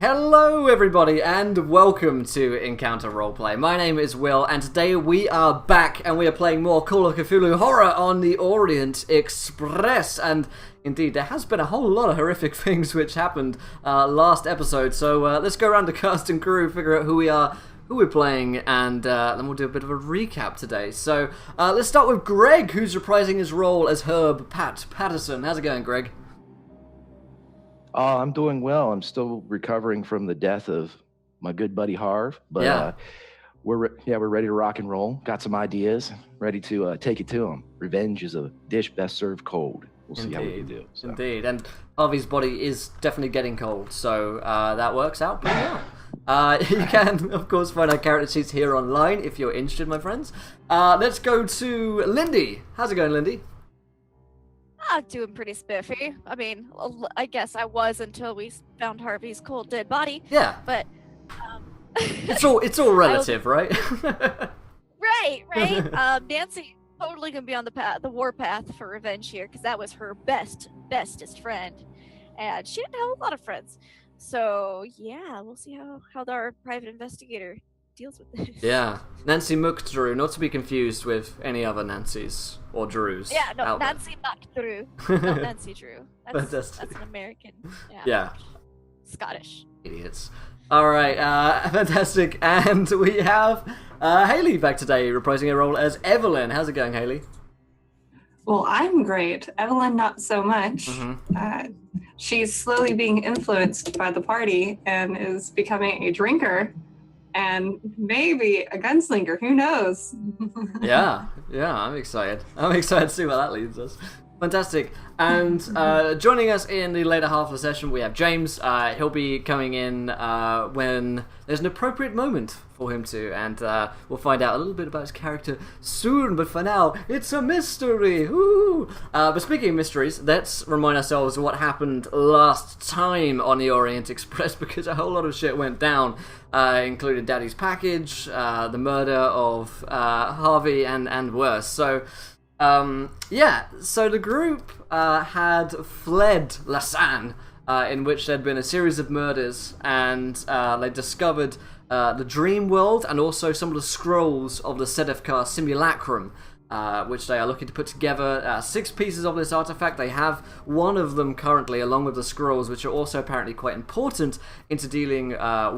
Hello everybody and welcome to Encounter Roleplay. My name is Will and today we are back and we are playing more Call of Cthulhu Horror on the Orient Express. And indeed there has been a whole lot of horrific things which happened last episode, so let's go around the cast and crew, figure out who we are, who we're playing, and then we'll do a bit of a recap today. So let's start with Greg, who's reprising his role as Herb Patterson. How's it going, Greg? I'm doing well. I'm still recovering from the death of my good buddy Harv, but we're ready to rock and roll. Got some ideas, ready to take it to him. Revenge is a dish best served cold. We'll see how we do. So. Indeed, and Harvey's body is definitely getting cold, so that works out pretty well. You can, of course, find our character sheets here online if you're interested, my friends. Let's go to Lindy. How's it going, Lindy? Doing pretty spiffy. I mean, I guess I was until we found Harvey's cold dead body. Yeah. But it's all relative, right? right. Nancy totally gonna be on the war path for revenge here because that was her bestest friend, and she didn't have a lot of friends. So yeah, we'll see how our private investigator deals with this. Yeah, Nancy McDrew, not to be confused with any other Nancys or Drews. Yeah, no, Nancy McDrew, not Nancy Drew. That's an American. Yeah. Scottish. Idiots. All right, fantastic, and we have Haley back today, reprising her role as Evelyn. How's it going, Haley? Well, I'm great. Evelyn, not so much. Mm-hmm. She's slowly being influenced by the party and is becoming a drinker. And maybe a gunslinger, who knows? yeah, I'm excited. I'm excited to see where that leads us. Fantastic. And joining us in the later half of the session, we have James. He'll be coming in when there's an appropriate moment for him to, and we'll find out a little bit about his character soon, but for now, it's a mystery! Woo! But speaking of mysteries, let's remind ourselves what happened last time on the Orient Express, because a whole lot of shit went down, including Daddy's package, the murder of Harvey, and worse. So the group had fled Lausanne, in which there'd been a series of murders, and they discovered the dream world and also some of the scrolls of the Sedefkar simulacrum, which they are looking to put together. 6 pieces of this artifact. They have one of them currently, along with the scrolls, which are also apparently quite important into dealing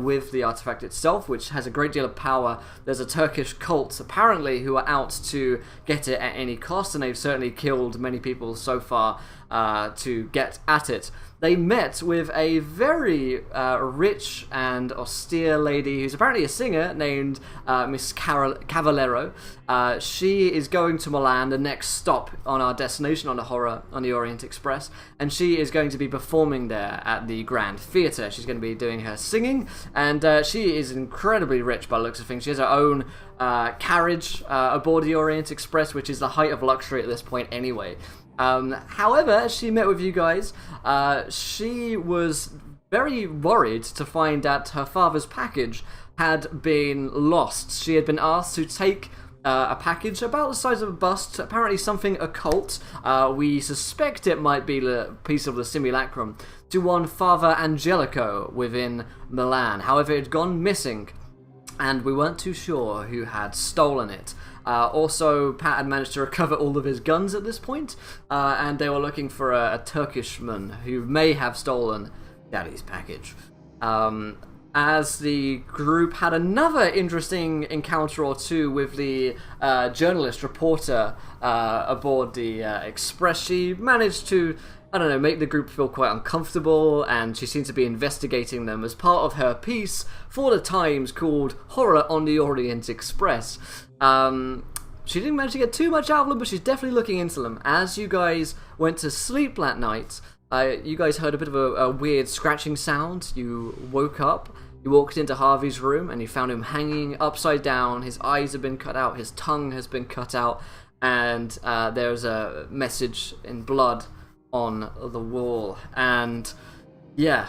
with the artifact itself, which has a great deal of power. There's a Turkish cult, apparently, who are out to get it at any cost, and they've certainly killed many people so far to get at it. They met with a very rich and austere lady who's apparently a singer named Miss Cavallero. She is going to Milan, the next stop on our destination on the Orient Express, and she is going to be performing there at the Grand Theatre. She's going to be doing her singing, and she is incredibly rich by the looks of things. She has her own carriage aboard the Orient Express, which is the height of luxury at this point anyway. However, as she met with you guys, she was very worried to find that her father's package had been lost. She had been asked to take a package about the size of a bust, apparently something occult. We suspect it might be a piece of the simulacrum, to one Father Angelico within Milan. However, it had gone missing, and we weren't too sure who had stolen it. Also, Pat had managed to recover all of his guns at this point, and they were looking for a Turkishman who may have stolen Daddy's package. As the group had another interesting encounter or two with the journalist reporter aboard the Express, she managed to, make the group feel quite uncomfortable, and she seemed to be investigating them as part of her piece for the Times called Horror on the Orient Express. She didn't manage to get too much out of them, but she's definitely looking into them. As you guys went to sleep that night, you guys heard a bit of a weird scratching sound. You woke up, you walked into Harvey's room, and you found him hanging upside down. His eyes have been cut out, his tongue has been cut out, and there's a message in blood on the wall. And yeah,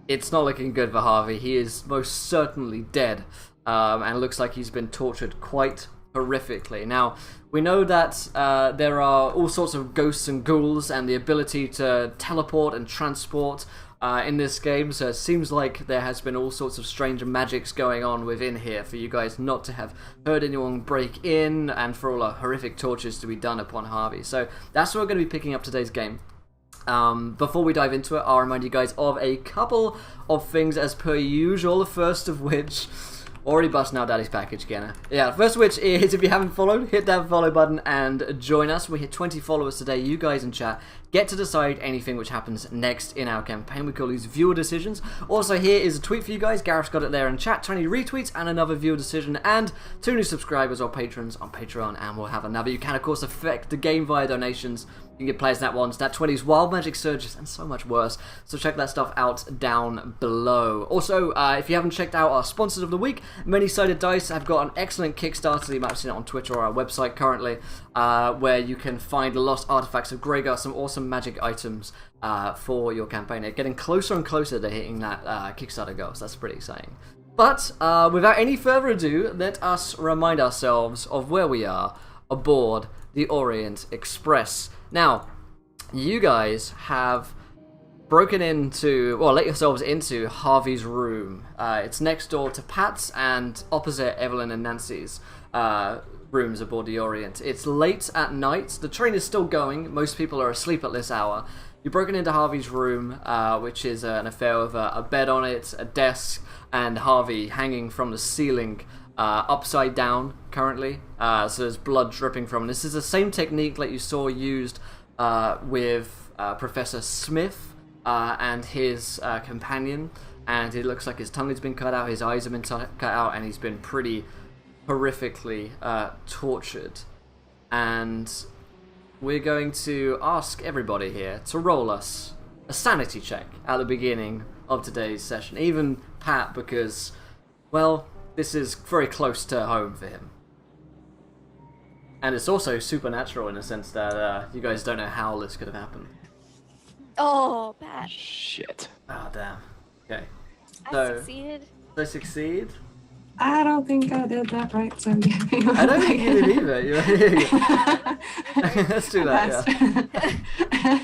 it's not looking good for Harvey. He is most certainly dead, and it looks like he's been tortured quite horrifically. Now, we know that there are all sorts of ghosts and ghouls and the ability to teleport and transport in this game, so it seems like there has been all sorts of strange magics going on within here for you guys not to have heard anyone break in and for all the horrific tortures to be done upon Harvey. So that's what we're going to be picking up today's game. Before we dive into it, I'll remind you guys of a couple of things as per usual, the first of which... Already busting out Daddy's package again. Yeah, first of which is, if you haven't followed, hit that follow button and join us. We hit 20 followers today. You guys in chat get to decide anything which happens next in our campaign. We call these viewer decisions. Also, here is a tweet for you guys. Gareth's got it there in chat. 20 retweets and another viewer decision. And 2 new subscribers or patrons on Patreon. And we'll have another. You can, of course, affect the game via donations. You can get players Nat 1s, Nat 20s, Wild Magic Surges, and so much worse. So check that stuff out down below. Also, if you haven't checked out our sponsors of the week, Many-Sided Dice have got an excellent Kickstarter. You might have seen it on Twitter or our website currently, where you can find the lost artifacts of Greygr, some awesome magic items for your campaign. They're getting closer and closer to hitting that Kickstarter goal, so that's pretty exciting. But without any further ado, let us remind ourselves of where we are aboard the Orient Express. Now, you guys have broken into, well, let yourselves into Harvey's room. It's next door to Pat's and opposite Evelyn and Nancy's rooms aboard the Orient. It's late at night. The train is still going. Most people are asleep at this hour. You've broken into Harvey's room, which is an affair of a bed on it, a desk, and Harvey hanging from the ceiling upside down currently. So there's blood dripping from him. This is the same technique that you saw used with Professor Smith and his companion, and it looks like his tongue has been cut out, his eyes have been cut out, and he's been pretty horrifically tortured. And we're going to ask everybody here to roll us a sanity check at the beginning of today's session. Even Pat, because, well, this is very close to home for him. And it's also supernatural in the sense that you guys don't know how this could have happened. Oh, Pat. Shit. Oh, damn. Okay. I succeeded. I succeed? I don't think I did that right, so give me I don't think you did either. Let's do that,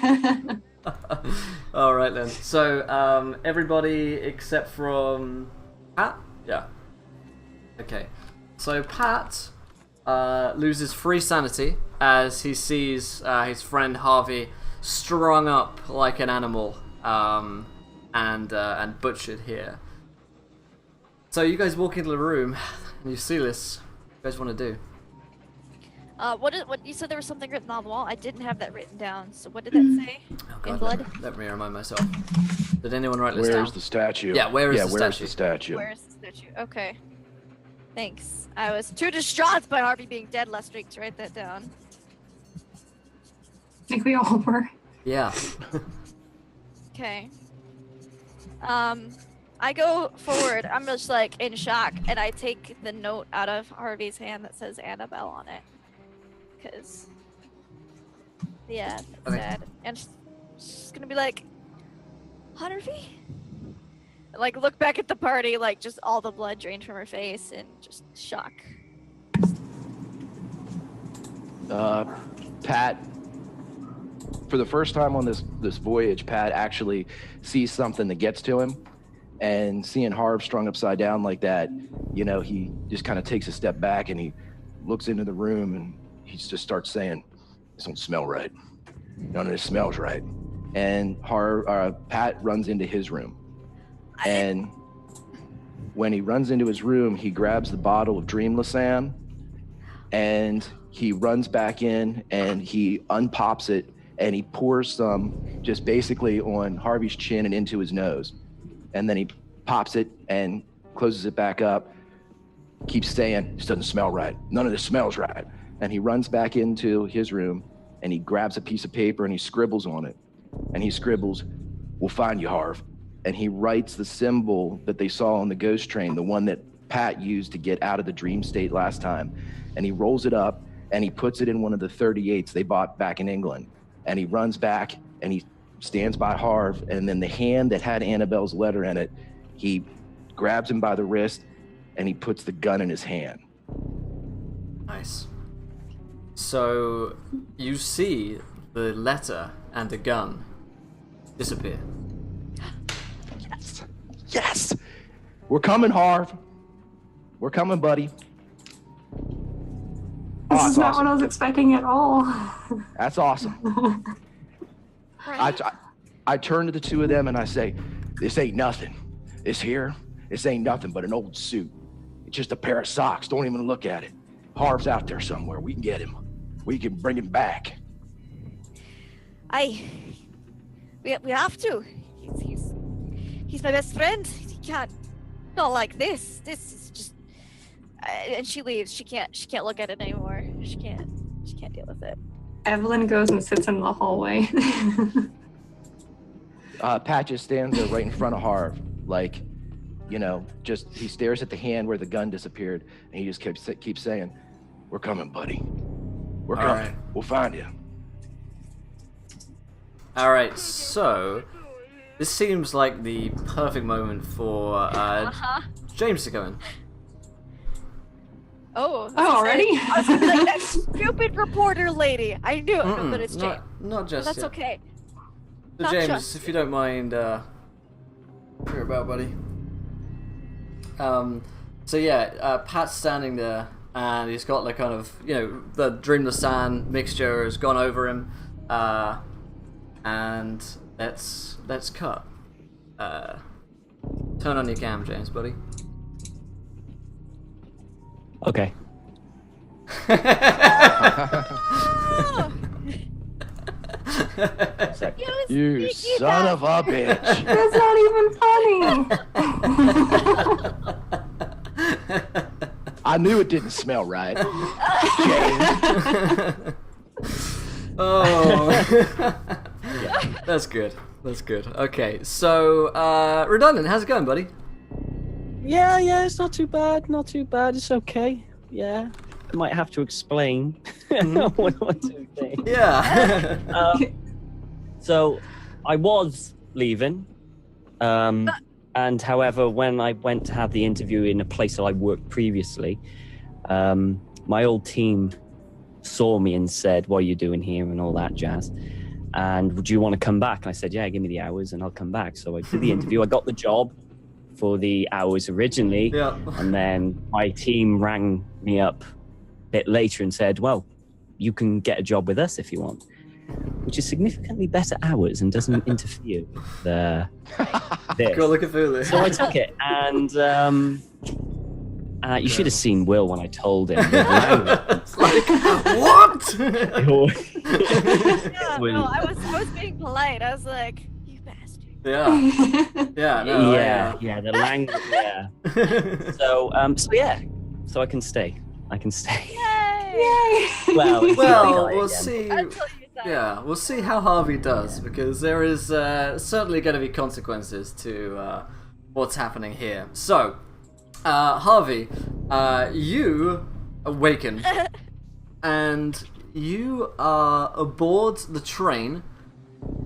yeah. Alright then. So, everybody except from Pat? Yeah. Okay. So, Pat loses 3 sanity as he sees his friend Harvey strung up like an animal and butchered here. So you guys walk into the room and you see this. What do you guys want to do? What you said there was something written on the wall? I didn't have that written down. So what did that say? Oh, God, In blood? Let me remind myself. Did anyone write this down? Where's the statue? Yeah, where's the where's statue? the statue? Where's the statue? Okay. Thanks. I was too distraught by Harvey being dead last week to write that down. I think we all were. Yeah. Okay. I go forward. I'm just like in shock, and I take the note out of Harvey's hand that says Annabelle on it. Cause, yeah, that's Okay. sad. And she's gonna be like, Harvey? And, like, look back at the party, like just all the blood drained from her face, and just shock. Pat, for the first time on this voyage, Pat actually sees something that gets to him. And seeing Harv strung upside down like that, you know, he just kind of takes a step back and he looks into the room and he just starts saying, "This don't smell right. None of this smells right." And Pat runs into his room. And when he runs into his room, he grabs the bottle of Dream Lasan and he runs back in and he unpops it and he pours some just basically on Harvey's chin and into his nose. And then he pops it and closes it back up, keeps saying, "This doesn't smell right. None of this smells right." And he runs back into his room and he grabs a piece of paper and he scribbles on it. And he scribbles, "We'll find you, Harv." And he writes the symbol that they saw on the ghost train, the one that Pat used to get out of the dream state last time. And he rolls it up and he puts it in one of the 38s they bought back in England. And he runs back and he stands by Harv, and then the hand that had Annabelle's letter in it, he grabs him by the wrist and he puts the gun in his hand. Nice. So you see the letter and the gun disappear. Yes! We're coming, Harv. We're coming, buddy. This is not awesome. what I was expecting at all. That's awesome. I turn to the two of them and I say, this ain't nothing. This ain't nothing but an old suit. It's just a pair of socks. Don't even look at it. Harv's out there somewhere. We can get him. We can bring him back. We have to. He's my best friend. He can't. Not like this. This is just. And she leaves. She can't look at it anymore. She can't deal with it. Evelyn goes and sits in the hallway. Patches stands there right in front of Harv, like, just he stares at the hand where the gun disappeared, and he just keeps saying, "We're coming, buddy. We're coming. Right. We'll find you." All right, so this seems like the perfect moment for James to go in. Oh, already? I was gonna be like, that stupid reporter lady. I knew it, but it's James. Not just That's yet. okay. So Not James, just if you don't mind, hear about, buddy. Pat's standing there, and he's got like kind of, the Dream Lasan mixture has gone over him, and let's cut. Turn on your cam, James, buddy. Okay. You son of a bitch. That's not even funny. I knew it didn't smell right. Oh. That's good. Okay, so, Redundant, how's it going, buddy? Yeah, it's not too bad. It's okay. Yeah. I might have to explain one or two things. Yeah. So, I was leaving. And however, when I went to have the interview in a place that I worked previously, my old team saw me and said, "What are you doing here?" and all that jazz. And would you want to come back? And I said, "Yeah, give me the hours and I'll come back." So I did the interview. I got the job for the hours originally. Yeah. And then my team rang me up a bit later and said, "Well, you can get a job with us if you want," which is significantly better hours and doesn't interfere with this. Call of Cthulhu. So I took it, and you should have seen Will when I told him. It's like, what? I was being polite. I was like, "You bastard." Yeah, the language. Yeah. So I can stay. Yay! Well, we'll see. Yeah, we'll see how Harvey does, because there is certainly going to be consequences to what's happening here. So, Harvey, you awaken, and you are aboard the train.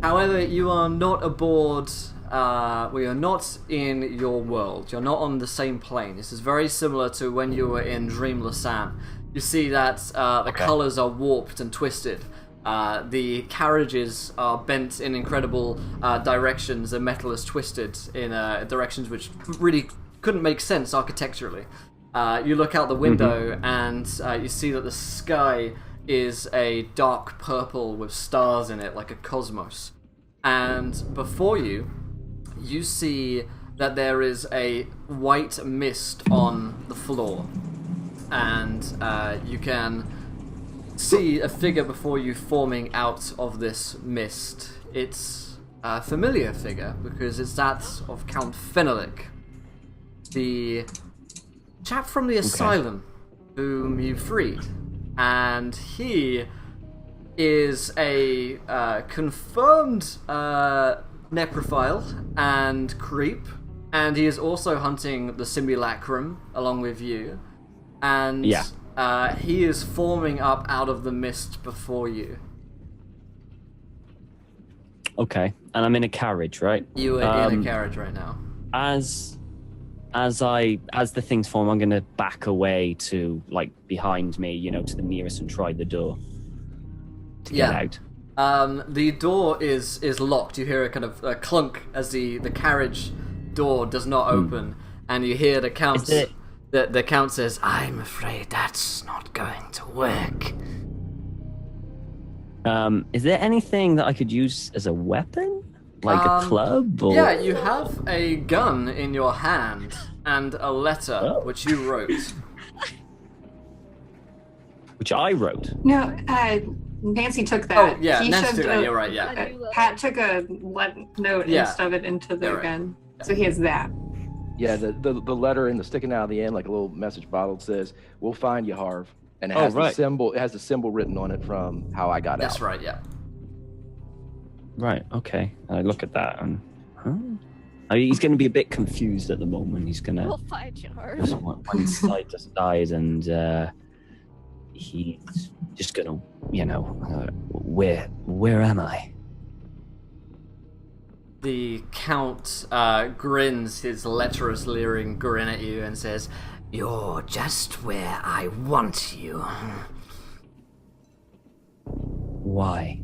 However, you are not aboard. We are not in your world. You're not on the same plane. This is very similar to when you were in Dream Lasan. You see that the colors are warped and twisted. The carriages are bent in incredible directions. The metal is twisted in directions which really couldn't make sense architecturally. You look out the window and you see that the sky is a dark purple with stars in it, like a cosmos. And before you see that there is a white mist on the floor. And you can see a figure before you forming out of this mist. It's a familiar figure, because it's that of Count Fenelic, the chap from the asylum whom you freed. And he is a confirmed necrophile and creep, and he is also hunting the simulacrum along with you. And he is forming up out of the mist before you. Okay, and I'm in a carriage, right? You are in a carriage right now. As as the things form, I'm gonna back away to like behind me, to the nearest and try the door to get out. The door is locked. You hear a kind of clunk as the carriage door does not open, and you hear the count. The count says, "I'm afraid that's not going to work." Is there anything that I could use as a weapon, like a club? Or... Yeah, you have a gun in your hand and a letter which you wrote. Which I wrote. No, Nancy took that. Oh, yeah, Nancy took that, you're right, yeah. Pat took a note and shoved it into the gun. So he has that. Yeah, the letter in the sticking out of the end, like a little message bottle, says, "We'll find you, Harv." And it has the symbol. It has the symbol written on it from how I got out. That's right, yeah. Right, okay. I look at that and... he's going to be a bit confused at the moment. He's going to... We'll find you, Harv. Just one side to side, and he's just going to, where am I? The Count grins his lecherous, leering grin at you and says, "You're just where I want you." Why?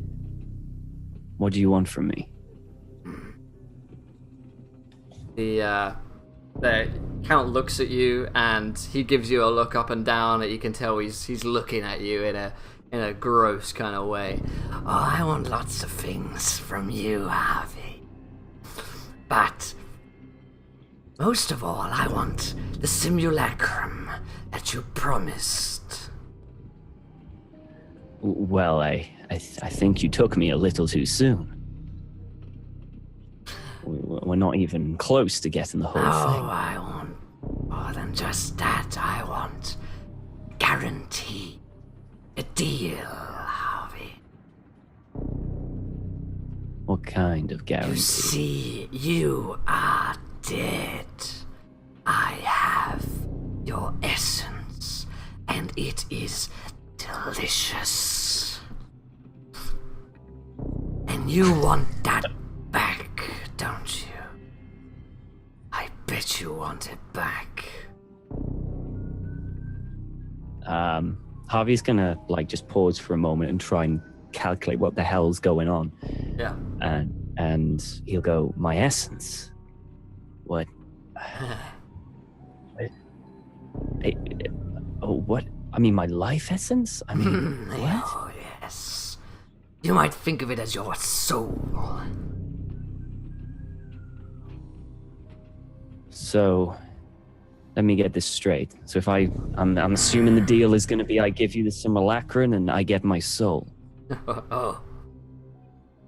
What do you want from me? The Count looks at you and he gives you a look up and down that you can tell he's looking at you in a gross kind of way. "Oh, I want lots of things from you, Harvey. But most of all, I want the simulacrum that you promised." Well, I think you took me a little too soon. We're not even close to getting the whole thing. Oh, I want more than just that. I want guarantee. A deal, Harvey. What kind of guarantee? You see, you are dead. I have your essence, and it is delicious. And you want that back, don't you? I bet you want it back. Harvey's gonna just pause for a moment and try and calculate what the hell's going on. Yeah. And he'll go, "My essence? What? What? I mean, my life essence? I mean, what?" Oh, yes. You might think of it as your soul. So, let me get this straight. So if I'm assuming the deal is going to be I give you the simulacrum and I get my soul. Oh.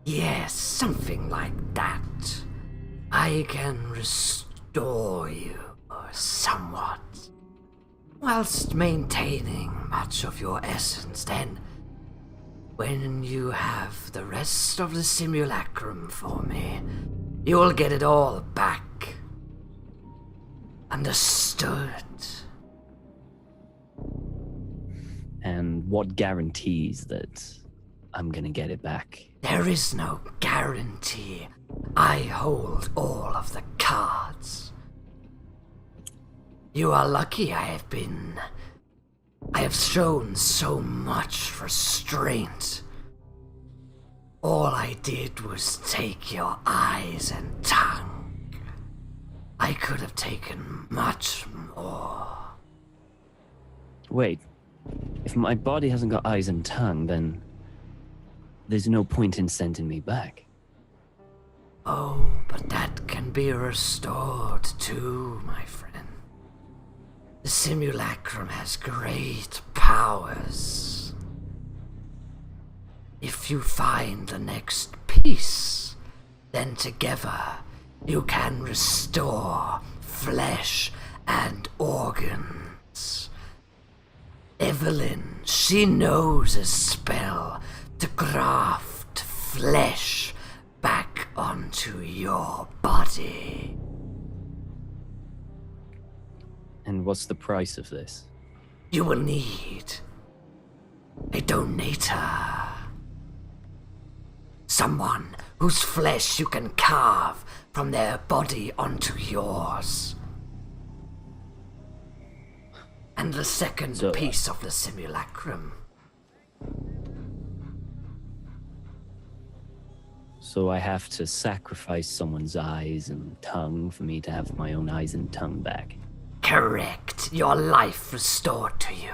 Yes, something like that. I can restore you somewhat, whilst maintaining much of your essence. Then, when you have the rest of the simulacrum for me, you'll get it all back. Understood? And what guarantees that I'm gonna get it back? There is no guarantee. I hold all of the cards. You are lucky I have shown so much restraint. All I did was take your eyes and tongue. I could have taken much more. Wait, if my body hasn't got eyes and tongue, then there's no point in sending me back. Oh, but that can be restored too, my friend. The simulacrum has great powers. If you find the next piece, then together you can restore flesh and organs. Evelyn, she knows a spell to graft flesh back onto your body. And what's the price of this? You will need a donator. Someone whose flesh you can carve from their body onto yours. And the second piece of the simulacrum. So I have to sacrifice someone's eyes and tongue for me to have my own eyes and tongue back. Correct. Your life restored to you.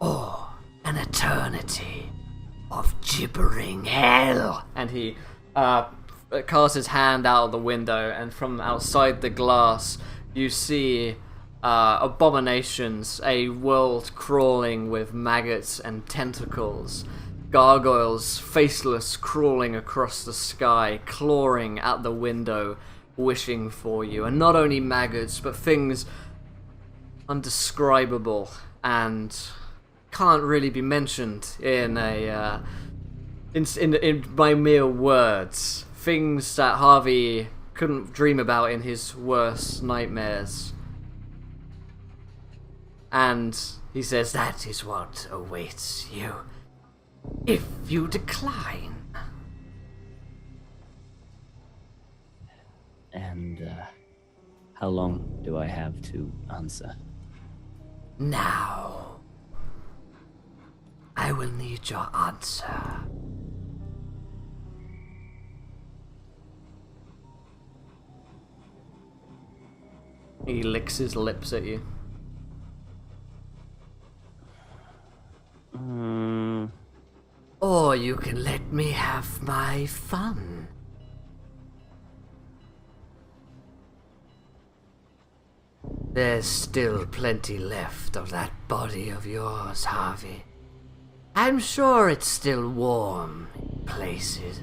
Or an eternity of gibbering hell. And he casts his hand out of the window, and from outside the glass, you see abominations, a world crawling with maggots and tentacles. Gargoyles, faceless, crawling across the sky, clawing at the window, wishing for you. And not only maggots, but things undescribable and can't really be mentioned in a in by mere words. Things that Harvey couldn't dream about in his worst nightmares. And he says, that is what awaits you if you decline. And how long do I have to answer? Now, I will need your answer. He licks his lips at you. Or you can let me have my fun. There's still plenty left of that body of yours, Harvey. I'm sure it's still warm in places.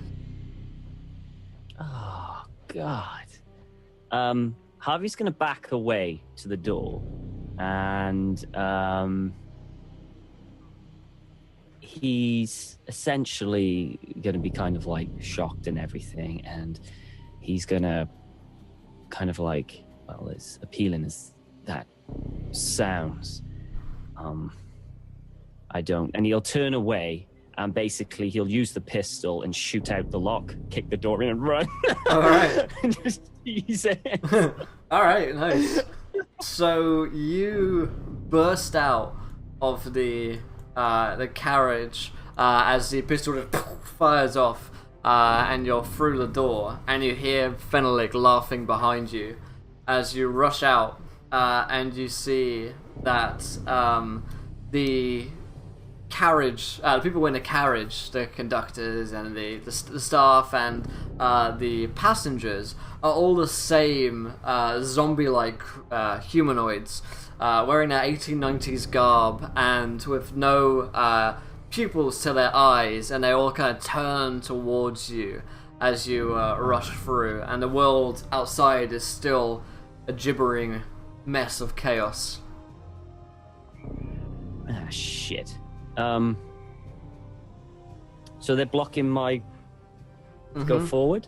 Oh, God. Harvey's gonna back away to the door, and he's essentially gonna be kind of like shocked and everything, and he's gonna kind of like, well, as appealing as that sounds, and he'll turn away, and basically he'll use the pistol and shoot out the lock, kick the door in and run. All right. And just tease it. All right, nice. So you burst out of the carriage as the pistol just fires off, and you're through the door, and you hear Fenalik laughing behind you as you rush out, and you see that the carriage, the people in the carriage, the conductors and the staff and the passengers are all the same zombie-like humanoids, wearing their 1890s garb and with no pupils to their eyes, and they all kind of turn towards you as you rush through, and the world outside is still a gibbering mess of chaos. Ah, shit. So they're blocking my go forward?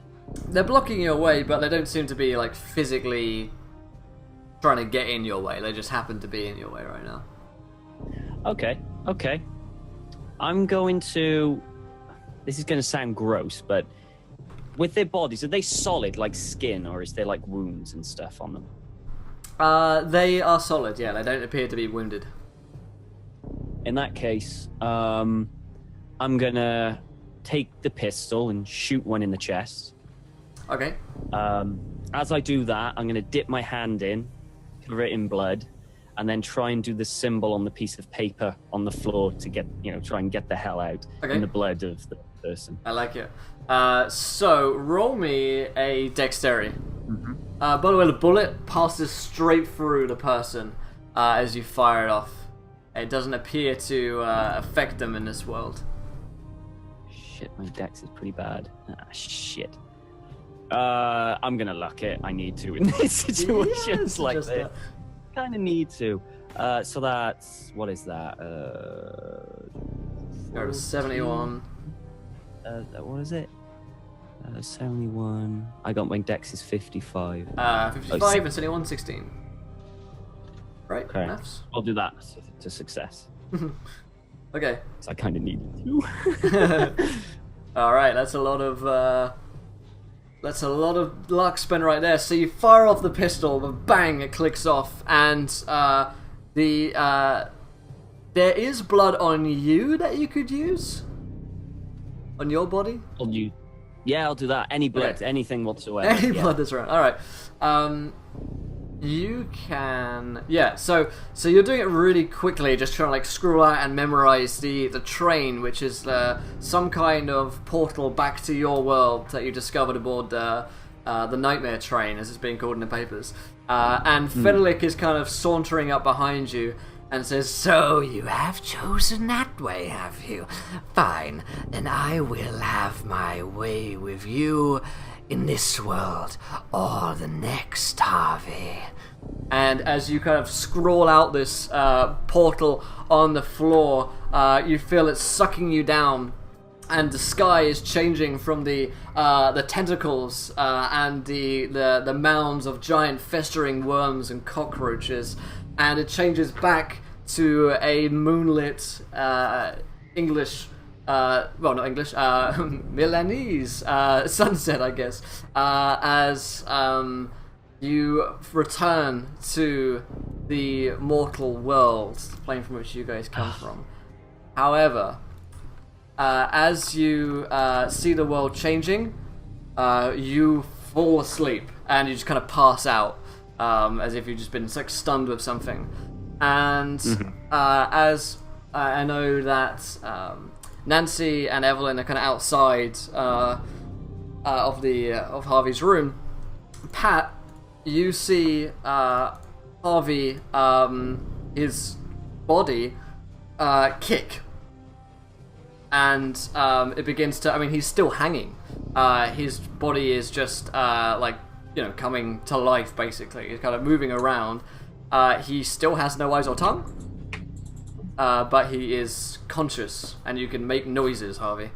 They're blocking your way, but they don't seem to be like physically trying to get in your way. They just happen to be in your way right now. Okay. I'm going to... This is going to sound gross, but with their bodies, are they solid like skin, or is there like wounds and stuff on them? They are solid, yeah. They don't appear to be wounded. In that case, I'm gonna take the pistol and shoot one in the chest. Okay. As I do that, I'm gonna dip my hand in, cover it in blood, and then try and do the symbol on the piece of paper on the floor to get, try and get the hell out in the blood of the person. I like it. So roll me a dexterity. By the way, the bullet passes straight through the person as you fire it off. It doesn't appear to affect them in this world. Shit, my dex is pretty bad. shit. I'm gonna luck it. I need to in these situations like this. Kind of need to. So that's, what is that? Go to 71. What is it? 71. I got my dex is 55. 55 and 71, 16. Right, okay. Maths? I'll do that to success. Okay. So I kind of needed to. Alright, that's a lot of That's a lot of luck spent right there. So you fire off the pistol, but bang, it clicks off, and there is blood on you that you could use on your body. On you? Yeah, I'll do that. Any blood, Okay. anything whatsoever. Any yeah. blood that's around. All right. You can, yeah. So you're doing it really quickly, just trying to like scroll out and memorize the train, which is some kind of portal back to your world that you discovered aboard the Nightmare Train, as it's being called in the papers. And Fenelik is kind of sauntering up behind you and says, "So you have chosen that way, have you? Fine, then I will have my way with you in this world or the next, Harvey." And as you kind of scroll out this portal on the floor, you feel it sucking you down, and the sky is changing from the tentacles and the mounds of giant festering worms and cockroaches, and it changes back to a moonlit English. Well, not English, Milanese sunset, I guess, as you return to the mortal world, the plane from which you guys come from. However, as you see the world changing, you fall asleep and you just kind of pass out, as if you've just been like stunned with something. And as I know that Nancy and Evelyn are kind of outside of Harvey's room. Pat, you see Harvey, his body kick, and it begins to. I mean, he's still hanging. His body is just coming to life. Basically, he's kind of moving around. He still has no eyes or tongue. But he is conscious, and you can make noises, Harvey.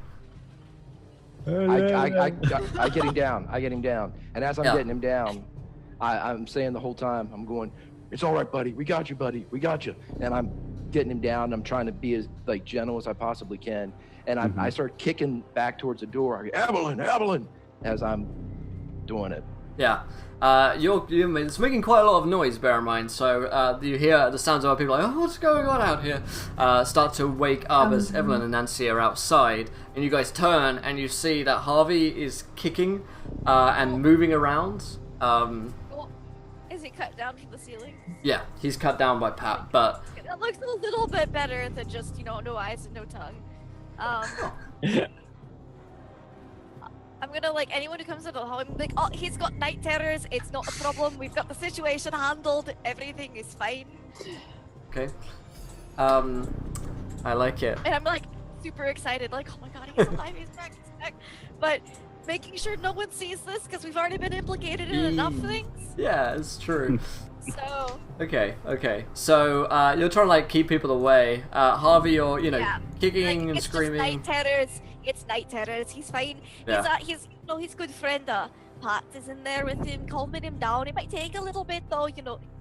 I get him down. And as I'm getting him down, I'm saying the whole time, I'm going, "It's all right, buddy. We got you, buddy. We got you." And I'm getting him down. I'm trying to be as like gentle as I possibly can. And I start kicking back towards the door. I go, Evelyn, as I'm doing it. Yeah. It's making quite a lot of noise, bear in mind, so you hear the sounds of other people like, "Oh, what's going on out here?" Start to wake up as Evelyn and Nancy are outside, and you guys turn and you see that Harvey is kicking and moving around. Is he cut down from the ceiling? Yeah, he's cut down by Pat, but... That looks a little bit better than just, no eyes and no tongue. I'm gonna, anyone who comes into the hall, I'm like, "Oh, he's got night terrors, it's not a problem, we've got the situation handled, everything is fine." Okay. I like it. And I'm, super excited, "Oh my god, he's alive, he's back. But making sure no one sees this, because we've already been implicated in enough things. Yeah, it's true. So... Okay. So, you're trying to, keep people away. Harvey, you're, kicking and screaming. It's night terrors. He's fine. Yeah. He's good friend. Pat is in there with him, calming him down. It might take a little bit though,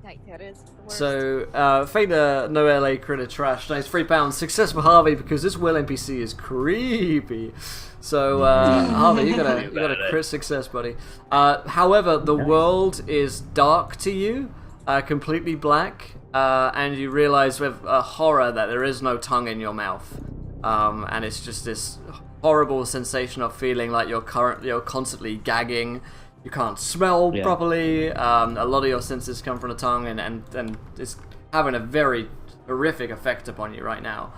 night terrors. The worst. So, Fader, no LA critter trash. Nice £3. Success for Harvey because this Will NPC is creepy. So, Harvey, you got a crit success, buddy. However, the world is dark to you, completely black, and you realize with horror that there is no tongue in your mouth. And it's just this horrible sensation of feeling like you're constantly gagging. You can't smell properly. A lot of your senses come from the tongue, and it's having a very horrific effect upon you right now.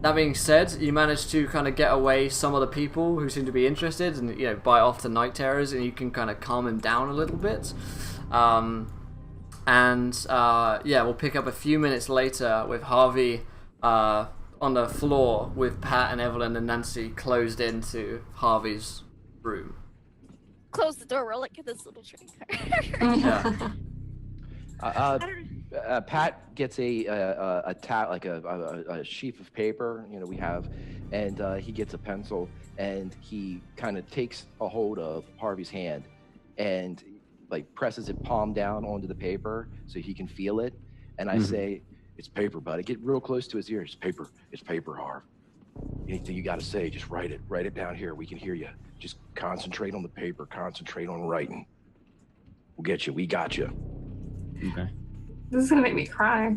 That being said, you managed to kind of get away some of the people who seem to be interested, and buy off the night terrors, and you can kind of calm them down a little bit. We'll pick up a few minutes later with Harvey on the floor with Pat and Evelyn and Nancy closed into Harvey's room. Close the door. We're in this little train car. Pat gets a sheaf of paper, we have, and he gets a pencil, and he kind of takes a hold of Harvey's hand, and presses it palm down onto the paper so he can feel it, and I say, "It's paper, buddy." Get real close to his ear. It's paper, Harv. Anything you got to say, just write it. Write it down here. We can hear you. Just concentrate on the paper. Concentrate on writing. We'll get you. We got you. Okay. This is gonna make me cry.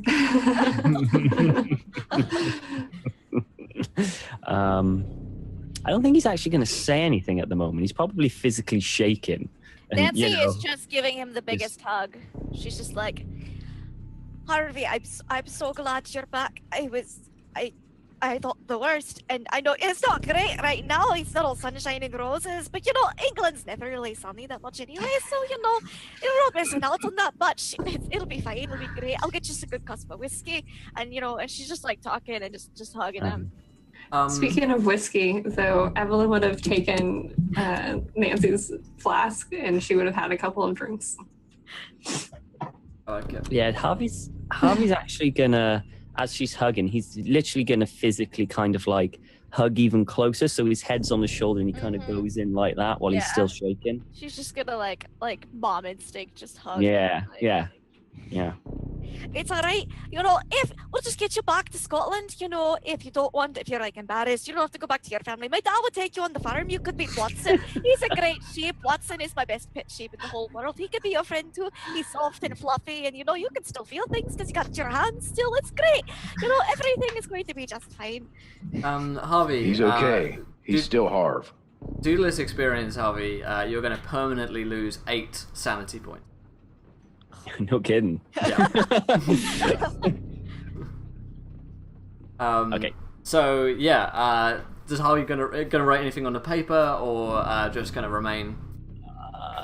I don't think he's actually going to say anything at the moment. He's probably physically shaking. And, Nancy you know, is just giving him the biggest hug. She's just like, Harvey, I'm so glad you're back. I thought the worst, and I know it's not great right now. It's not all sunshine and roses, but you know, England's never really sunny that much anyway. So you know, you're not missing out on that much. It'll be fine. It'll be great. I'll get you some good cusp of whiskey, and you know, and she's just like talking and just hugging him. Speaking of whiskey, though, Evelyn would have taken Nancy's flask and she would have had a couple of drinks. Okay. Yeah, Harvey's actually gonna, as she's hugging, he's literally gonna physically kind of like hug even closer. So his head's on the shoulder and he kind of goes in like that while he's still shaking. She's just gonna like mom instinct, just hug. Yeah, him, like, yeah. It's all right. You know, if we'll just get you back to Scotland, you know, if you don't want, if you're like embarrassed, you don't have to go back to your family. My dad would take you on the farm. You could meet Watson. He's a great sheep. Watson is my best pet sheep in the whole world. He could be your friend too. He's soft and fluffy, and you know, you can still feel things because you got your hands still. It's great. You know, everything is going to be just fine. Harvey. He's okay. He's still Harv. Due to this experience, Harvey, you're going to permanently lose 8 sanity points. No kidding. Yeah. Okay. So yeah, does Harvey gonna write anything on the paper, or just gonna remain?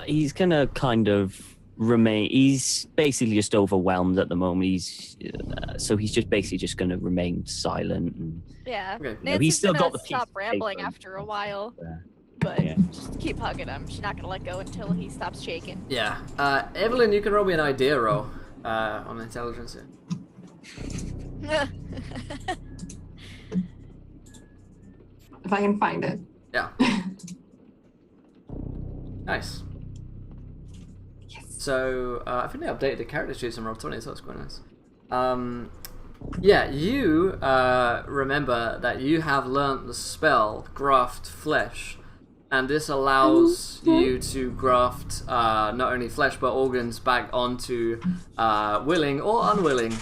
He's gonna kind of remain. He's basically just overwhelmed at the moment. So he's just basically just gonna remain silent. And, Yeah. Okay. Nancy's he's still gonna got the piece stop of rambling paper. after a while, Yeah. but Yeah. just keep hugging him. She's not gonna let go until he stops shaking. Yeah. Evelyn, you can roll me an idea roll on intelligence here. If I can find it. Yeah. Nice. Yes. So I think they updated the character sheets on Roll20, so that's quite nice. Yeah, you remember that you have learnt the spell Graft Flesh, and this allows you to graft not only flesh but organs back onto willing or unwilling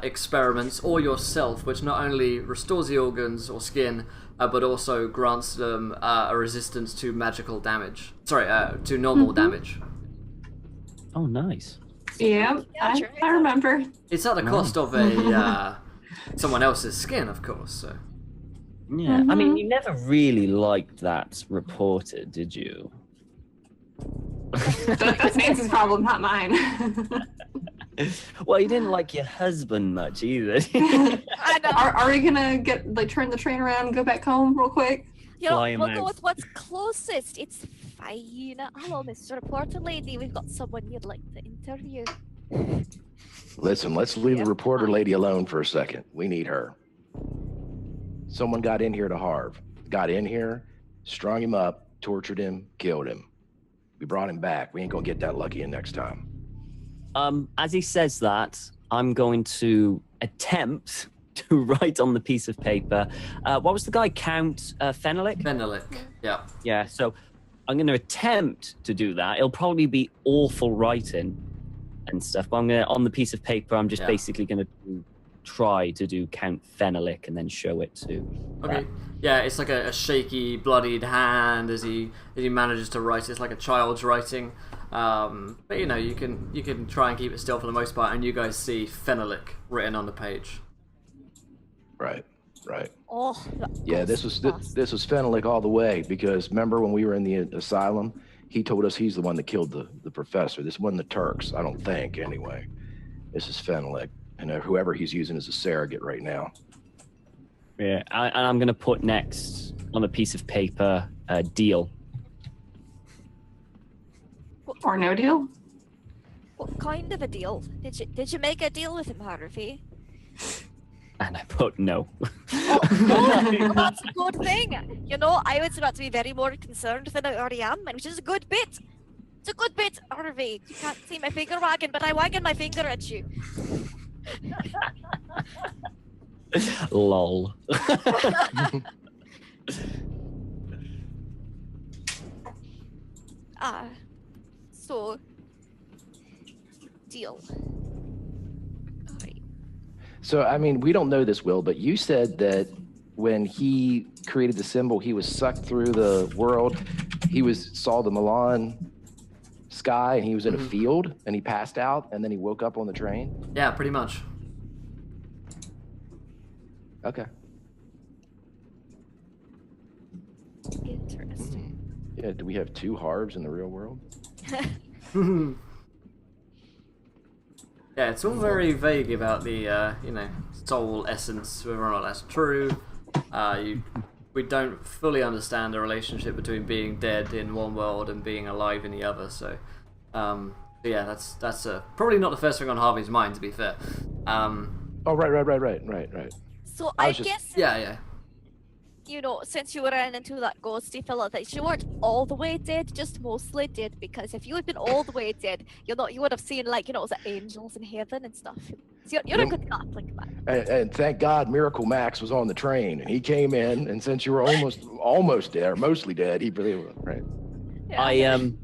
experiments or yourself, which not only restores the organs or skin, but also grants them a resistance to magical damage. Sorry, to normal damage. Oh, nice. Yeah, sure. I remember. It's at the cost of a someone else's skin, of course. So Yeah, I mean, you never really liked that reported, did you? That's Nancy's problem, not mine. Well, you didn't like your husband much either. I know. Are we gonna turn the train around and go back home real quick? You know, Fly him we'll go out. with what's closest. It's fine. Hello, Mr. Reporter Lady. We've got someone you'd like to interview. Listen, let's leave the reporter lady alone for a second. We need her. Someone got in here to Harv. Got in here, strung him up, tortured him, killed him. We brought him back. We ain't gonna get that lucky in next time. As he says that, I'm going to attempt to write on the piece of paper. What was the guy? Count Fenelick? Fenelick. Yeah. Yeah, so I'm going to attempt to do that. It'll probably be awful writing and stuff, but on the piece of paper, I'm just basically going to try to do Count Fenelick and then show it to. Okay. Yeah, it's like a shaky, bloodied hand as he manages to write. It's like a child's writing. But you know, you can try and keep it still for the most part, and you guys see Fenelick written on the page. Right. Oh, Yeah, this was Fenelick all the way, because remember when we were in the asylum, he told us he's the one that killed the professor. This wasn't the Turks, I don't think, anyway. This is Fenelick, and whoever he's using as a surrogate right now. Yeah, and I'm going to put next on a piece of paper, deal. Or no deal? what kind of a deal? Did you make a deal with him, Harvey? And I put no. Oh, that's a good thing. You know, I was about to be very more concerned than I already am, which is a good bit. It's a good bit, Harvey. You can't see my finger wagging, but I wagging my finger at you. Lol. So deal. Alright. So, I mean, we don't know this, Will, but you said that when he created the symbol, he was sucked through the world. He saw the Milan sky, and he was in a field, and he passed out, and then he woke up on the train. Yeah, pretty much. Okay. Interesting. Yeah. Do we have two Harves in the real world? Yeah, it's all very vague about the, soul essence, whether or not that's true. We don't fully understand the relationship between being dead in one world and being alive in the other. So, yeah, that's probably not the first thing on Harvey's mind, to be fair. Oh, right. So I I was just- guess, Yeah. Since you ran into that ghosty fella, that you weren't all the way dead, just mostly dead. Because if you had been all the way dead, you would have seen the angels in heaven and stuff. So you're a good Catholic man. And thank God Miracle Max was on the train, and he came in, and since you were almost dead, or mostly dead, he really was, right? Yeah. I'm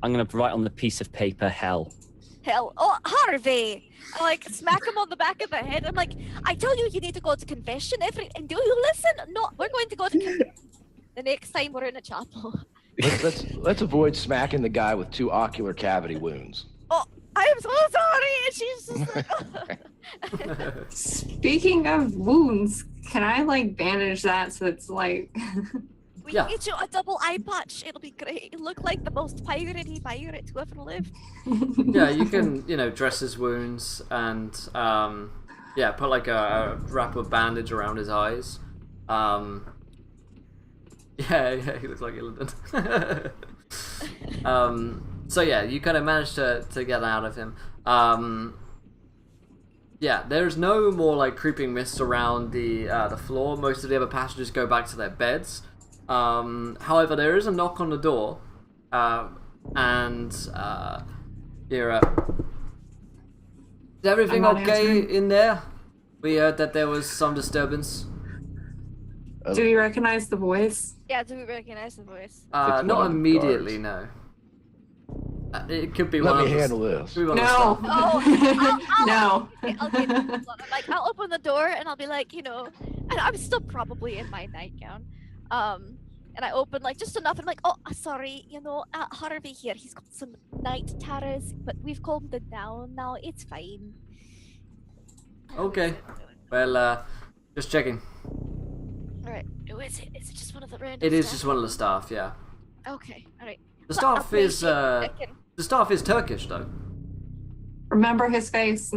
gonna write on the piece of paper hell. Hell, oh Harvey! I smack him on the back of the head. I'm like, I tell you, you need to go to confession and do you listen? No, we're going to go to confession the next time we're in a chapel. Let's avoid smacking the guy with 2 ocular cavity wounds. Oh, I'm so sorry. And she's just like, Speaking of wounds, can I bandage that so it's we Yeah. can get you a double eye patch. It'll be great. You look like the most piratey pirate to ever live. Yeah, you can, dress his wounds and, put a wrap of bandage around his eyes. Yeah, he looks like Illidan. So yeah, you kind of managed to get out of him. Yeah, there's no more creeping mist around the floor. Most of the other passengers go back to their beds. However, there is a knock on the door, and you're is everything I'm not okay answering. in there? We heard that there was some disturbance. Do you recognize the voice? Yeah, do we recognize the voice? one Not of the immediately, guards. no. It could be Let one me of the- handle this. could be one of the No. staff. No. Okay, I'll get this one. I'll open the door and I'll be and I'm still probably in my nightgown. And I open just enough and I'm like, oh, sorry, Harvey here, he's got some night terrors, but we've calmed it down now, it's fine. Okay. Well, just checking. Alright, is it just one of the random It is staff? just one of the staff, yeah. Okay, alright. The staff is I can... the staff is Turkish though. Remember his face.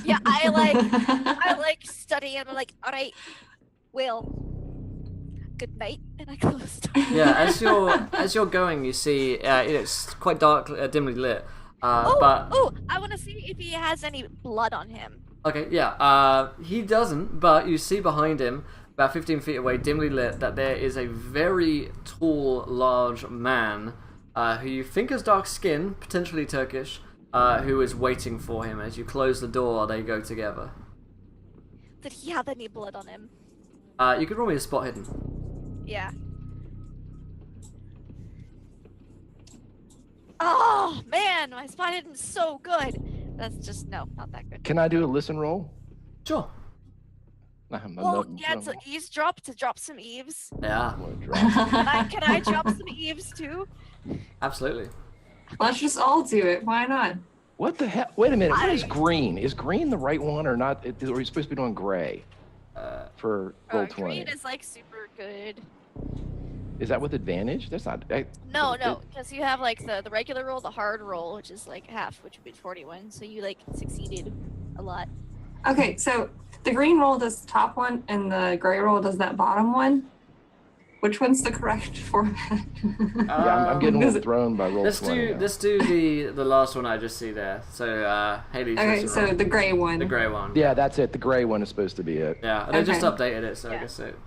Yeah, I study and I'm like, alright, well, good night, and I close the door. Yeah, as you're going, you see it's quite dark, dimly lit. But I want to see if he has any blood on him. okay, yeah, he doesn't. But you see behind him, about 15 feet away, dimly lit, that there is a very tall, large man who you think has dark skin, potentially Turkish, who is waiting for him. As you close the door, they go together. Did he have any blood on him? You could roll me a spot hidden. Yeah. Oh man, my spot hidden's so good. That's just not that good. Can I do a listen roll? Sure. Well, yeah, to eavesdrop, to drop some eaves. Yeah, Can I drop some eaves too? absolutely. Let's just all do it. Why not? What the hell? Wait a minute. What is green? Is green the right one or not? Or are you supposed to be doing gray for roll 20? Green is super good. Is that with advantage? That's not. No, because you have the regular roll, the hard roll, which is half, which would be 41. So you succeeded a lot. Okay, so the green roll does the top one and the gray roll does that bottom one. Which one's the correct format? Yeah, I'm getting a little thrown by roll 20. Let's do the last one I just see there. So Haley's Okay, just so around. the gray one. The grey one. Yeah, that's it. The gray one is supposed to be it. Yeah, and they just Okay. updated it, so I Yeah. guess it.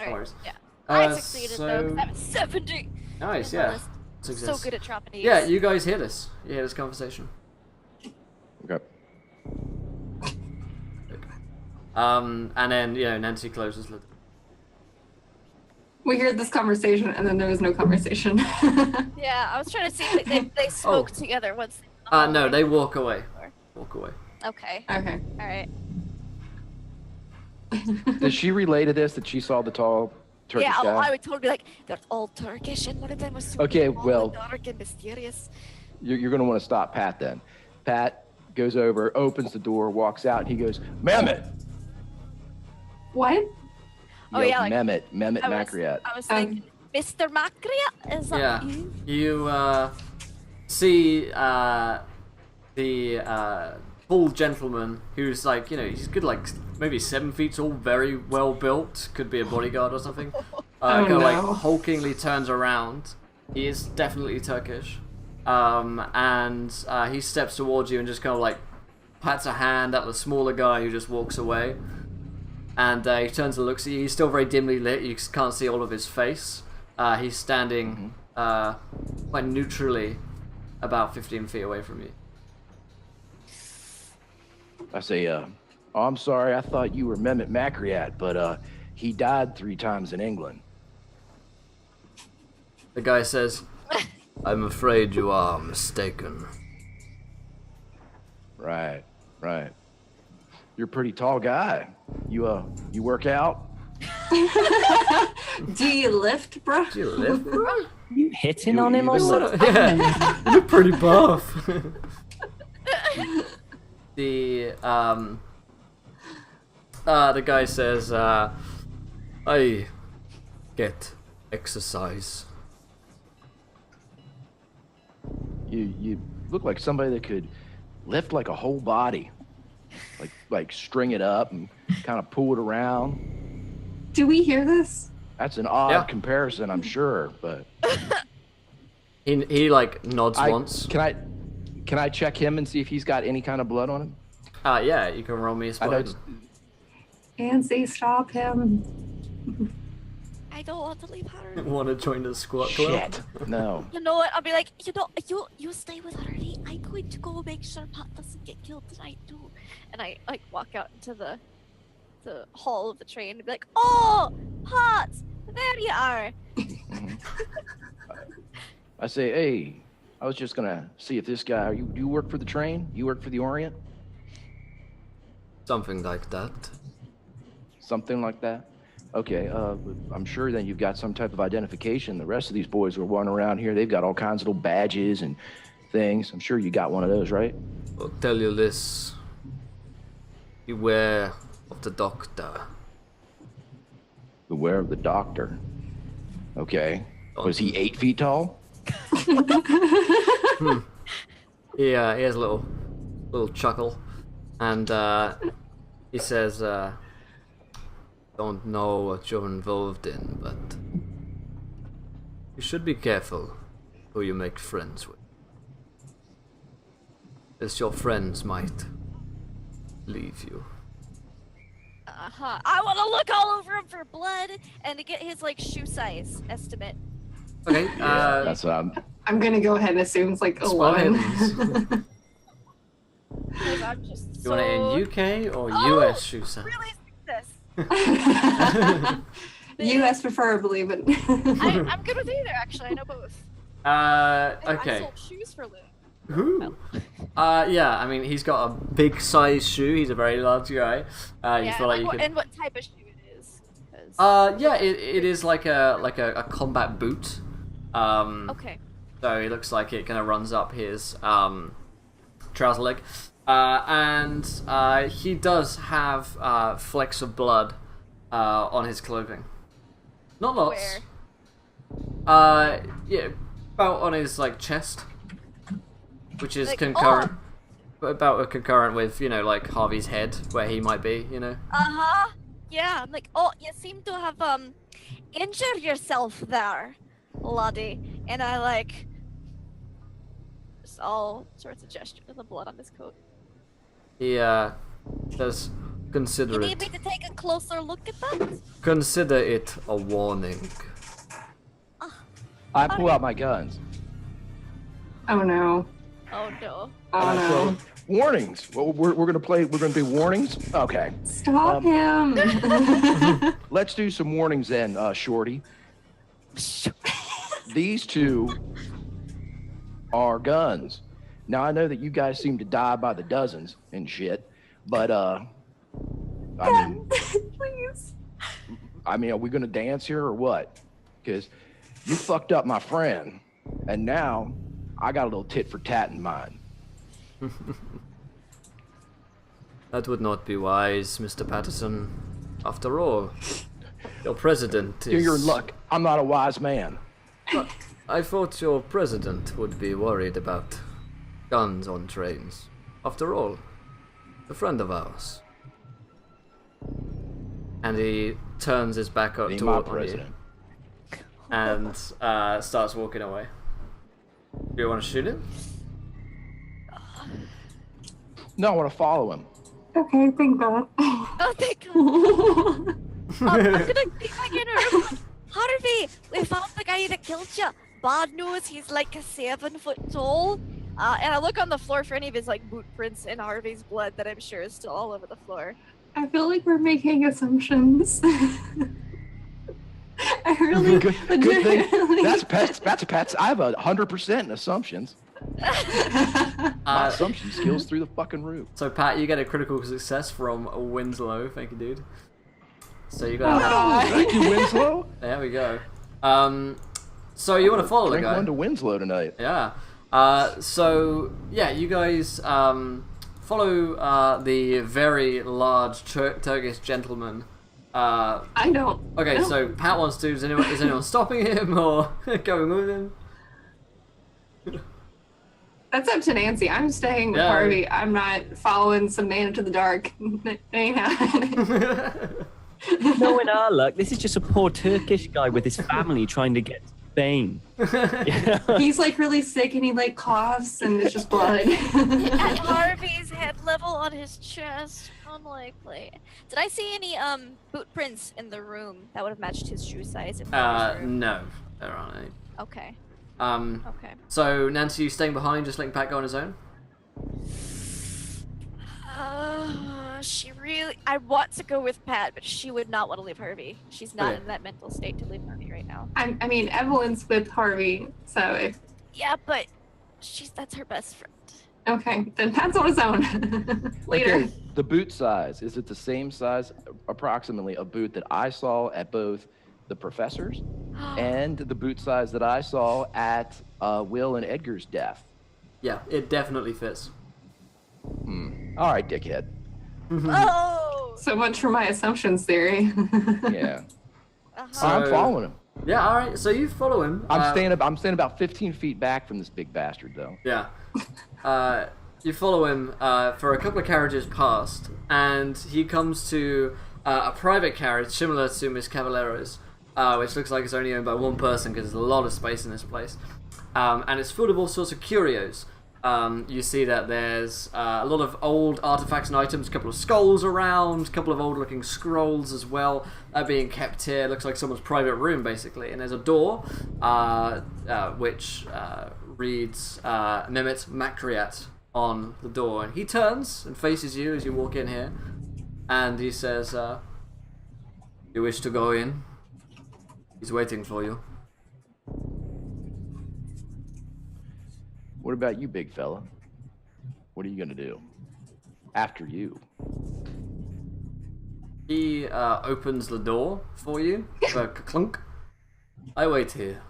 No Alright, worries. yeah. I succeeded so- though, 'cause I'm at 70. Nice, in my yeah. list. So Success. good at dropping eaves. Yeah, you guys hear this. You hear this conversation. Okay. And then, Nancy closes the door. We heard this conversation, and then there was no conversation. Yeah, I was trying to see if they spoke together once. No, they walk away. Walk away. Okay. Okay. All right. Does she relay to this that she saw the tall Turkish Yeah, guy? I would totally be like, they're all Turkish, and one of them was super Okay, tall well- and dark and mysterious. You're going to want to stop Pat then. Pat goes over, opens the door, walks out, and he goes, Mehmet! What? Oh, Yells, yeah, like- Mehmet I was- Makriat. I was thinking, Mr. Makria? Is that Yeah. you? You see the tall gentleman who's like, he's good, like maybe 7 feet tall, very well built, could be a bodyguard or something. Kind of like hulkingly turns around. He is definitely Turkish. And he steps towards you and just kind of like pats a hand at the smaller guy who just walks away. And he turns and looks at you. He's still very dimly lit. You can't see all of his face. He's standing quite neutrally about 15 feet away from you. I say, I'm sorry, I thought you were Mehmet Makriat, but he died 3 times in England. The guy says, I'm afraid you are mistaken. Right. You're a pretty tall guy. You work out? Do you lift, bro? Do you live, bro? You hitting on him or you something? Yeah, you look pretty buff. The guy says, I get exercise. You look like somebody that could lift like a whole body. Like string it up and kind of pull it around. Do we hear this? That's an odd Yeah. comparison, I'm sure, but He like nods once. Can I check him and see if he's got any kind of blood on him? Yeah, you can roll me a I know spot. Nancy, stop him. I don't want to leave Harry. Want to join the squat club? Shit. No. You know what? I'll be like, you stay with Harry. I'm going to go make sure Pat doesn't get killed tonight too. And I like walk out into the hall of the train and be like, oh, Pat, there you are. I say, hey, I was just gonna see if this guy. Do you work for the train? You work for the Orient? Something like that. Something like that. Okay. I'm sure then you've got some type of identification. The rest of these boys who are running around here, they've got all kinds of little badges and things. I'm sure you got one of those, right? I'll tell you this. Beware of the doctor. Beware of the doctor. Okay. Was he 8 feet tall? Yeah, he has a little chuckle, and he says, "Don't know what you're involved in, but you should be careful who you make friends with, as your friends might leave you." I want to look all over him for blood and to get his like shoe size estimate. Okay, That's what I'm gonna go ahead and assume it's like spot 11. hiddens. Because I'm just You so want it in UK or Oh, US shoe size? really success. U.S. preferably, but I'm good with either. Actually, I know both. I Okay. sold shoes for Lou. Who? Yeah, I mean, he's got a big size shoe. He's a very large guy. You feel like you could... And what type of shoe it is? 'Cause- Yeah, it is like a combat boot. Okay. So it looks like it kind of runs up his trouser leg, and he does have flecks of blood on his clothing. Not lots. Where? Yeah, about on his like chest, which is Like, concurrent. About concurrent with like Harvey's head, where he might be. Yeah, I'm like, oh, you seem to have injured yourself there, laddie. And I like just all sorts of gestures with the blood on his coat. He says, "Consider You need it. me to take a closer look at that? Consider it a warning." I pull out my guns. oh no. Oh no. Oh And I no. say, Warnings. Well, we're gonna play. We're gonna do warnings. Okay. Stop him. Let's do some warnings then, Shorty. These two are guns. Now I know that you guys seem to die by the dozens and shit, but I mean, Please. are we gonna dance here or what? Because you fucked up my friend, and now I got a little tit for tat in mind. That would not be wise, Mr. Patterson. After all, your president is... You're in luck. I'm not a wise man. I thought your president would be worried about guns on trains. After all, a friend of ours. And he turns his back up Be my toward you president. and starts walking away. Do you want to shoot him? No, I want to follow him. Okay, thank God. Oh, thank God. I'm gonna take back in her room. Harvey, we found the guy that killed you. Bad news, he's like 7 foot tall. And I look on the floor for any of his like boot prints and Harvey's blood that I'm sure is still all over the floor. I feel like we're making assumptions. I really Good thing. legitimately- That's Pat's. I have 100% in assumptions. My assumption skills through the fucking roof. So Pat, you get a critical success from Winslow. Thank you, dude. So you got... Thank you, Winslow. There we go. So you want to follow the Drink guy? one to Winslow tonight. Yeah. So yeah, you guys follow the very large Turkish gentleman. I don't. Okay, No. so Pat wants to. Is anyone stopping him or going with him? That's up to Nancy. I'm staying with Yeah. Harvey. I'm not following some man into the dark. It ain't happening. Knowing our luck, this is just a poor Turkish guy with his family trying to get to Spain. He's like really sick and he like coughs and it's just blood. At Harvey's head level on his chest. Unlikely. Did I see any boot prints in the room that would have matched his shoe size in Harvey's room? No, there aren't any. Okay. Okay. So Nancy, you staying behind, just letting Pat go on his own? She really... I want to go with Pat, but she would not want to leave Harvey. She's not Okay. in that mental state to leave Harvey right now. I mean, Evelyn's with Harvey, so if Yeah, but that's her best friend. okay, then Pat's on his own. Later. Okay, the boot size, is it the same size, approximately, a boot that I saw at both the professors and the boot size that I saw at Will and Edgar's death? Yeah, it definitely fits. All right, dickhead. Oh! So much for my assumptions theory. Yeah. Uh-huh. I'm following him. Yeah, all right. So you follow him. I'm staying about 15 feet back from this big bastard, though. Yeah. You follow him for a couple of carriages past, and he comes to a private carriage similar to Miss Cavallero's, which looks like it's only owned by one person because there's a lot of space in this place. And it's full of all sorts of curios. You see that there's a lot of old artifacts and items, a couple of skulls around, a couple of old-looking scrolls as well being kept here. Looks like someone's private room, basically. And there's a door which reads Mehmet Makriat on the door. And he turns and faces you as you walk in here. And he says, you wish to go in? He's waiting for you. What about you, big fella? What are you gonna do? After you. He opens the door for you. With a clunk. I wait here.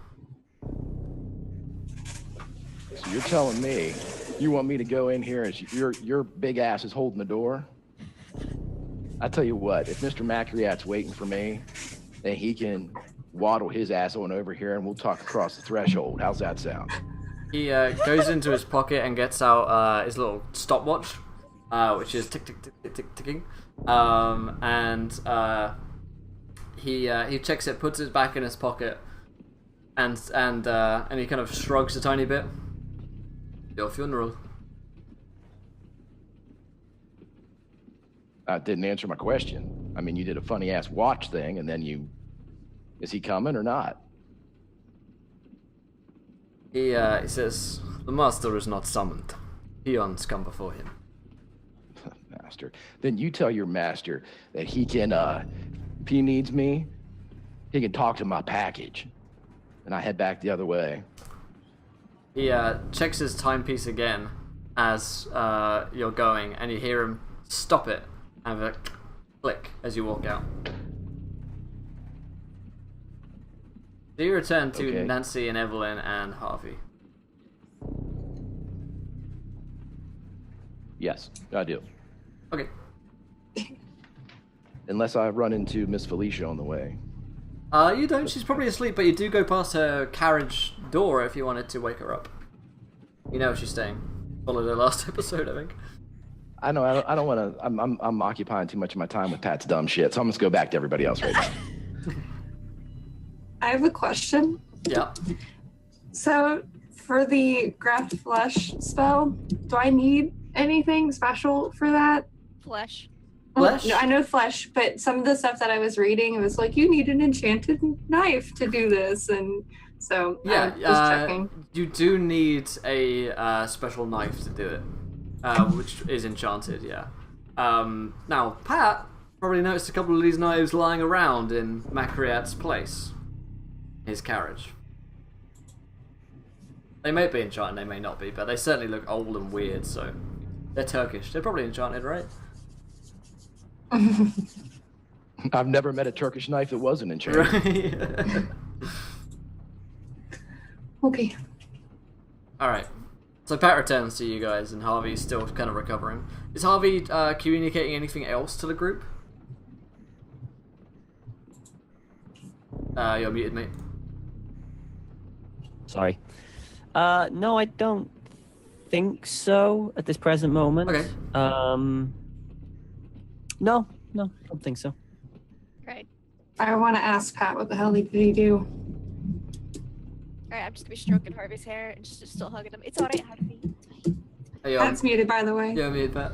So you're telling me you want me to go in here as your big ass is holding the door? I tell you what, if Mr. Makriat's waiting for me, then he can waddle his ass on over here and we'll talk across the threshold. How's that sound? He goes into his pocket and gets out his little stopwatch, which is tick tick tick tick tick ticking, and he checks it, puts it back in his pocket, and he kind of shrugs a tiny bit. Your funeral. Didn't answer my question. I mean, you did a funny ass watch thing, and then is he coming or not? He says, the master is not summoned. Peons come before him. master. Then you tell your master that he can, if he needs me, he can talk to my package. And I head back the other way. He checks his timepiece again as you're going, and you hear him stop it and have a click as you walk out. So you return to Okay. Nancy and Evelyn and Harvey. Yes, I do. Okay. Unless I run into Miss Felicia on the way. You don't. She's probably asleep, but you do go past her carriage door if you wanted to wake her up. You know she's staying. Followed her last episode, I think. I know. I don't want to. I'm occupying too much of my time with Pat's dumb shit. So I'm just go back to everybody else right now. I have a question. Yeah. So, for the graft flesh spell, do I need anything special for that? Flesh. Flesh? No, I know flesh, but some of the stuff that I was reading, it was like, you need an enchanted knife to do this, and so Yeah. just checking. You do need a special knife to do it, which is enchanted. Yeah. Now Pat probably noticed a couple of these knives lying around in Macriat's place. His carriage. They may be enchanted, they may not be, but they certainly look old and weird, so... They're Turkish. They're probably enchanted, right? I've never met a Turkish knife that wasn't enchanted. Right. Okay. Alright. So Pat returns to you guys, and Harvey's still kind of recovering. Is Harvey communicating anything else to the group? You're muted, mate. Sorry. No, I don't think so at this present moment. Okay. No, I don't think so. Great. I want to ask Pat what the hell did he do? Alright, I'm just gonna be stroking Harvey's hair and just still hugging him. It's alright, Harvey. Hey, Pat's muted, by the way. you're muted, Pat.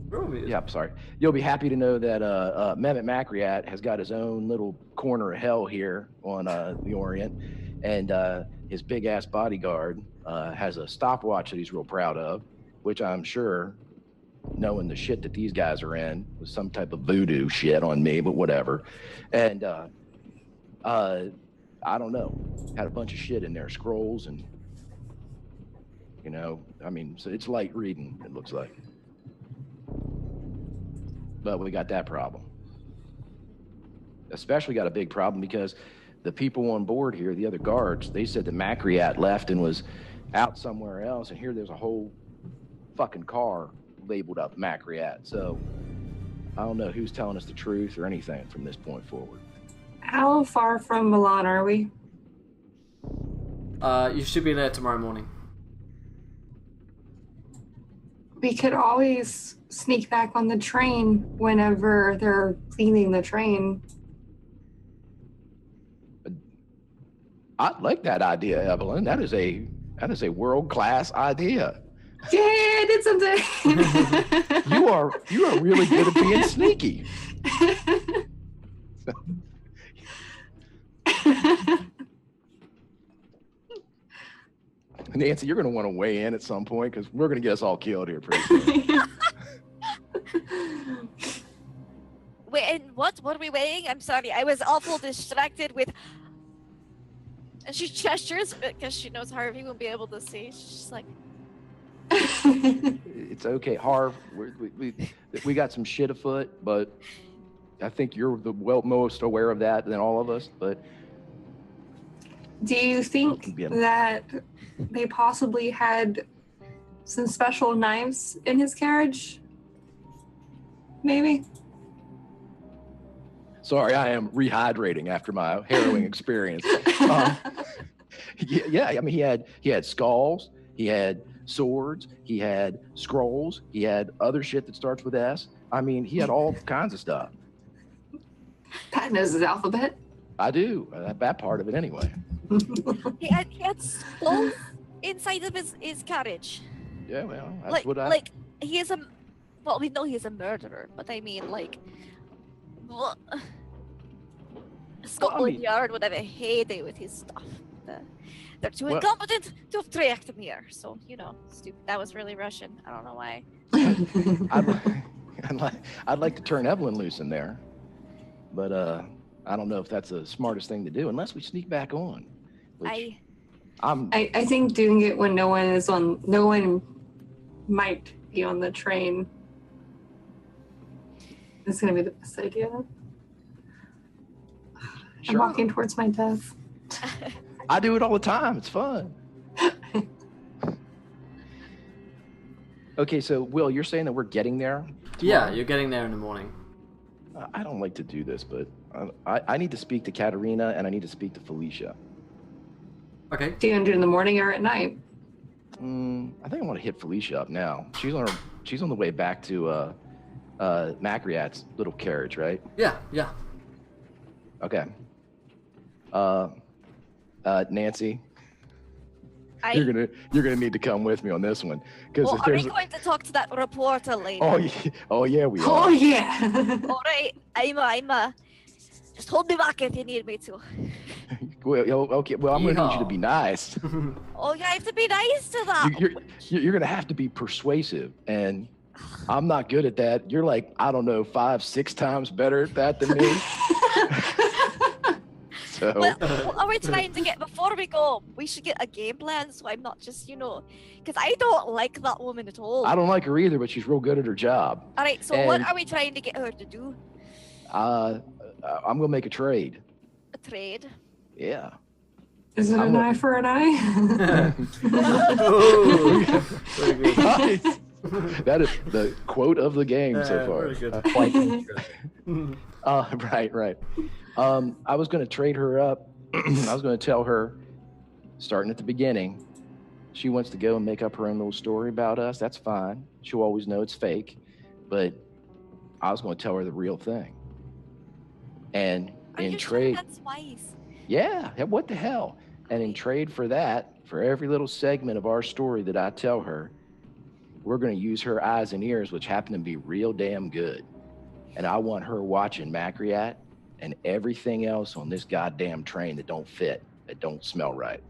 We're all muted. Yeah, I'm sorry. You'll be happy to know that Mehmet Makriat has got his own little corner of hell here on the Orient, and his big-ass bodyguard has a stopwatch that he's real proud of, which I'm sure, knowing the shit that these guys are in, was some type of voodoo shit on me, but whatever. And I don't know, had a bunch of shit in there, scrolls and, you know, I mean, so it's light reading, it looks like. But we got that problem. Especially got a big problem because the people on board here, the other guards, they said that Makriat left and was out somewhere else, and here there's a whole fucking car labeled up Makriat. So I don't know who's telling us the truth or anything from this point forward. How far from Milan are we? You should be there tomorrow morning. We could always sneak back on the train whenever they're cleaning the train. I like that idea, Evelyn. That is a world-class idea. Yay, I did something! You are really good at being sneaky. Nancy, you're going to want to weigh in at some point because we're going to get us all killed here pretty soon. Wait, and what? What are we weighing? I'm sorry, I was awful distracted with... And she gestures because she knows Harvey won't be able to see. She's just like... It's okay, Harv. We got some shit afoot, but I think you're the most aware of that than all of us. But Do you think that they possibly had some special knives in his carriage? Maybe? sorry, I am rehydrating after my harrowing experience. Yeah, I mean, he had skulls, he had swords, he had scrolls, he had other shit that starts with S. I mean, he had all kinds of stuff. Pat knows his alphabet. I do. That part of it anyway. He had skulls inside of his carriage. Yeah, well, that's Like, what I... like he is a, well, we know he's a murderer, but I mean, like, Scotland Yard would have a heyday with his stuff. They're too incompetent to have tracked him here. So, you know, stupid. That was really Russian. I don't know why. I'd like to turn Evelyn loose in there, but I don't know if that's the smartest thing to do unless we sneak back on. Which I think doing it when no one might be on the train is going to be the best idea. Sure. I'm walking towards my death. I do it all the time. It's fun. Okay, so Will, you're saying that we're getting there? Yeah, you're getting there in the morning. I don't like to do this, but I need to speak to Katerina and I need to speak to Felicia. Okay. Do you want to do it in the morning or at night? I think I want to hit Felicia up now. She's on the way back to Macriat's little carriage, right? Yeah. Okay. Nancy, I, you're gonna need to come with me on this one because are we going to talk to that reporter lady? Oh yeah, we are. Oh yeah. All right, I'm just hold me back if you need me to. Well, okay. Well, I'm gonna need you to be nice. Oh, you have to be nice to that. You're gonna have to be persuasive, and I'm not good at that. You're like, I don't know, 5-6 times better at that than me. So. What are we trying to get before we go? We should get a game plan so I'm not just, because I don't like that woman at all. I don't like her either, but she's real good at her job. All right, so what are we trying to get her to do? I'm gonna make a trade. A trade? Yeah. Is it an eye for an eye? Oh, very good. Nice. That is the quote of the game so far. Very good. Quite interesting. Right. I was going to trade her up. I was going to tell her, starting at the beginning, she wants to go and make up her own little story about us. That's fine. She'll always know it's fake. But I was going to tell her the real thing. And in trade, that's wise. Yeah, what the hell? And in trade for that, for every little segment of our story that I tell her, we're going to use her eyes and ears, which happen to be real damn good. And I want her watching Macriat and everything else on this goddamn train that don't fit, that don't smell right.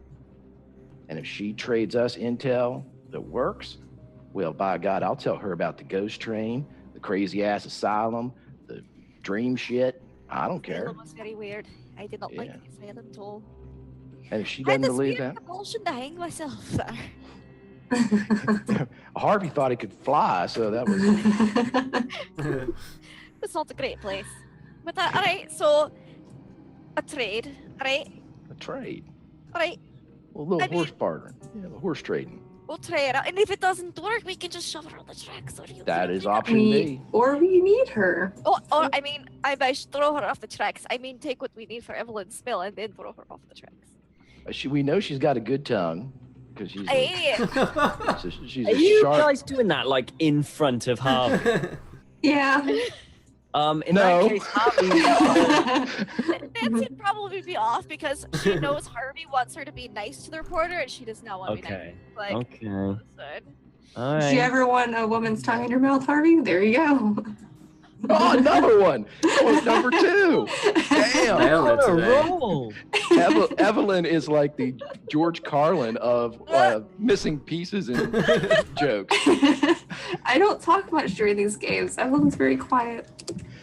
And if she trades us intel that works, well, by God, I'll tell her about the ghost train, the crazy ass asylum, the dream shit. I don't care. It was very weird. I did not like the asylum at all. And if she I had doesn't this believe weird that, compulsion to hang myself there. Harvey thought he could fly, so that was. It's not a great place. But all right, so a trade, all right? A trade. All right, Well, a little horse bartering. Yeah, the horse trading. we'll try it out. And if it doesn't work, we can just shove her on the tracks. Or That is option B. Or we need her. Or I mean, I should throw her off the tracks. I mean, take what we need for Evelyn's spell and then throw her off the tracks. We know she's got a good tongue because she's. Hey. She's Are a you sharp. guys doing that like in front of Harvey? Yeah. In No. that case, Harvey. Nancy'd probably be off because she knows Harvey wants her to be nice to the reporter and she does not want to be nice. Okay. Like, Okay. listen. All Did you right. ever want a woman's tongue in your mouth, Harvey? There you go. Oh, another one. That was number 2. Damn. Nailed it On a today. roll. Evelyn is like the George Carlin of missing pieces and jokes. I don't talk much during these games. Evelyn's very quiet.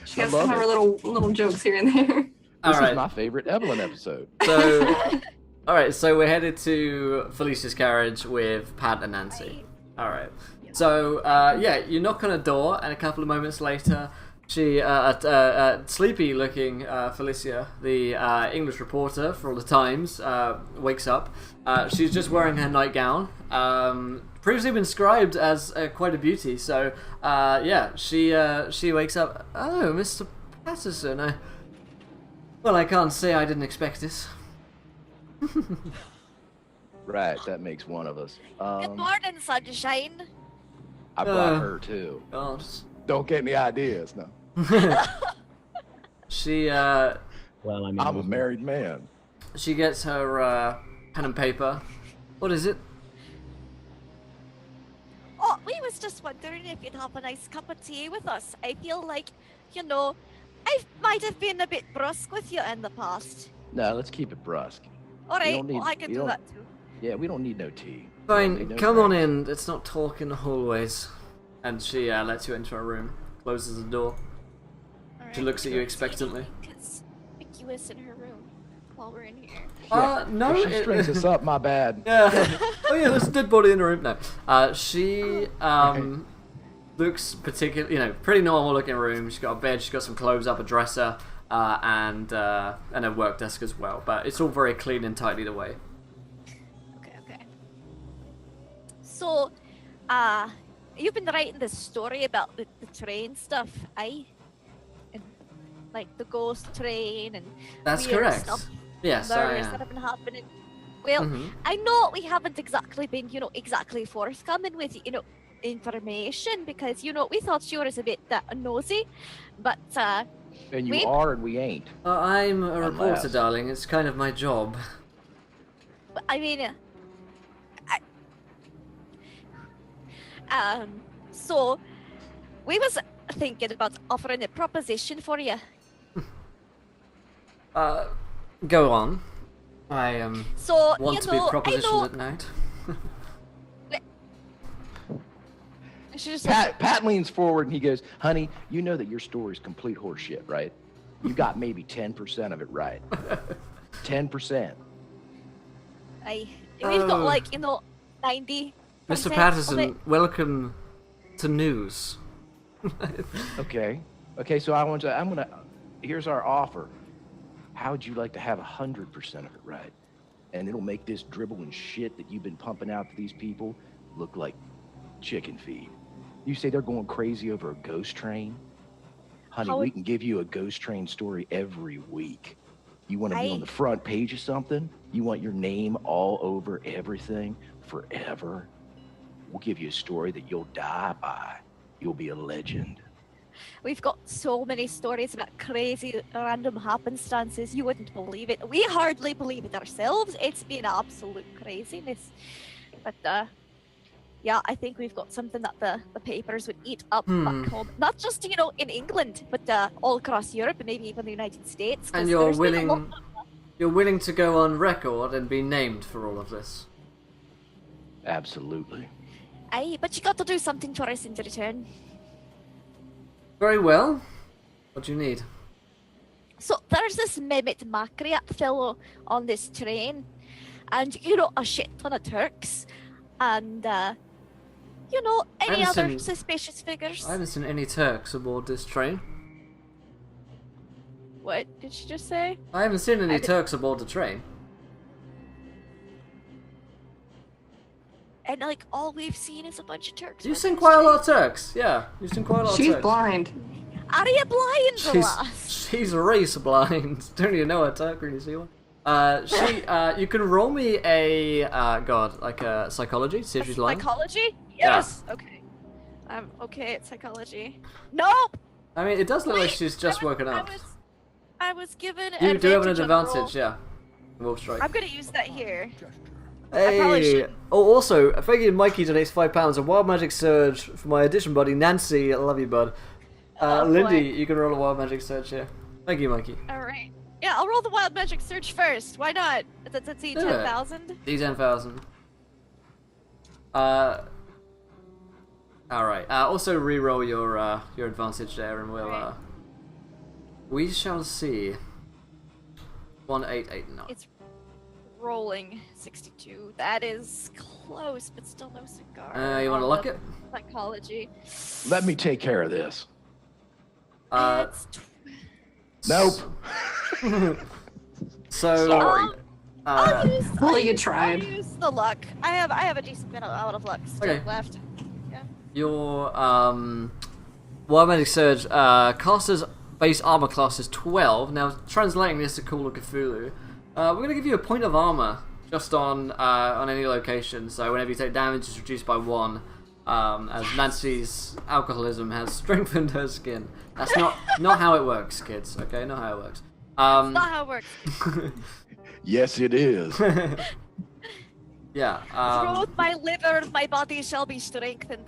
She I has love some of her it. little jokes here and there. All This right. is my favorite Evelyn episode. So, all right. So we're headed to Felicia's carriage with Pat and Nancy. All right. So you knock on a door, and a couple of moments later, she, sleepy-looking Felicia, the English reporter for all the Times, wakes up. She's just wearing her nightgown. Previously been described as quite a beauty. So she wakes up. Oh, Mr. Patterson. I can't say I didn't expect this. Right, that makes one of us. Good morning, sunshine. I brought her too. God. Don't get any ideas, no. She Well, I mean, I'm a married man. she gets her pen and paper. What is it? Oh, we was just wondering if you'd have a nice cup of tea with us. I feel like, I might have been a bit brusque with you in the past. No, let's keep it brusque. All right, don't need- well, I can you do don't- that too. Yeah, we don't need no tea. Fine, No come on thanks. in. Let's not talk in the hallways. And she lets you into her room. closes the door. She Alright, looks at you don't say expectantly. anything conspicuous in her room while we're in here. No. If she strings us up, my bad. Yeah. Oh yeah, there's a dead body in the room. No. She looks particularly, pretty normal looking room. She's got a bed. She's got some clothes up, a dresser, and a work desk as well. But it's all very clean and tidied away. Okay. So, you've been writing this story about the train stuff, aye? And like the ghost train and That's weird correct. stuff, Yes, I murders that am. have been happening. Well, Mhm. I know we haven't exactly been, exactly forthcoming with, information because, we thought you were a bit nosy, but And you we- are, and we ain't. I'm a reporter, Unless. darling. It's kind of my job. I mean, so we was thinking about offering a proposition for you. Go on. I So want to be I propositioned know. at night. I should just Pat leans forward and he goes, "Honey, you know that your story's complete horseshit, right? You got maybe 10% of it right. 10%. We've got Oh. 90. Mr. of Patterson, it. welcome to news. Okay. So here's our offer. How would you like to have 100% of it right? And it'll make this dribbling shit that you've been pumping out to these people look like chicken feed. You say they're going crazy over a ghost train? Honey, How we would- can give you a ghost train story every week. You want to be I- on the front page of something? You want your name all over everything forever? We'll give you a story that you'll die by. You'll be a legend. We've got so many stories about crazy random happenstances. You wouldn't believe it. We hardly believe it ourselves. It's been absolute craziness. But yeah, I think we've got something that the papers would eat up back home. Not just in England, but all across Europe and maybe even the United States. 'cause And you're there's been a lot willing, you're willing to go on record and be named for all of this. Absolutely. Aye, but you got to do something for us in return. Very well. What do you need? So there's this Mehmet Makriat fellow on this train, and a shit ton of Turks, and any haven't other seen- suspicious figures. I haven't seen any Turks aboard this train. What did she just say? I haven't seen any I did- Turks aboard the train. And all we've seen is a bunch of Turks. You've on seen this quite a train. lot of Turks. Yeah, you've seen quite a lot of She's Turks. blind. Are you blind, lass? She's race blind. Don't you know a Turk when you see one? You can roll me a a psychology. See if she's lying. Psychology? Yes. Okay. I'm okay at psychology. Nope. I mean, it does look like Wait, she's just woken up. I was given. You do have an advantage on the roll. advantage, yeah. Wolf strike. I'm gonna use that here. I probably Hey. shouldn't. Oh, also, thank you, Mikey donates £5. A wild magic surge for my addition buddy Nancy. I love you, bud. Oh, Lindy, boy. you can roll a wild magic surge here. Thank you, Mikey. All right. Yeah, I'll roll the wild magic search first. Why not? That's a Do it. 10,000. D10,000. Alright. Also re-roll your advantage there, and we'll Right. we shall see. 1889. It's rolling 62. That is close, but still no cigar. You want to on look the it? Psychology. Let me take care of this. It's Nope. So. Sorry. I'll use. Well, I'll you use- tried. I'll use the luck. I have a decent amount of luck still Okay. left. Your wild magic surge caster's base armor class is 12. Now translating this to Call of Cthulhu, we're gonna give you a point of armor just on any location. So whenever you take damage, it's reduced by 1. As Nancy's alcoholism has strengthened her skin. That's not how it works, kids. Okay, not how it works. Not how it works. Yes, it is. Yeah. Through my liver, my body shall be strengthened.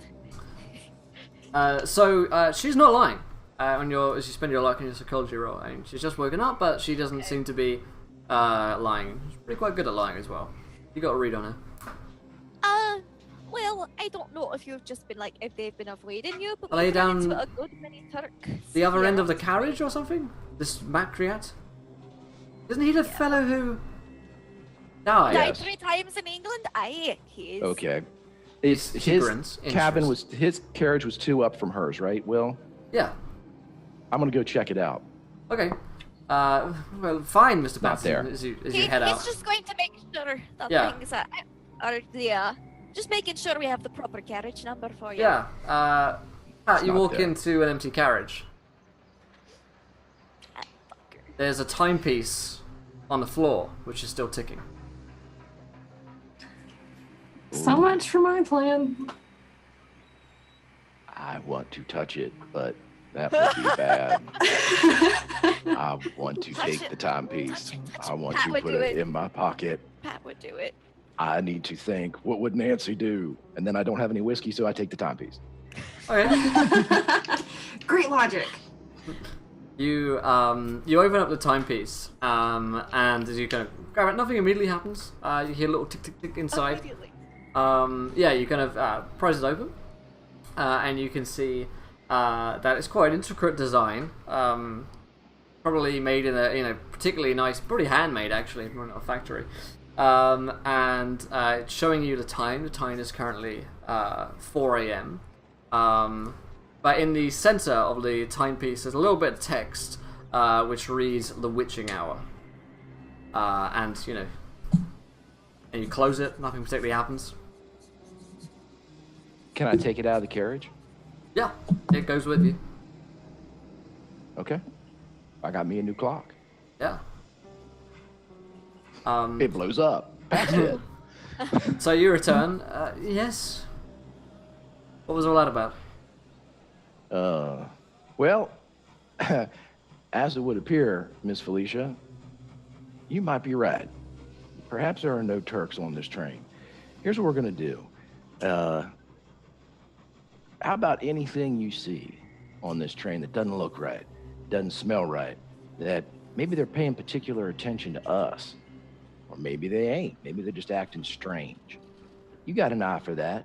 So she's not lying. As you spend your luck on your psychology roll, I mean, she's just woken up, but she doesn't seem to be lying. She's pretty quite good at lying as well. You got a read on her. Well, Well, I don't know if you've just been if they've been avoiding you, but Are they we've run down into a good many Turks. the other here end of the on carriage or something? This Makriat? Isn't he the fellow who died? Died Yes. 3 times in England? Aye, he is. Okay. His His carriage was 2 up from hers, right, Will? Yeah. I'm gonna go check it out. Okay. Well, fine, Mr. Not there. Patterson, as you head He's out. just going to make sure that Yeah. things are just making sure we have the proper carriage number for you. Yeah. Pat, you not walk there. into an empty carriage. Ah, fucker. There's a timepiece on the floor, which is still ticking. So much for my plan. I want to touch it, but that would be bad. I want to Touch take it. the timepiece. Touch it. I want Pat to would put do it it. in my pocket. Pat would do it. I need to think, what would Nancy do? And then I don't have any whiskey, so I take the timepiece. Okay. Great logic. You open up the timepiece, and as you kind of grab it, nothing immediately happens. You hear a little tick tick tick inside. Immediately. Yeah, you kind of prise it open, and you can see that it's quite an intricate design. Probably made in a particularly nice, pretty handmade actually, from a factory. And it's showing you the time. The time is currently 4 a.m. But in the center of the timepiece, there's a little bit of text which reads "The Witching Hour," and you close it. Nothing particularly happens. Can I take it out of the carriage? Yeah, it goes with you. Okay. I got me a new clock. Yeah. It blows up. That's it. So you return. Yes. What was all that about? Well, as it would appear, Miss Felicia, you might be right. Perhaps there are no Turks on this train. Here's what we're gonna do. How about anything you see on this train that doesn't look right, doesn't smell right, that maybe they're paying particular attention to us, or maybe they ain't. Maybe they're just acting strange. You got an eye for that.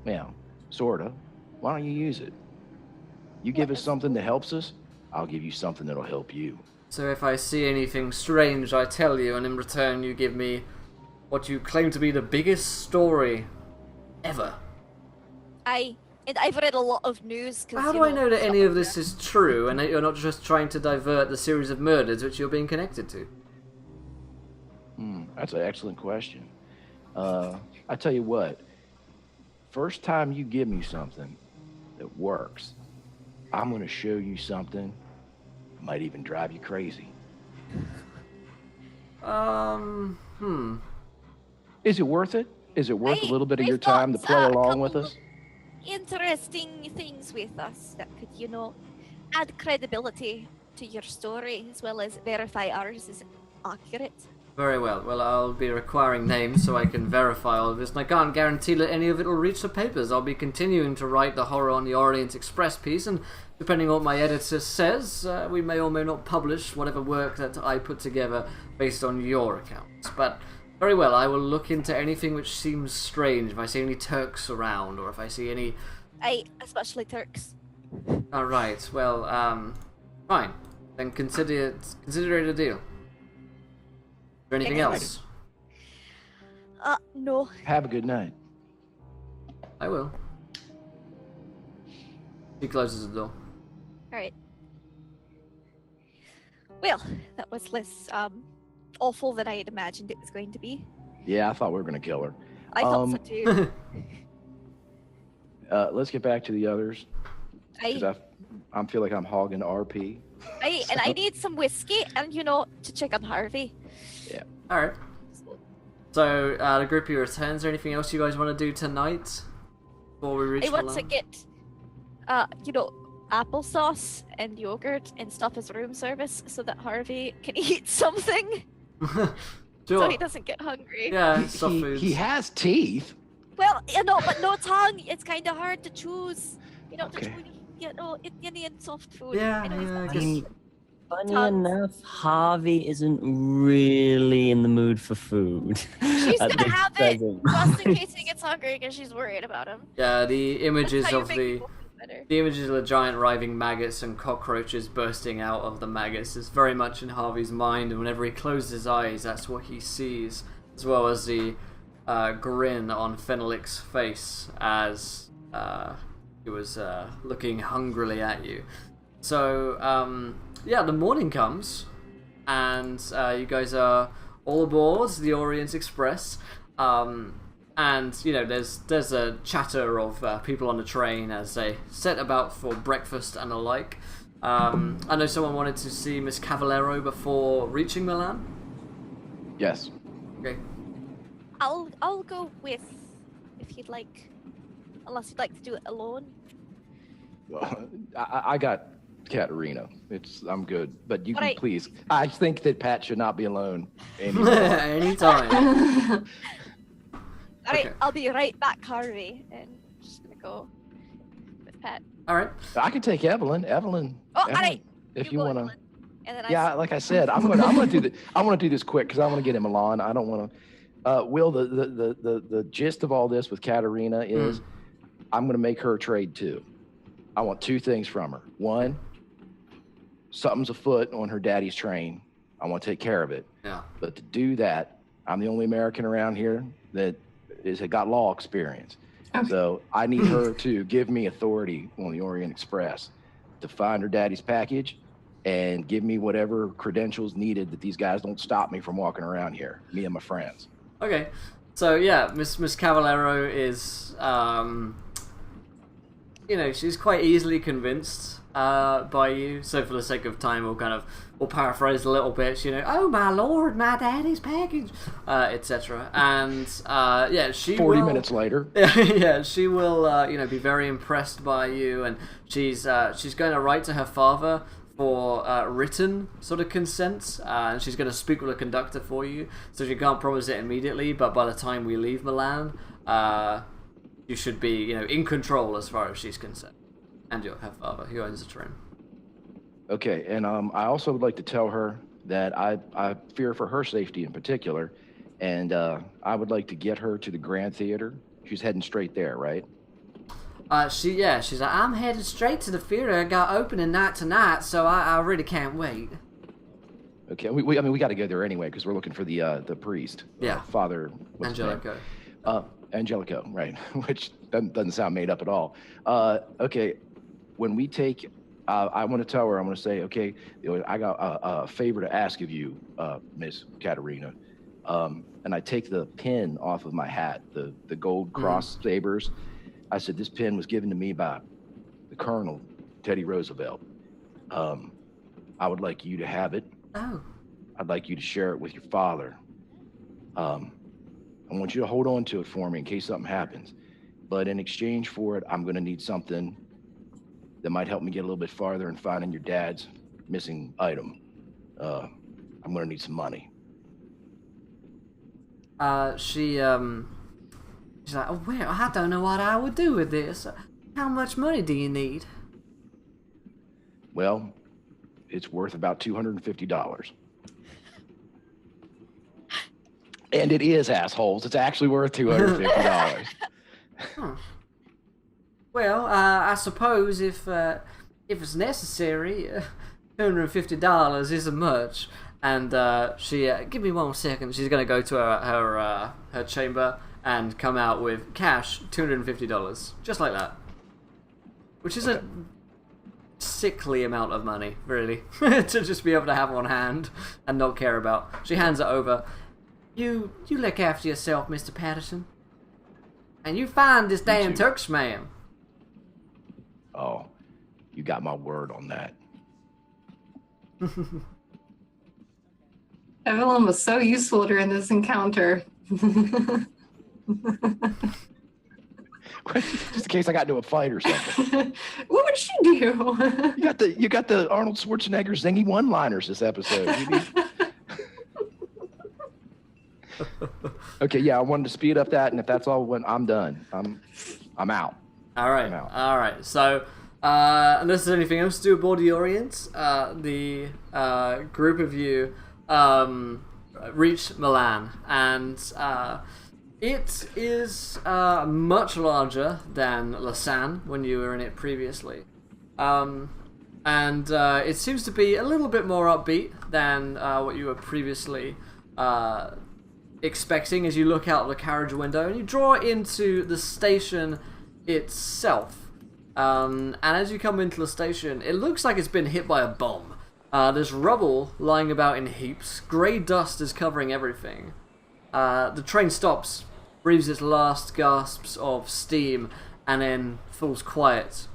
Well, sorta. Why don't you use it? You give us something that helps us, I'll give you something that'll help you. So if I see anything strange, I tell you, and in return you give me what you claim to be the biggest story ever. I've read a lot of news. How do I know that any of this is true, and that you're not just trying to divert the series of murders which you're being connected to? That's an excellent question. I tell you what, first time you give me something that works, I'm gonna show you something that might even drive you crazy. Is it worth it? Is it worth a little bit of your time to play along with us? Interesting things with us that could, add credibility to your story as well as verify ours is accurate. Very well. Well, I'll be requiring names so I can verify all of this, and I can't guarantee that any of it will reach the papers. I'll be continuing to write the Horror on the Orient Express piece, and depending on what my editor says, we may or may not publish whatever work that I put together based on your accounts. But very well, I will look into anything which seems strange. If I see any Turks around, or if I see any... Especially Turks. Alright, well, fine. Then consider it a deal. Is there anything else? No. Have a good night. I will. He closes the door. Alright. Well, that was less, awful than I had imagined it was going to be. Yeah, I thought we were gonna kill her. I thought so too. Let's get back to the others. I feel like I'm hogging RP. And I need some whiskey and, to check on Harvey. Yeah. Alright. So, the group here returns. Is there anything else you guys want to do tonight? Before we reach I want to lounge? get, applesauce and yogurt and stuff as room service so that Harvey can eat something Sure. so he doesn't get hungry. Yeah, soft foods. He has teeth. Well, but no tongue. It's kind of hard to choose. Okay. You need soft food. Yeah, I know he's yeah, I not guess- eating. Funny tons. enough, Harvey isn't really in the mood for food. She's at gonna this have it present just in moment. case he gets hungry because she's worried about him. Yeah, the images That's how you of make the people feel better. the images of the giant writhing maggots and cockroaches bursting out of the maggots is very much in Harvey's mind, and whenever he closes his eyes, that's what he sees, as well as the grin on Fenrilic's face as he was looking hungrily at you. So, yeah, the morning comes, and you guys are all aboard the Orient Express. And you know, there's a chatter of people on the train as they set about for breakfast and the like. I know someone wanted to see Miss Cavallero before reaching Milan. Yes. Okay. I'll go with if you'd like, unless you'd like to do it alone. Well, I got Katerina. I'm good. But you can Right. please. I think that Pat should not be alone anymore. Anytime. All right, Okay. I'll be right back, Harvey, and just gonna go with Pat. All right. I can take Evelyn. Evelyn. Oh, Evelyn, all right. if you go, want to. Evelyn, and then Yeah, like I said, I'm gonna do the. I want to do this quick because I want to get in Milan. I don't want to. Will, the gist of all this with Katerina is, I'm gonna make her trade too. I want two things from her. One, something's afoot on her daddy's train. I want to take care of it. Yeah. But to do that, I'm the only American around here that has got law experience. Okay. So I need her to give me authority on the Orient Express to find her daddy's package and give me whatever credentials needed that these guys don't stop me from walking around here, me and my friends. Okay. So yeah, Miss Cavallero is you know, she's quite easily convinced by you. So for the sake of time, we'll paraphrase a little bit. You know, oh my lord, my daddy's package, etc. And yeah, she 40 will, minutes later. yeah, she will you know, be very impressed by you, and she's going to write to her father for written sort of consent, and she's going to speak with a conductor for you. So she can't promise it immediately, but by the time we leave Milan, you should be, you know, in control as far as she's concerned, and her father, who owns the train. Okay, and I also would like to tell her that I fear for her safety in particular, and I would like to get her to the Grand Theater. She's heading straight there, right? She's like, I'm headed straight to the theater. I got opening night tonight, so I really can't wait. Okay, we got to go there anyway because we're looking for the priest. Yeah. Father. What's his name? Angelico. Angelico, right? Which doesn't sound made up at all. Okay, when we take, I want to tell her. I'm going to say, okay, I got a favor to ask of you, Miss Katerina. And I take the pin off of my hat, the gold cross sabers. I said, this pin was given to me by the Colonel, Teddy Roosevelt. I would like you to have it. Oh. I'd like you to share it with your father. I want you to hold on to it for me in case something happens. But in exchange for it, I'm going to need something that might help me get a little bit farther in finding your dad's missing item. I'm going to need some money. She's like, oh, well, I don't know what I would do with this. How much money do you need? Well, it's worth about $250. And it is, assholes. It's actually worth $250. Huh. Well, I suppose if it's necessary, $250 isn't much. And she, give me 1 second. She's gonna go to her chamber and come out with cash, $250, just like that. Which is a sickly amount of money, really, to just be able to have on hand and not care about. She hands it over. You look after yourself, Mr. Patterson. And you find this damn too. Turkish man. Oh, you got my word on that. Evelyn was so useful during this encounter. Just in case I got into a fight or something. What would she do? You got the Arnold Schwarzenegger zingy one-liners this episode. Okay, yeah, I wanted to speed up that, and if that's all, when I'm done, I'm out. All right, I'm out. all right. So unless there's anything else to do aboard the Orient, the group of you reach Milan, and it is much larger than Lausanne when you were in it previously. And it seems to be a little bit more upbeat than what you were previously expecting as you look out the carriage window and you draw into the station itself. And as you come into the station, it looks like it's been hit by a bomb. There's rubble lying about in heaps. Grey dust is covering everything. The train stops, breathes its last gasps of steam, and then falls quiet.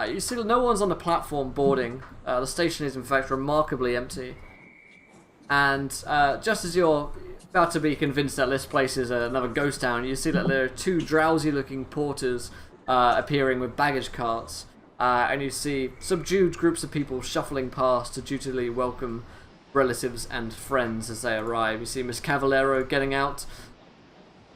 You see no one's on the platform boarding. The station is in fact remarkably empty. And just as you're about to be convinced that this place is another ghost town, you see that there are two drowsy looking porters appearing with baggage carts. And you see subdued groups of people shuffling past to dutifully welcome relatives and friends as they arrive. You see Miss Cavallero getting out,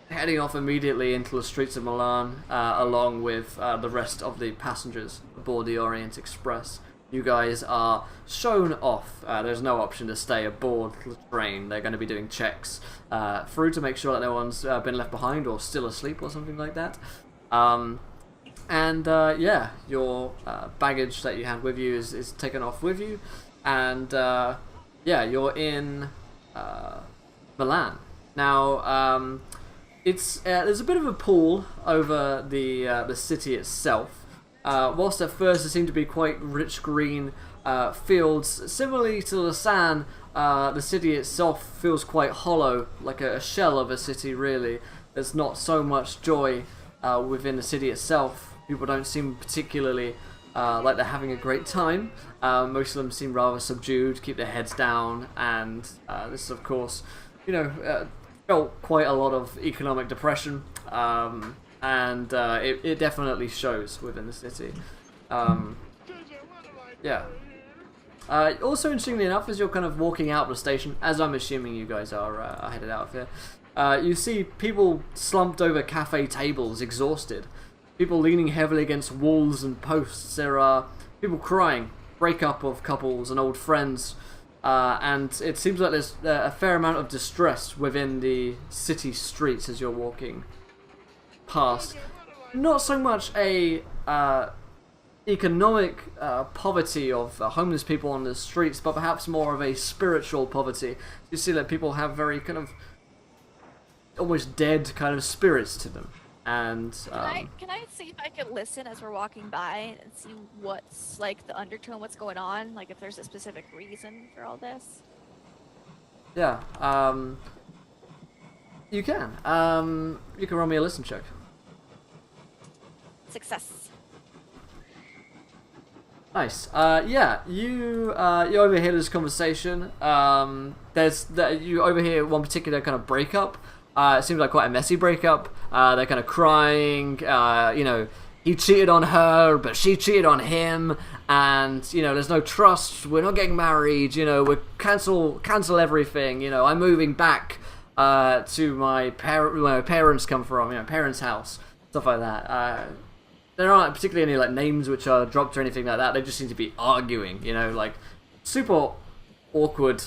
heading off immediately into the streets of Milan, along with the rest of the passengers aboard the Orient Express. You guys are shown off. There's no option to stay aboard the train. They're going to be doing checks through to make sure that no one's been left behind or still asleep or something like that. Yeah, your baggage that you had with you is taken off with you. And yeah, you're in Milan. Now, there's a bit of a pool over the city itself. Whilst at first it seemed to be quite rich green fields, similarly to Lausanne, the city itself feels quite hollow, like a shell of a city really. There's not so much joy within the city itself. People don't seem particularly like they're having a great time. Most of them seem rather subdued, keep their heads down, and this of course, felt quite a lot of economic depression. And it definitely shows within the city. Yeah. Also, interestingly enough, as you're kind of walking out of the station, as I'm assuming you guys are headed out of here, you see people slumped over cafe tables, exhausted. People leaning heavily against walls and posts. There are people crying, breakup of couples and old friends. And it seems like there's a fair amount of distress within the city streets as you're walking past. Not so much a economic poverty of homeless people on the streets, but perhaps more of a spiritual poverty. You see that people have very kind of almost dead kind of spirits to them. And can I see if I can listen as we're walking by and see what's like the undertone, what's going on, like if there's a specific reason for all this? Yeah, you can. You can roll me a listen check. Success. Nice. Yeah, you overhear this conversation. You overhear one particular kind of breakup. It seems like quite a messy breakup. They're kind of crying. He cheated on her, but she cheated on him, and there's no trust. We're not getting married. We cancel everything. I'm moving back to where my parents come from. Parents' house, stuff like that. There aren't particularly any like names which are dropped or anything like that. They just seem to be arguing. Like super awkward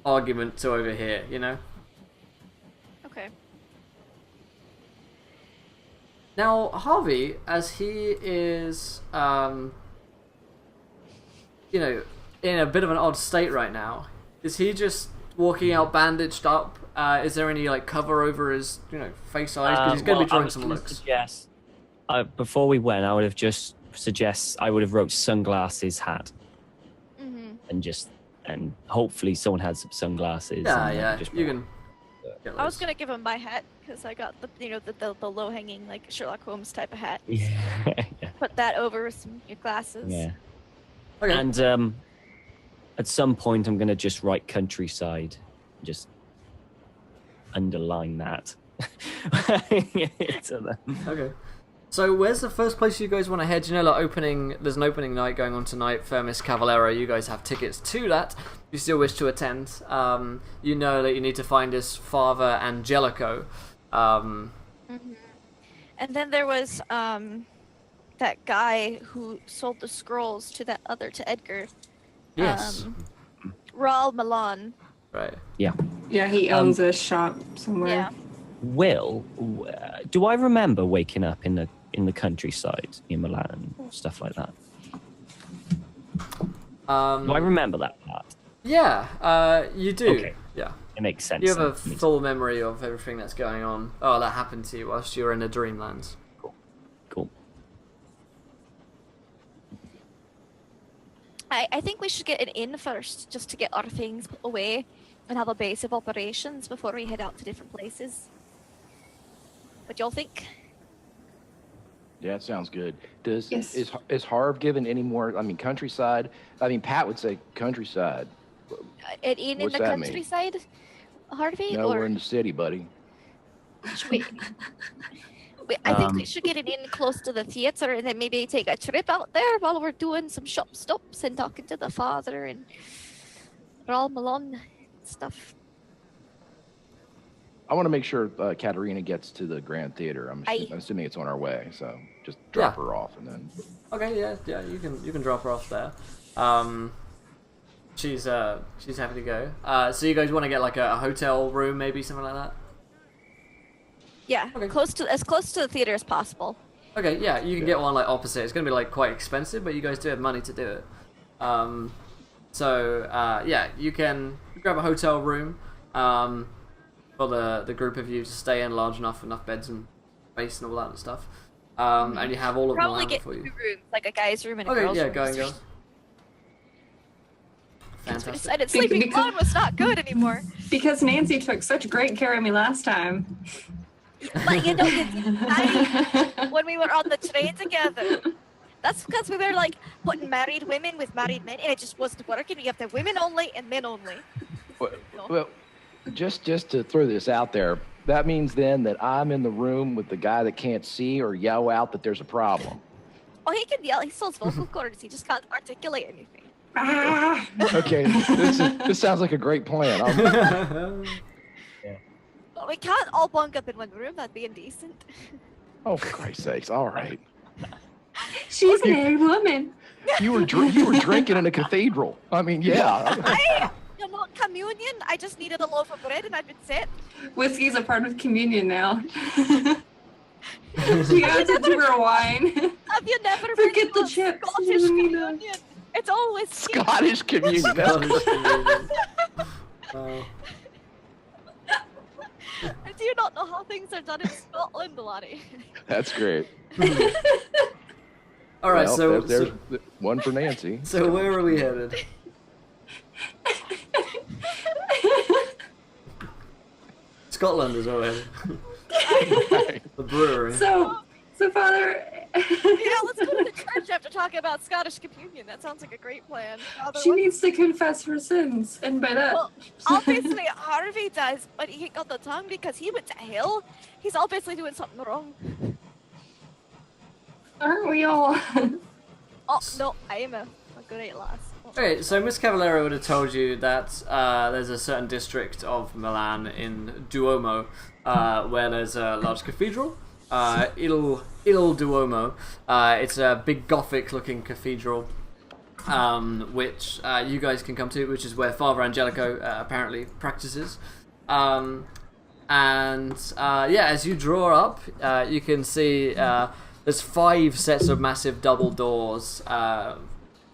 argument to overhear. Okay. Now, Harvey, as he is, in a bit of an odd state right now, is he just walking out bandaged up? Is there any, cover over his, face, eyes? Because he's going to be drawing some looks. Yes. Before we went, I would have wrote sunglasses, hat. Mm-hmm. And hopefully someone had some sunglasses. Yeah, you can... I was gonna give him my hat because I got the low hanging like Sherlock Holmes type of hat. Yeah. Put that over some glasses. Yeah. Okay. And at some point, I'm gonna just write countryside, just underline that. Okay. So where's the first place you guys want to head? There's an opening night going on tonight for Miss Cavallero. You guys have tickets to that. If you still wish to attend, you know that you need to find this Father Angelico. Mm-hmm. And then there was that guy who sold the scrolls to Edgar. Yes. Raul Milan. Right. Yeah. Yeah, he owns a shop somewhere. Yeah. Will, do I remember waking up in the countryside in Milan and stuff like that? Do I remember that part? Yeah, you do. Okay. Yeah. It makes sense. You have a then. full memory of everything that's going on. Oh, that happened to you whilst you were in the Dreamlands. Cool. I think we should get an inn first, just to get our things put away and have a base of operations before we head out to different places. What y'all think? Yeah, it sounds good. Yes. Is Harv given any more? I mean, countryside. I mean, Pat would say countryside. An inn in What's the that mean? countryside, Harvey? No, or we're in the city, buddy. should we... I think we should get an inn close to the theater and then maybe take a trip out there while we're doing some shop stops and talking to the father and Raul Milan stuff. I want to make sure Katerina gets to the Grand Theater. I'm assuming it's on our way, so just drop her off and then. Okay, yeah, you can drop her off there. She's happy to go. So you guys want to get like a hotel room, maybe something like that? Yeah, Okay. as close to the theater as possible. Okay, yeah, you can get one like opposite. It's gonna be like quite expensive, but you guys do have money to do it. Yeah, you can grab a hotel room for the group of you to stay in, large enough beds and space and all that stuff. And you have all of Probably Milan get for you. 2 rooms, like a guy's room and a Okay, girl's yeah, room. guys. We Fantastic. decided sleeping alone was not good anymore. Because Nancy took such great care of me last time. But when we were on the train together, that's because we were like putting married women with married men, and it just wasn't working. You have to have women only and men only. Well, just to throw this out there, that means then that I'm in the room with the guy that can't see or yell out that there's a problem. Oh, he can yell. He still has vocal cords. He just can't articulate anything. Ah! Okay, this sounds like a great plan. Well, we can't all bunk up in one room. That'd be indecent. Oh, for Christ's sakes! All right, She's a married woman. you were drinking in a cathedral. I mean, yeah. Not communion. I just needed a loaf of bread and I'd been set. Whiskey's a part of communion now. She adds it to her wine. Have you never Forget been to the a chips. Scottish communion? It's always Scottish communion. Oh. Do you not know how things are done in Scotland, laddie? That's great. All right, Well, there's one for Nancy. so where are we headed? Scotland is already. The brewery. So Father, Yeah, let's go to the church after talking about Scottish communion. That sounds like a great plan. she needs to confess her sins, and by that, Well, obviously Harvey does, but he ain't got the tongue because he went to hell. He's obviously doing something wrong. aren't we all? Oh, no, I am a good at last. Okay, so Miss Cavallero would have told you that there's a certain district of Milan in Duomo where there's a large cathedral, Il Duomo. It's a big Gothic-looking cathedral, which you guys can come to, which is where Father Angelico apparently practices. As you draw up, you can see there's 5 sets of massive double doors.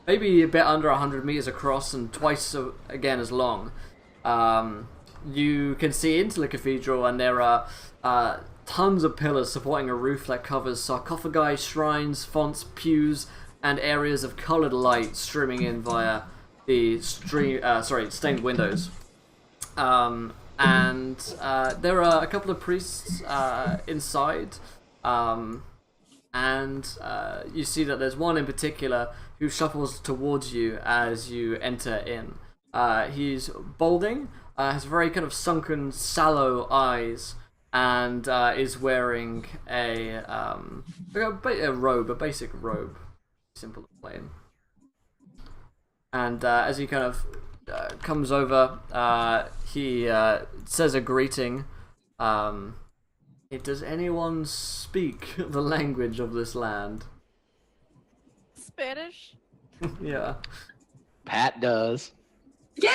Maybe a bit under 100 meters across and twice again as long. You can see into the cathedral, and there are tons of pillars supporting a roof that covers sarcophagi, shrines, fonts, pews, and areas of colored light streaming in via the stained windows. There are a couple of priests inside. You see that there's one in particular who shuffles towards you as you enter in. He's balding, has very kind of sunken, sallow eyes, and is wearing a robe, a basic robe, simple and plain. And as he kind of comes over, he says a greeting. Does anyone speak the language of this land? Spanish. Yeah. Pat does. Yay!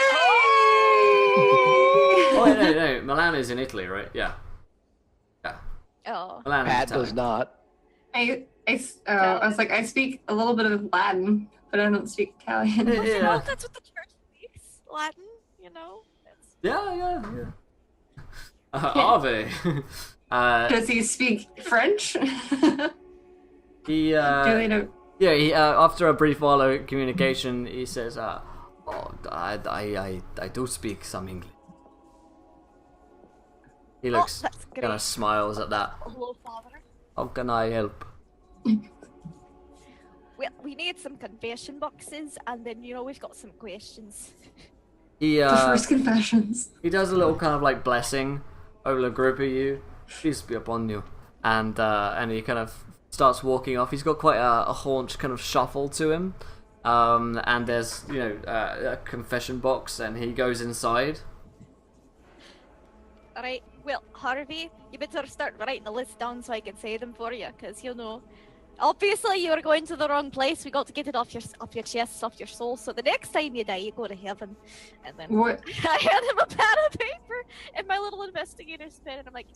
Oh, wait, no. Milan is in Italy, right? Yeah. Yeah. Oh. Milan is Pat Italian. does not. I was like, I speak a little bit of Latin, but I don't speak Italian. Well, you know, Yeah. that's what the church speaks. Latin, you know. That's... Yeah. Ave. Does he speak French? He, Do they know? yeah, he, after a brief while of communication, he says, oh, I do speak some English. He looks, that's kind of great. smiles at that. Hello, Father. How can I help? Well, we need some confession boxes, and then, you know, we've got some questions. He, The first confessions. he does a little kind of like blessing over the group of you. Peace be upon you. And he kind of starts walking off. He's got quite a haunch kind of shuffle to him. And there's, you know, a confession box, and he goes inside. Alright, well, Harvey, you better start writing the list down so I can say them for you, because, you know, obviously you were going to the wrong place. We got to get it off your chest, off your soul, so the next time you die, you go to heaven. And then What? I hand him a pad of paper and my little investigator's pen, and I'm like,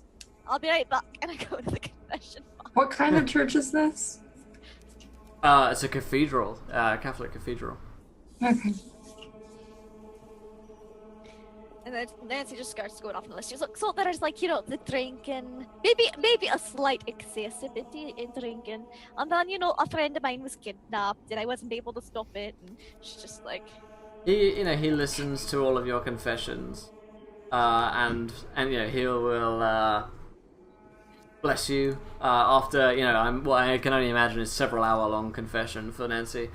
I'll be right back, and I go to the confession box. What kind of church is this? It's a cathedral, Catholic cathedral. Okay. And then Nancy just starts going off on the list. She's like, so there's like, you know, the drinking, maybe a slight excessivity in drinking. And then, you know, a friend of mine was kidnapped and I wasn't able to stop it. And she's just like... He listens to all of your confessions. And you know, he will, bless you, after, you know, what I can only imagine is several hour long confession for Nancy.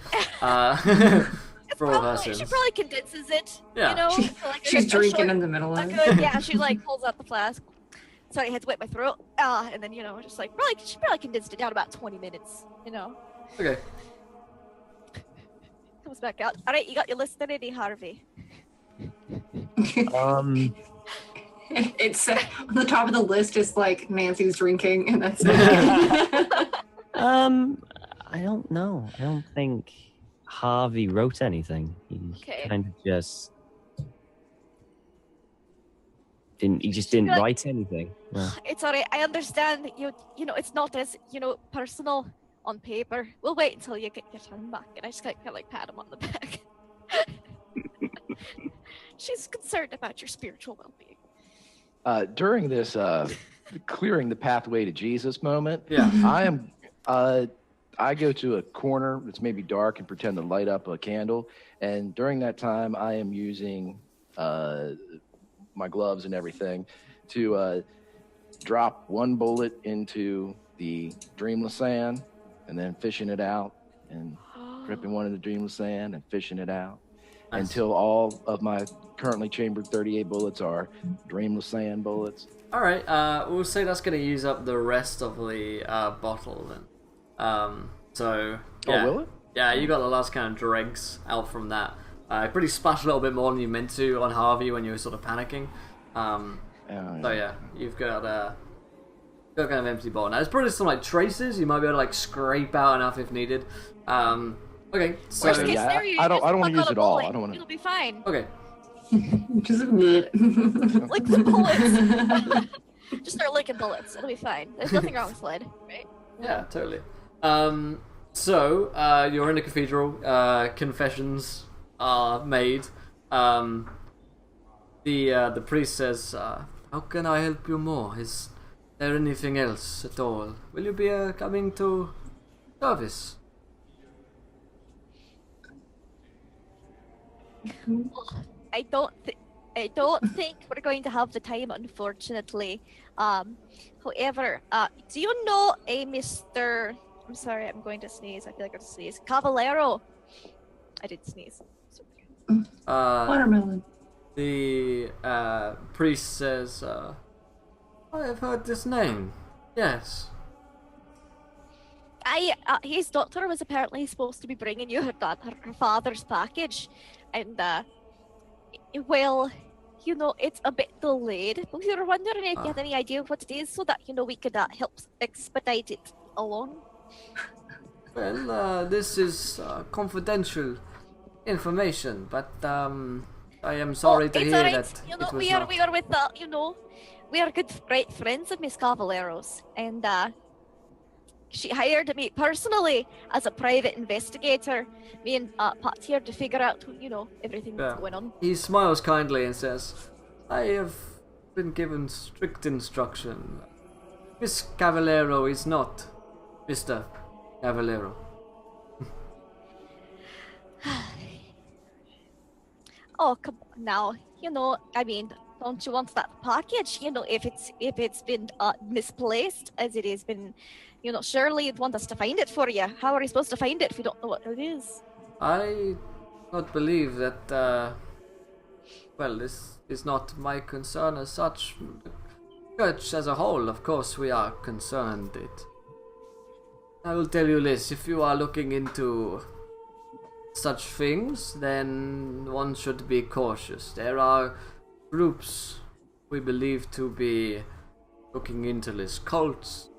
For all of her She sins. probably condenses it, Yeah. you know? She- for like She's a drinking short- in the middle a of it. good, yeah, she like pulls out the flask. Sorry, I had to wet my throat. And then, you know, just like, she probably condensed it down about 20 minutes, you know? Okay. Comes back out. Alright, you got your list already, Harvey. It's on the top of the list is like Nancy's drinking, and that's it. I don't know. I don't think Harvey wrote anything. He Okay. kind of just didn't. He just didn't Like- write anything. No. It's alright. I understand that you know, it's not as, you know, personal on paper. We'll wait until you get your turn back. And I just kind of like pat him on the back. She's concerned about your spiritual well-being. During this clearing the pathway to Jesus moment, Yeah. I go to a corner that's maybe dark and pretend to light up a candle. And during that time, I am using my gloves and everything to drop one bullet into the dreamless sand and then fishing it out and gripping one of the dreamless sand and fishing it out Nice. until all of my currently chambered 38 bullets are dreamless sand bullets. Alright, we'll say that's going to use up the rest of the bottle then. So, yeah. Oh, will it? Yeah, you got the last kind of dregs out from that. Pretty splashed a little bit more than you meant to on Harvey when you were sort of panicking. So yeah, you've got kind of empty bottle. Now, there's probably some like traces you might be able to like scrape out enough if needed. Okay, so... Worst case yeah, scenario, I you don't just wanna plug use out it a all. bullet. I don't wanna- It'll be fine. Okay. Just Lick the bullets. Just start licking bullets. It'll be fine. There's nothing wrong with lead, right? Yeah, totally. So, you're in the cathedral, confessions are made. The priest says, how can I help you more? Is there anything else at all? Will you be coming to service? I don't think we're going to have the time, unfortunately. However, do you know a Mr. I'm sorry, I'm going to sneeze. I feel like I'm going to sneeze. Caballero. I did sneeze. Watermelon. The priest says, I have heard this name. Yes. His daughter was apparently supposed to be bringing you her father's package, and well, you know, it's a bit delayed. But we were wondering if you had any idea of what it is, so that, you know, we could help expedite it along. Well, this is confidential information, but I am sorry to it's hear alright. that You know, it was we are not. we are with we are good great friends of Miss Cavallero's, and she hired me personally as a private investigator. Me and Pat here to figure out everything that's Yeah. going on. He smiles kindly and says, I have been given strict instruction. Miss Cavallero is not Mr. Cavallero. Oh, come on now. I mean, don't you want that package? If it's been misplaced as it has been, surely you'd want us to find it for you. How are we supposed to find it if we don't know what it is? I not believe that, well, this is not my concern as such. The church as a whole, of course, we are concerned. I will tell you this, if you are looking into such things, then one should be cautious. There are groups we believe to be looking into this. Cults.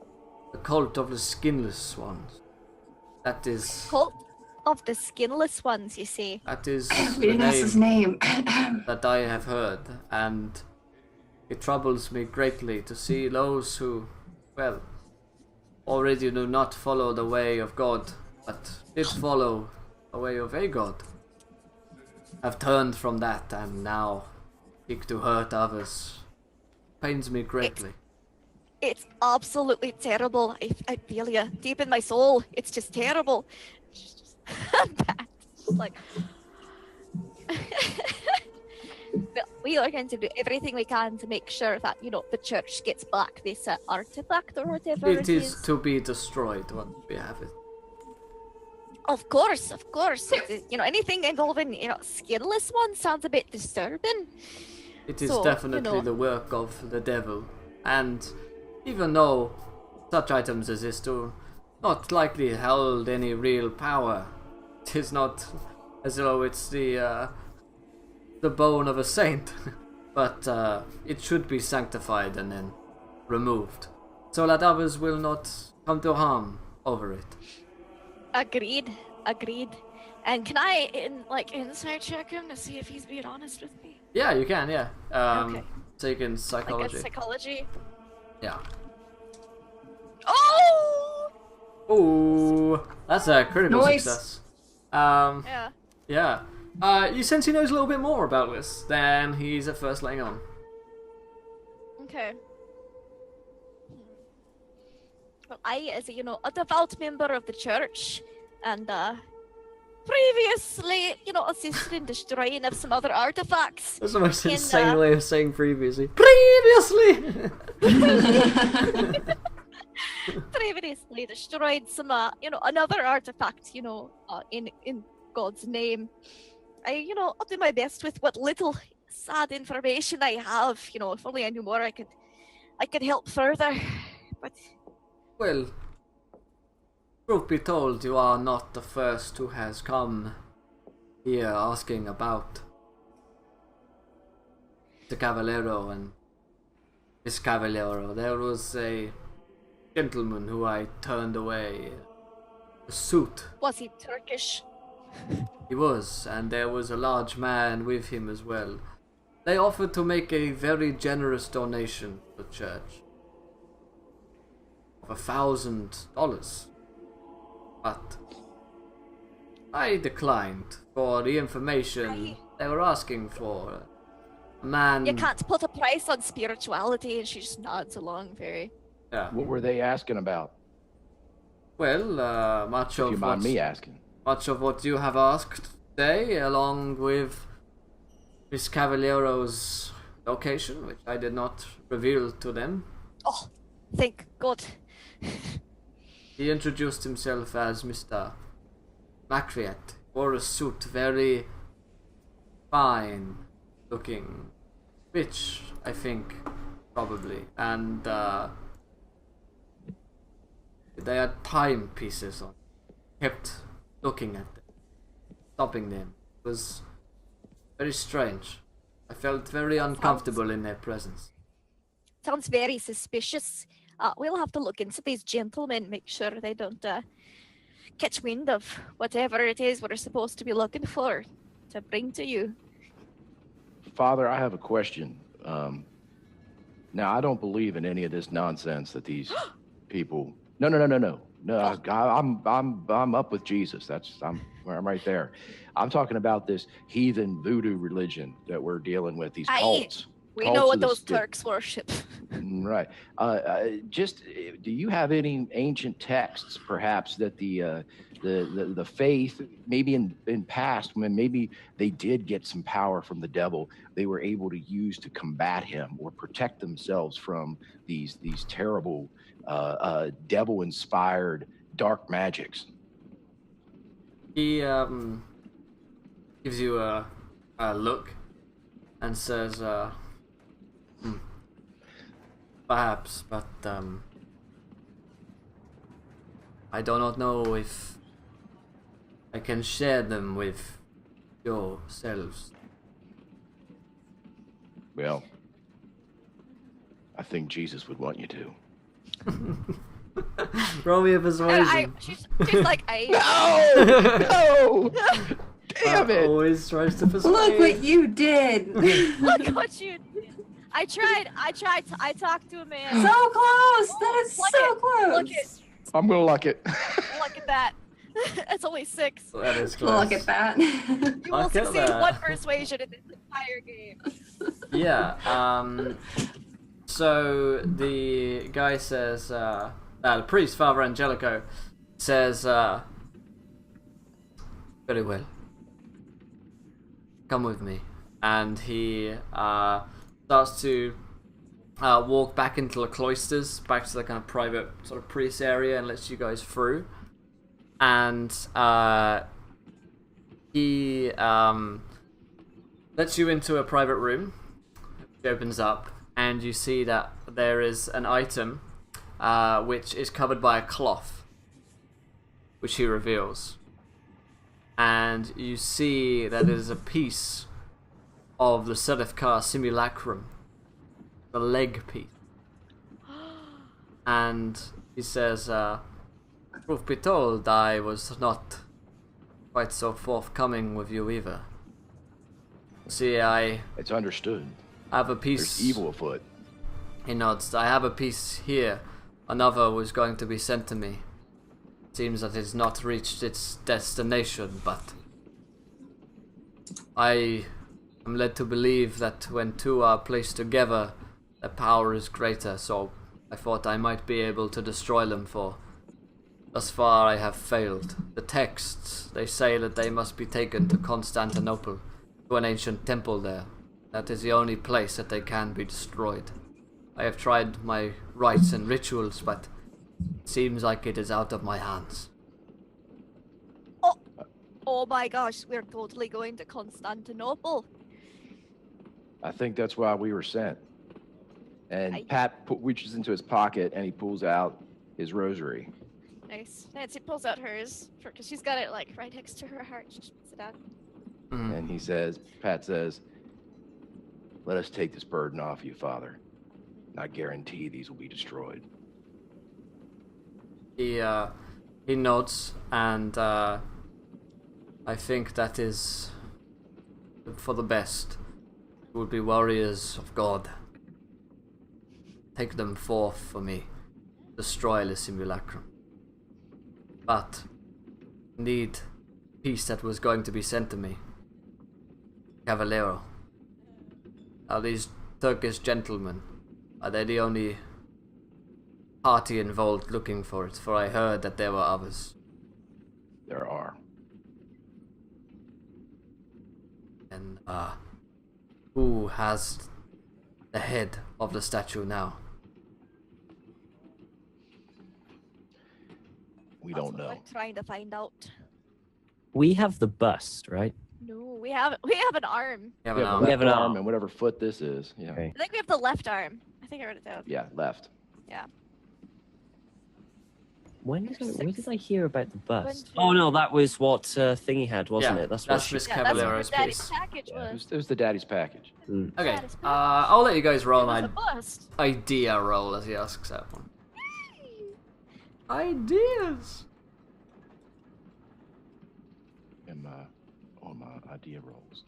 The cult of the skinless ones. That is... Cult of the skinless ones, you say? That is We didn't ask his name. that I have heard, and it troubles me greatly to see those who, well, already do not follow the way of God, but did follow the way of a God, have turned from that and now seek to hurt others. Pains me greatly. It's absolutely terrible. I feel you deep in my soul. It's just terrible. It's just bad. It's like But we are going to do everything we can to make sure that the church gets back this artifact or whatever It is to be destroyed once we have it. Of course. Anything involving skinless ones sounds a bit disturbing. It is So, definitely the work of the devil, and even though such items as this do not likely held any real power, it is not as though it's the bone of a saint, but it should be sanctified and then removed, so that others will not come to harm over it. Agreed. And can I insight check him to see if he's being honest with me? Yeah, you can, yeah. Okay. So you can psychology. Like a psychology. Yeah. Oh! Ooh, that's a critical Nice. success. Yeah. Yeah. You sense he knows a little bit more about this than he's at first letting on. Okay. Well, I, as a devout member of the church, and previously, assisted in destroying of some other artifacts. That's the most In, insane way of saying previously. Previously! Previously destroyed some, another artifact, in God's name. I'll do my best with what little sad information I have. If only I knew more, I could help further. But Well, truth be told, you are not the first who has come here asking about the Cavallero and Miss Cavallero. There was a gentleman who I turned away. A suit. was he Turkish? He was, and there was a large man with him as well. They offered to make a very generous donation to the church of $1,000, but I declined for the information they were asking for. A man. You can't put a price on spirituality, and she just nods along very. Yeah. What were they asking about? Well, If you mind me asking. much of what you have asked today, along with Miss Cavaliero's location, which I did not reveal to them. Oh, thank God. He introduced himself as Mr. Macriat. Wore a suit, very fine looking. Rich, I think, probably. And they had timepieces on. Kept looking at them, stopping them. It was very strange. I felt very uncomfortable in their presence. Sounds very suspicious. We'll have to look into these gentlemen, make sure they don't catch wind of whatever it is we're supposed to be looking for to bring to you. Father, I have a question. Now, I don't believe in any of this nonsense that these people. No. No, I'm up with Jesus. I'm right there. I'm talking about this heathen voodoo religion that we're dealing with. These cults. We know what those Turks worship. Right. Do you have any ancient texts, perhaps, that the faith, maybe in past, when maybe they did get some power from the devil, they were able to use to combat him or protect themselves from these terrible devil-inspired dark magics? He gives you a look and says, perhaps, but I do not know if I can share them with yourselves. Well, I think Jesus would want you to. Roll me a persuasion. She's like, No! Damn it! Always tries to persuade. Look what you did. Look what you did. I tried. I talked to a man. So close. That is so close. Look it. I'm gonna luck it. Look at that. It's only 6. That is close. Look at that. You will Look at succeed that. 1 persuasion in this entire game. Yeah. So the guy says, the priest, Father Angelico, says, very well. Come with me. And he starts to walk back into the cloisters, back to the kind of private sort of priest area, and lets you guys through. And he lets you into a private room. It opens up, and you see that there is an item which is covered by a cloth, which he reveals. And you see that it is a piece of the Sedefkar simulacrum, the leg piece. And he says, truth be told, I was not quite so forthcoming with you either. See, It's understood. have a piece. There's evil afoot. He nods. I have a piece here. Another was going to be sent to me. Seems that it's not reached its destination, but I am led to believe that when two are placed together, the power is greater, so I thought I might be able to destroy them, for thus far I have failed. The texts, they say that they must be taken to Constantinople, to an ancient temple there. That is the only place that they can be destroyed. I have tried my rites and rituals, but it seems like it is out of my hands. Oh my gosh, we're totally going to Constantinople. I think that's why we were sent. And Pat reaches into his pocket and he pulls out his rosary. Nice. Nancy pulls out hers because she's got it like right next to her heart. She just puts it out. And he says, Pat says, let us take this burden off you, Father. I guarantee these will be destroyed. He nods, and I think that is for the best. We would be warriors of God. Take them forth for me. Destroy the simulacrum. But indeed, peace that was going to be sent to me. Cavallero. Are these Turkish gentlemen? Are they the only party involved looking for it? For I heard that there were others. There are. And who has the head of the statue now? We don't know. I'm trying to find out. We have the bust, right? No, we have an arm. You have We an have arm. the have left an arm arm. and whatever foot this is. Yeah. Okay. I think we have the left arm. I think I wrote it down. Yeah, left. Yeah. Where did I hear about the bust? When- Oh no, that was what Thingy had, wasn't Yeah, it? That's that's what she... Miss Yeah, that's what Cavallero's her daddy's piece. package Yeah, was. it was the daddy's package. Mm. Okay, That is perfect. I'll let you guys roll It was a an bust. idea roll as he asks that one. Ideas! idea rolls.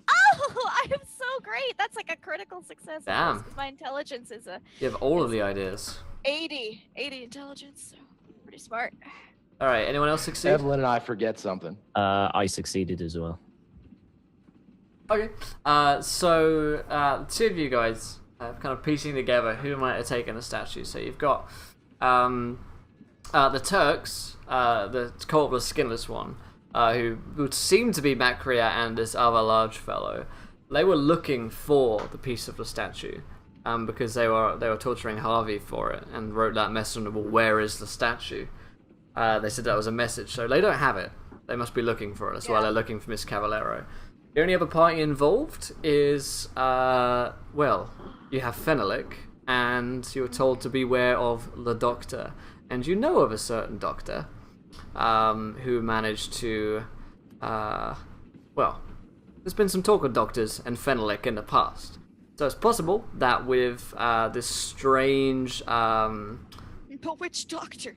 Oh, I am so great. That's like a critical success. Damn. Because my intelligence is a You have all of the ideas. 80 intelligence. So pretty smart. All right. Anyone else succeed? Evelyn and I forget something. I succeeded as well. Okay. So the two of you guys kind of piecing together who might have taken the statue. So you've got the Turks, the colorless, skinless one, who would seem to be Macria and this other large fellow. They were looking for the piece of the statue because they were torturing Harvey for it and wrote that message on the wall, "Where is the statue?" They said that was a message, so they don't have it. They must be looking for it as well. They're looking for Miss Cavallero. The only other party involved is, well, you have Fenelic, and you were told to beware of the Doctor. And you know of a certain Doctor who managed to, well, there's been some talk of Doctors and Fenelic in the past. So it's possible that with this strange, But which Doctor?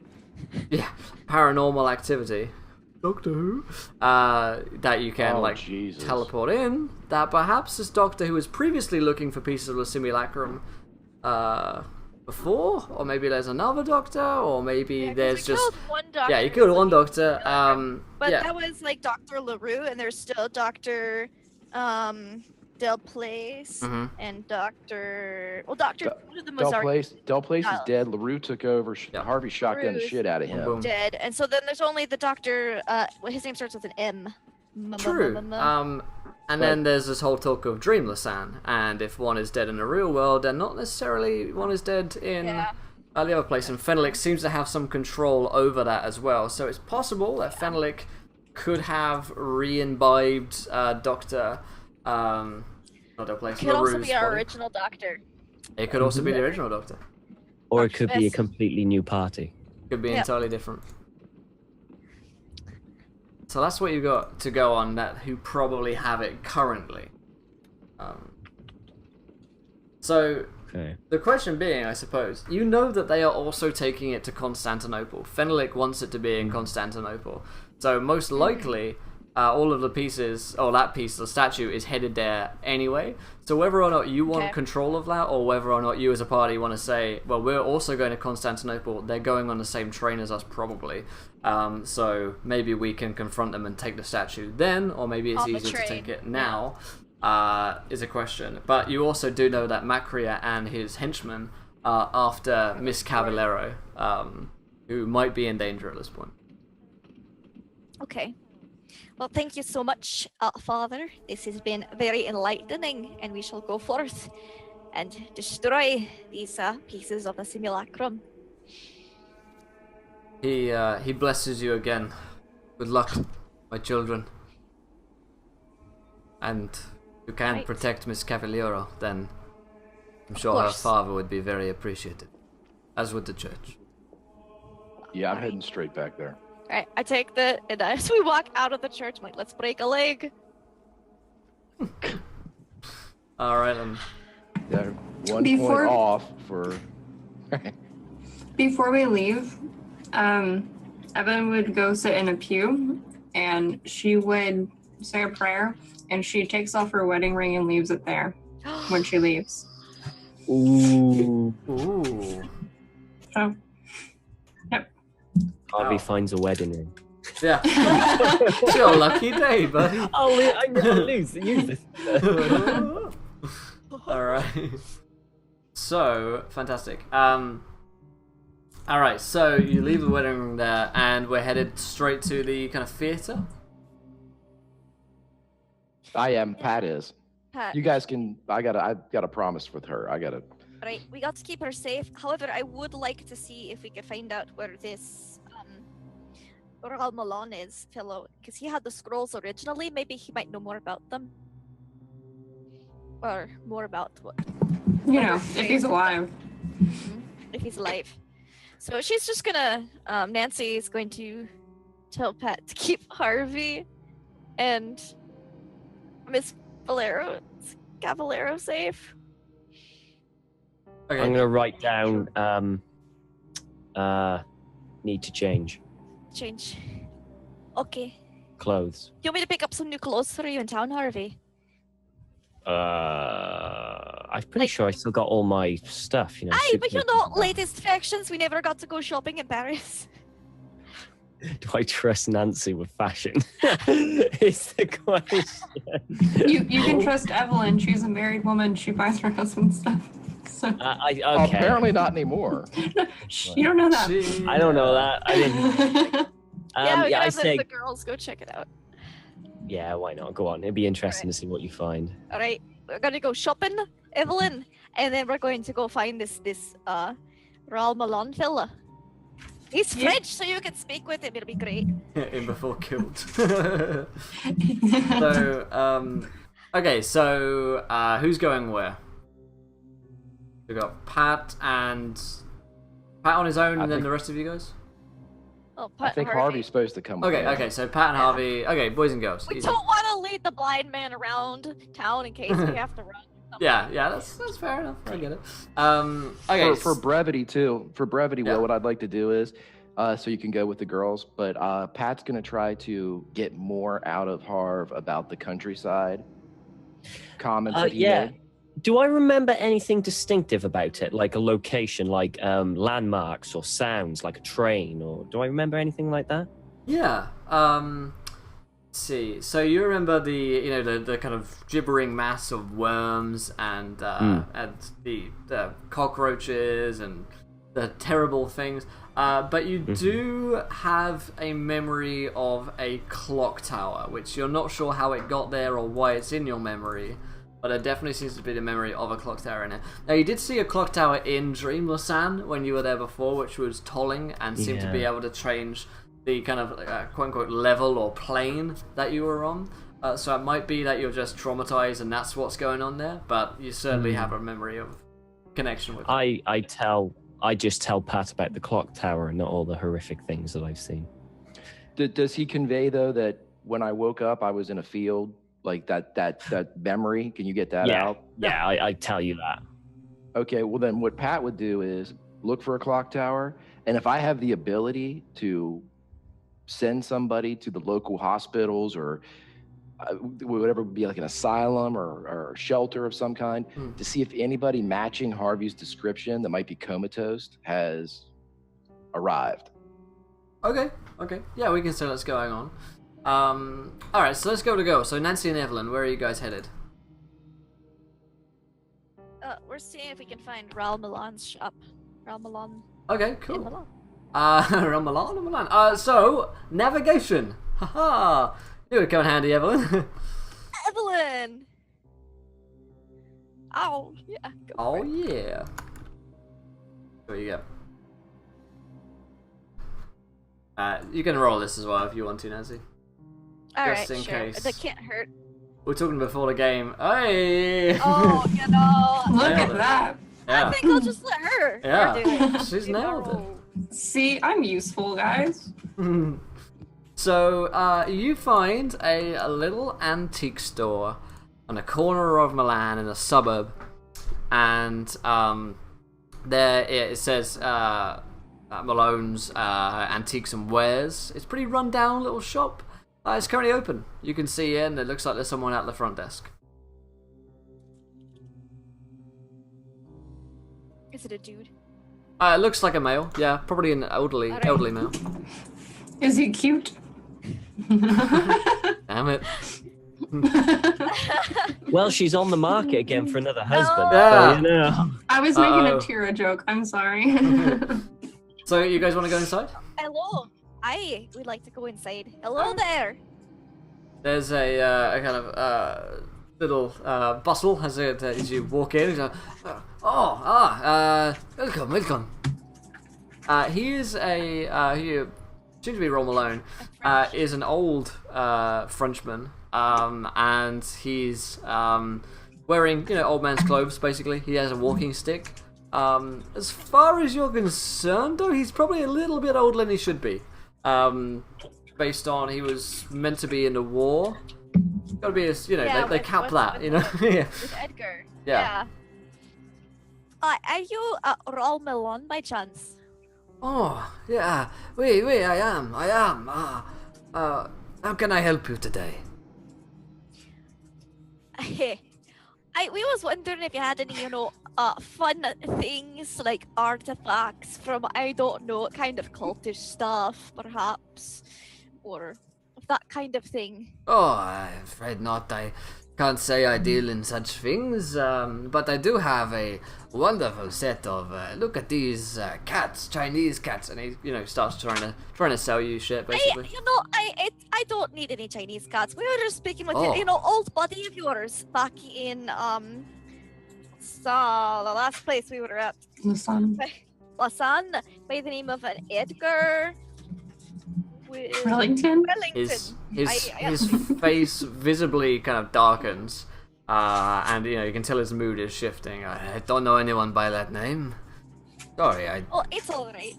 yeah, paranormal activity, Doctor Who, that you can Jesus. teleport in, that perhaps this Doctor who was previously looking for pieces of the simulacrum before, or maybe there's another Doctor, or maybe there's just killed one Doctor. yeah, you killed one Doctor. But yeah. that was like Dr. LaRue, and there's still Dr. Del Place and Dr. Well, Dr. one of them was Del Place is dead. LaRue took over. Yeah. Harvey shotgunned the LaRue's shit out of him. Boom. dead, and so then there's only the Doctor. Well, his name starts with an M. True. And then there's this whole talk of Dreamlessan, and if one is dead in the real world, then not necessarily one is dead in the other place. And Fenelic seems to have some control over that as well. So it's possible that Fenelic could have re-imbibed Doctor. Not Del Place. Could also LaRue's be our body. original Doctor. It could also be the original Doctor. Or it could be a Yes. completely new party. Could be entirely different. So that's what you got to go on that who probably have it currently. So Okay. the question being, I suppose, you know that they are also taking it to Constantinople. Fenelic wants it to be in Constantinople. So most likely, all of the pieces, or that piece of the statue, is headed there anyway. So whether or not you want control of that, or whether or not you as a party want to say, well, we're also going to Constantinople, they're going on the same train as us probably. So maybe we can confront them and take the statue then, or maybe it's On the easier to train. take it now, is a question. But you also do know that Macria and his henchmen are after Miss Cavallero, who might be in danger at this point. Okay. Well, thank you so much, Father. This has been very enlightening, and we shall go forth and destroy these pieces of the simulacrum. He blesses you again. Good luck, my children. And if you can Right. protect Miss Cavallero, then I'm sure her course. father would be very appreciative, as would the church. Yeah, I'm heading straight back there. All right, I take the, and as we walk out of the church, I'm like, let's break a leg. All right, then. Yeah, one Before- point off for. Before we leave, Evan would go sit in a pew and she would say a prayer and she takes off her wedding ring and leaves it there when she leaves. Ooh. Ooh. So, yep. Harvey Wow. finds a wedding ring. Yeah. It's your lucky day, buddy. I'll lose. Use this. All right. So fantastic. All right. So you leave the wedding room there, and we're headed straight to the kind of theater. I am. Pat is. Pat, You guys can. I've got a promise with her. I gotta. right, we got to keep her safe. However, I would like to see if we could find out where this Oral Malone is, fellow, because he had the scrolls originally. Maybe he might know more about them, or more about what You know, if he's alive. if he's alive. So she's just gonna, Nancy is going to tell Pat to keep Harvey and Miss Cavallero safe. Okay. I'm gonna write down need to change. Change. Okay. clothes. You want me to pick up some new clothes for you in town, Harvey? I'm pretty sure I still got all my stuff. You know. Aye, but you suitcases know, and that. latest factions. We never got to go shopping in Paris. Do I trust Nancy with fashion? Is the question. You can trust Evelyn. She's a married woman. She buys her husband stuff. So Okay. Apparently not anymore. you don't know that. I don't know that. I didn't. Yeah, we yeah, can I have say. the girls go check it out. Yeah, why not? Go on. It'd be interesting to see what you find. All right, we're gonna go shopping, Evelyn, and then we're going to go find this Raul Malone fella. He's Yeah. French, so you can speak with him. It'll be great. In before killed. So, okay, so who's going where? We got Pat on his own, and then the rest of you guys. Oh, I think Harvey's supposed to come with Okay, me. okay, so Pat and Harvey. Okay, boys and girls. We Easy. don't want to lead the blind man around town in case we have to run. Yeah, that's fair enough. I get it. Okay. For brevity too. For brevity, Yeah. Will, what I'd like to do is, so you can go with the girls, but Pat's gonna try to get more out of Harv about the countryside comments that he made. Do I remember anything distinctive about it, like a location, like landmarks or sounds, like a train, or do I remember anything like that? Yeah. Let's see. So you remember the kind of gibbering mass of worms and the cockroaches and the terrible things. But you do have a memory of a clock tower, which you're not sure how it got there or why it's in your memory. But there definitely seems to be the memory of a clock tower in it. Now, you did see a clock tower in Dream Lausanne when you were there before, which was tolling and seemed to be able to change the kind of quote-unquote level or plane that you were on. So it might be that you're just traumatized and that's what's going on there, but you certainly have a memory of connection with it. I just tell Pat about the clock tower and not all the horrific things that I've seen. Does he convey though that when I woke up I was in a field, like that memory? Can you get that out? Yeah, I tell you that. Okay, well then what Pat would do is look for a clock tower, and if I have the ability to send somebody to the local hospitals or whatever would be like an asylum or shelter of some kind to see if anybody matching Harvey's description that might be comatose has arrived. Okay. Yeah, we can say what's going on. Alright, so let's go to go. So Nancy and Evelyn, where are you guys headed? We're seeing if we can find Raul Milan's shop. Raul Milan. Okay, In cool. Milan. Ramalan. So, navigation. Haha. It would come in handy, Evelyn. Evelyn! Oh, yeah. Go Oh, for it. yeah. There you go. You can roll this as well if you want to, Nancy. Alright, just in sure. case. That can't hurt. We're talking before the game. Hey! Oh, you know. Look Nailed at it. that. Yeah. I think I'll just let her. Yeah. do it. She's You nailed know. See, I'm useful, guys. So, you find a little antique store on a corner of Milan in a suburb, and there it says Malone's Antiques and Wares. It's a pretty run down little shop. It's currently open. You can see in, and it looks like there's someone at the front desk. Is it a dude? It looks like a male, yeah, probably an elderly Alright. male. Is he cute? Damn it. Well, she's on the market again for another husband. Yeah. So, you know. I was making Uh-oh. a Tira joke. I'm sorry. So you guys want to go inside? Hello. I would like to go inside. Hello there. There's a kind of little bustle as you walk in. He's like, welcome. He is he seems to be Raul Malone. Is an old Frenchman, and he's wearing old man's clothes. Basically, he has a walking stick. As far as you're concerned, though, he's probably a little bit older than he should be. Based on he was meant to be in the war. Gotta be they cap that, yeah. With Edgar. Yeah. Are you Raul Malone by chance? Oh, yeah. Oui, I am. How can I help you today? We was wondering if you had any, fun things like artifacts from, I don't know, kind of cultish stuff, perhaps, or that kind of thing. Oh, I'm afraid not. I can't say I deal in such things, but I do have a wonderful set of, look at these cats, Chinese cats, and he, starts trying to sell you shit, basically. I don't need any Chinese cats. We were just speaking with Oh. old buddy of yours back in, the last place we were at. Lausanne, by the name of an Edgar. Wellington? His face visibly kind of darkens, and you can tell his mood is shifting. I don't know anyone by that name. Sorry, Oh, it's alright.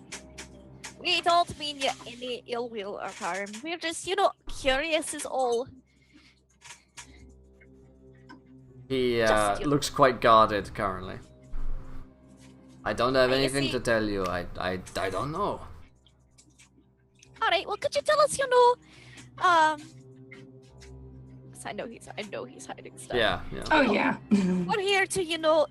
We don't mean you any ill will or harm. We're just, curious is all. He Just looks quite guarded currently. I don't have I anything see. to tell you. I don't know. Alright, well, could you tell us, 'cause I know he's hiding stuff. Yeah. Oh yeah. We're here to,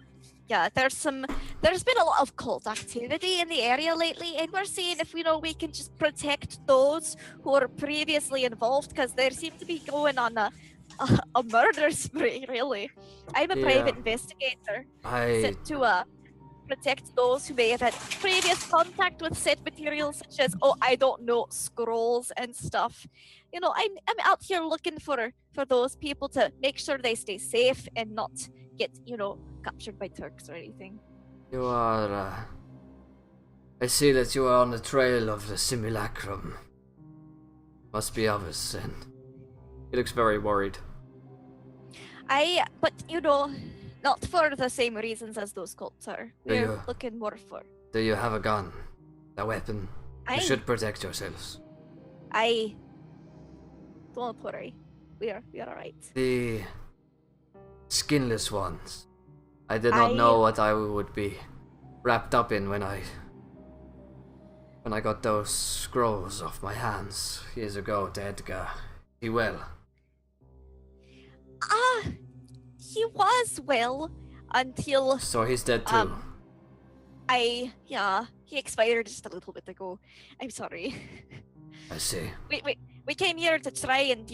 there's been a lot of cult activity in the area lately, and we're seeing if we can just protect those who were previously involved, because they seem to be going on a murder spree, really. I'm a private investigator sent to protect those who may have had previous contact with said materials, such as, I don't know, scrolls and stuff. I'm out here looking for those people to make sure they stay safe and not get, captured by Turks or anything. You are. I see that you are on the trail of the simulacrum. Must be others, then. He looks very worried. But not for the same reasons as those cults are. We're looking more for. Do you have a gun? A weapon? You I should protect yourselves. don't worry. We are alright. The skinless ones. I did not know what I would be wrapped up in when I got those scrolls off my hands years ago to Edgar. He well. He was well until So he's dead too. he expired just a little bit ago. I'm sorry. I see. We came here to try and,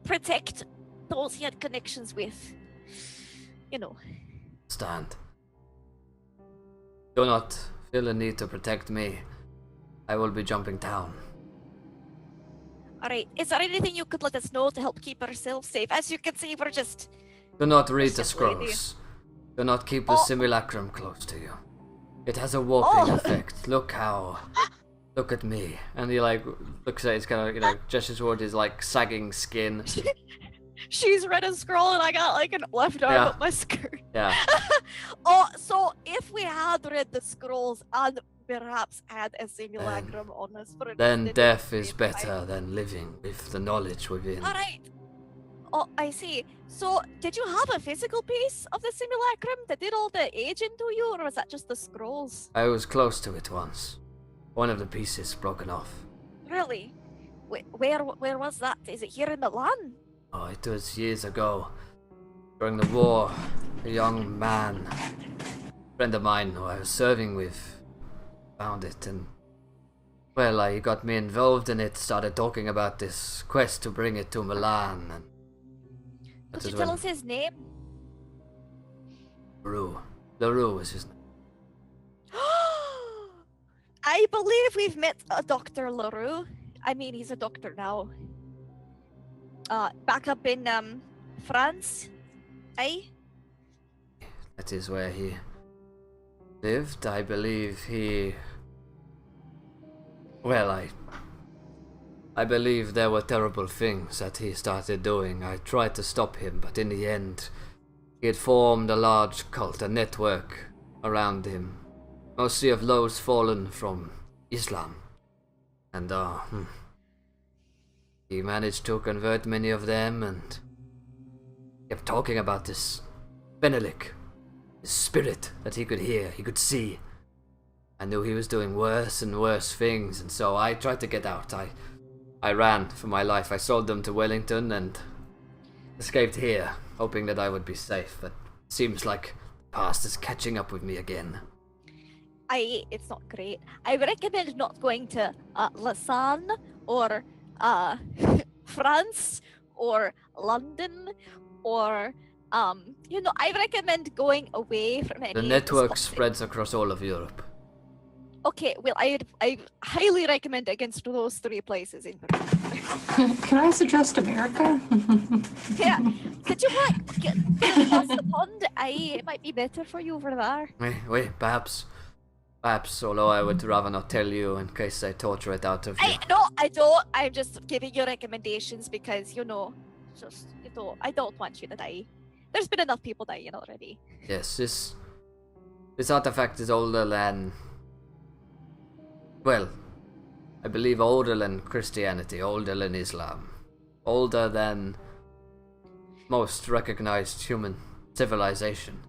protect those he had connections with. Stand. Do not feel the need to protect me. I will be jumping down. Alright, is there anything you could let us know to help keep ourselves safe? As you can see, we're just... Do not read the Just waiting. scrolls. Do not keep the simulacrum close to you. It has a warping effect. Look at me. And he looks at his kind of, gestures toward his sagging skin. She's read a scroll and I got an left arm up my skirt. Yeah. So if we had read the scrolls and perhaps had a simulacrum on us for Then death is better than living with the knowledge within. Alright. Oh, I see. So, did you have a physical piece of the simulacrum that did all the aging to you, or was that just the scrolls? I was close to it once. One of the pieces broken off. Really? Where was that? Is it here in Milan? Oh, it was years ago. During the war, a young man, a friend of mine who I was serving with, found it and, he got me involved in it, started talking about this quest to bring it to Milan, and Could you tell us his name? LaRue was his name. I believe we've met a Dr. LaRue. I mean, he's a doctor now. Back up in, France, eh? That is where he lived. I believe he... I believe there were terrible things that he started doing. I tried to stop him, but in the end, he had formed a large cult, a network around him. Mostly of those fallen from Islam. And, he managed to convert many of them and kept talking about this Benelik, this spirit that he could hear, he could see. I knew he was doing worse and worse things, and so I tried to get out. I ran for my life. I sold them to Wellington and escaped here, hoping that I would be safe, but it seems like the past is catching up with me again. It's not great. I recommend not going to Lausanne or France or London or I recommend going away from any The of network spots. spreads across all of Europe. Okay, well, I highly recommend against those 3 places in particular. Can I suggest America? Yeah, could you get across the pond? It might be better for you over there. Wait, perhaps, although I would rather not tell you in case I torture it out of you. No, I don't. I'm just giving you recommendations because, I don't want you to die. There's been enough people dying already. Yes, this artifact is older than... Well, I believe older than Christianity, older than Islam, older than most recognized human civilization.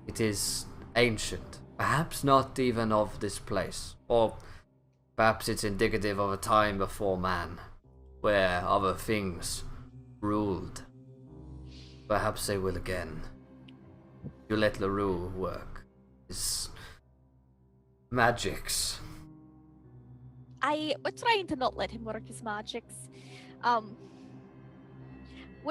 It is ancient, perhaps not even of this place, or perhaps it's indicative of a time before man, where other things ruled. Perhaps they will again. You let LaRue work. His magics. We're trying to not let him work his magics. We're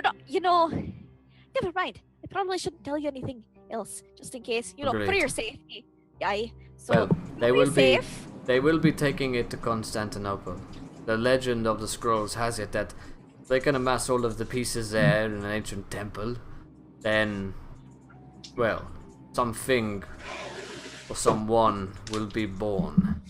not, never mind. I probably shouldn't tell you anything else, just in case, for Agreed. your safety. Aye. So, Well, they will safe. They will be taking it to Constantinople. The legend of the scrolls has it that they can amass all of the pieces there in an ancient temple. Then, well, something or someone will be born.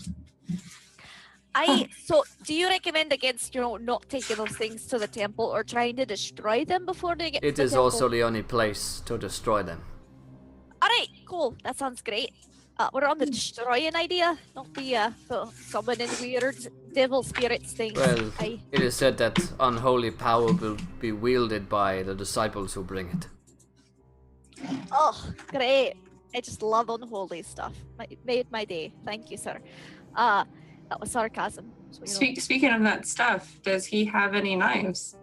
So, do you recommend against, not taking those things to the temple or trying to destroy them before they get to It the is temple? also the only place to destroy them. Alright, cool. That sounds great. We're on the destroying idea, not the summoning weird devil spirits thing. Well, it is said that unholy power will be wielded by the disciples who bring it. Oh, great. I just love unholy stuff. Made my day. Thank you, sir. That was sarcasm. So, Speaking of that stuff, does he have any knives?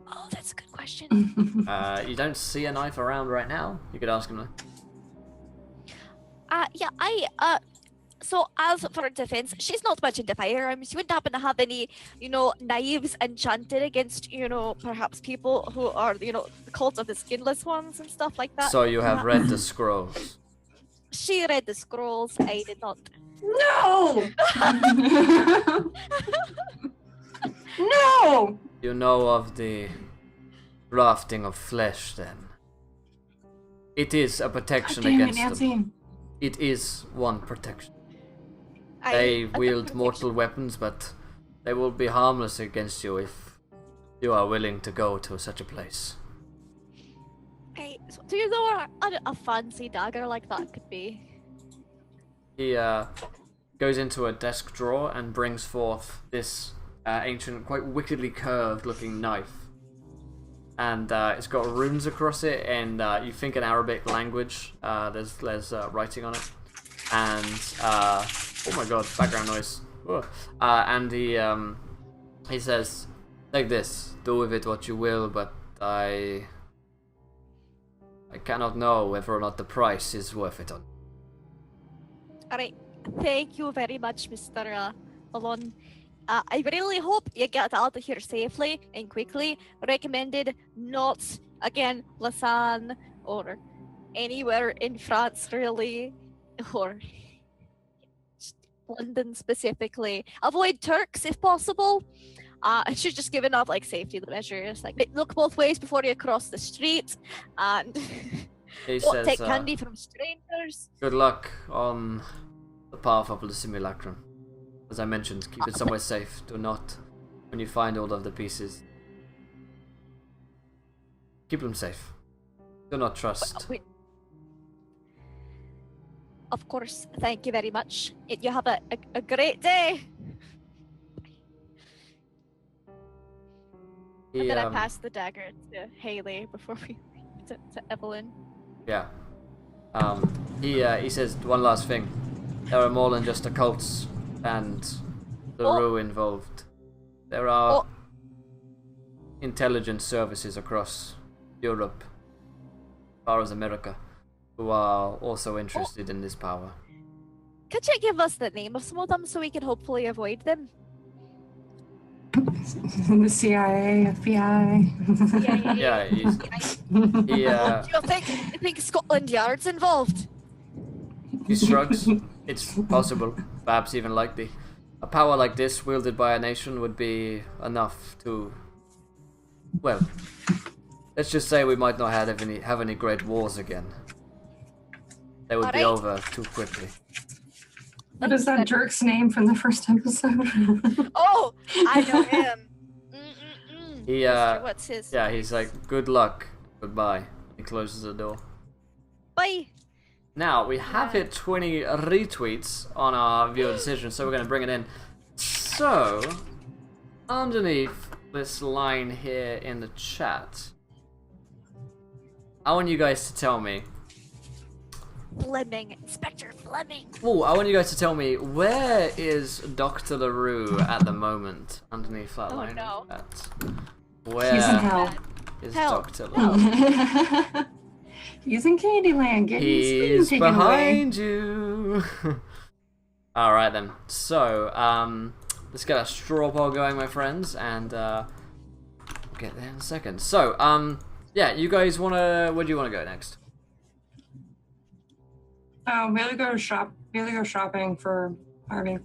Oh, that's a good question. You don't see a knife around right now? You could ask him that. So as for defense, she's not much into firearms. She wouldn't happen to have any, knives enchanted against, perhaps people who are, the cult of the skinless ones and stuff like that. So you have read the scrolls. She read the scrolls. I did not. No! No! You know of the grafting of flesh, then. It is a protection against them. It is one protection. They wield mortal weapons, but they will be harmless against you if you are willing to go to such a place. Hey, so do you know where a fancy dagger like that could be? He goes into a desk drawer and brings forth this ancient, quite wickedly curved looking knife. And it's got runes across it, and you think in Arabic language, there's writing on it. And, oh my god, background noise. And he says, take this, do with it what you will, but I cannot know whether or not the price is worth it. Alright, thank you very much, Mr. Malone. I really hope you get out of here safely and quickly. Recommended not, again, Lausanne or anywhere in France, really, or London specifically. Avoid Turks if possible. She's just given up safety measures, look both ways before you cross the street, and don't take candy from strangers. Good luck on the path up to the simulacrum. As I mentioned, keep it somewhere safe. Do not, when you find all of the pieces, keep them safe. Do not trust. Of course, thank you very much. You have a great day. And then I pass the dagger to Haley before we leave to Evelyn. Yeah. He says one last thing. There are more than just occults and the Rue involved. There are intelligence services across Europe, as far as America, who are also interested in this power. Could you give us the name of some of them so we can hopefully avoid them? The CIA, FBI. Yeah, he You think Scotland Yard's involved? he shrugs. It's possible, perhaps even likely. A power like this, wielded by a nation, would be enough to... Well, let's just say we might not have any great wars again. They would be over too quickly. What is that jerk's name from the first episode? Oh, I know him. He, what's his? Yeah, he's like, good luck, goodbye. He closes the door. Bye. Now, we have hit 20 retweets on our viewer decision, so we're going to bring it in. So, underneath this line here in the chat, I want you guys to tell me... Fleming, Inspector Fleming. Oh, I want you guys to tell me, where is Dr. LaRue at the moment underneath that line? No. Where He's in hell. is Hell. Dr. LaRue? He's in Candyland getting his spoon He's taken away. behind you. Alright then. So, let's get a straw poll going, my friends, and we'll get there in a second. So, yeah, you guys wanna... Where do you wanna go next? Oh, really go shopping for Harvey.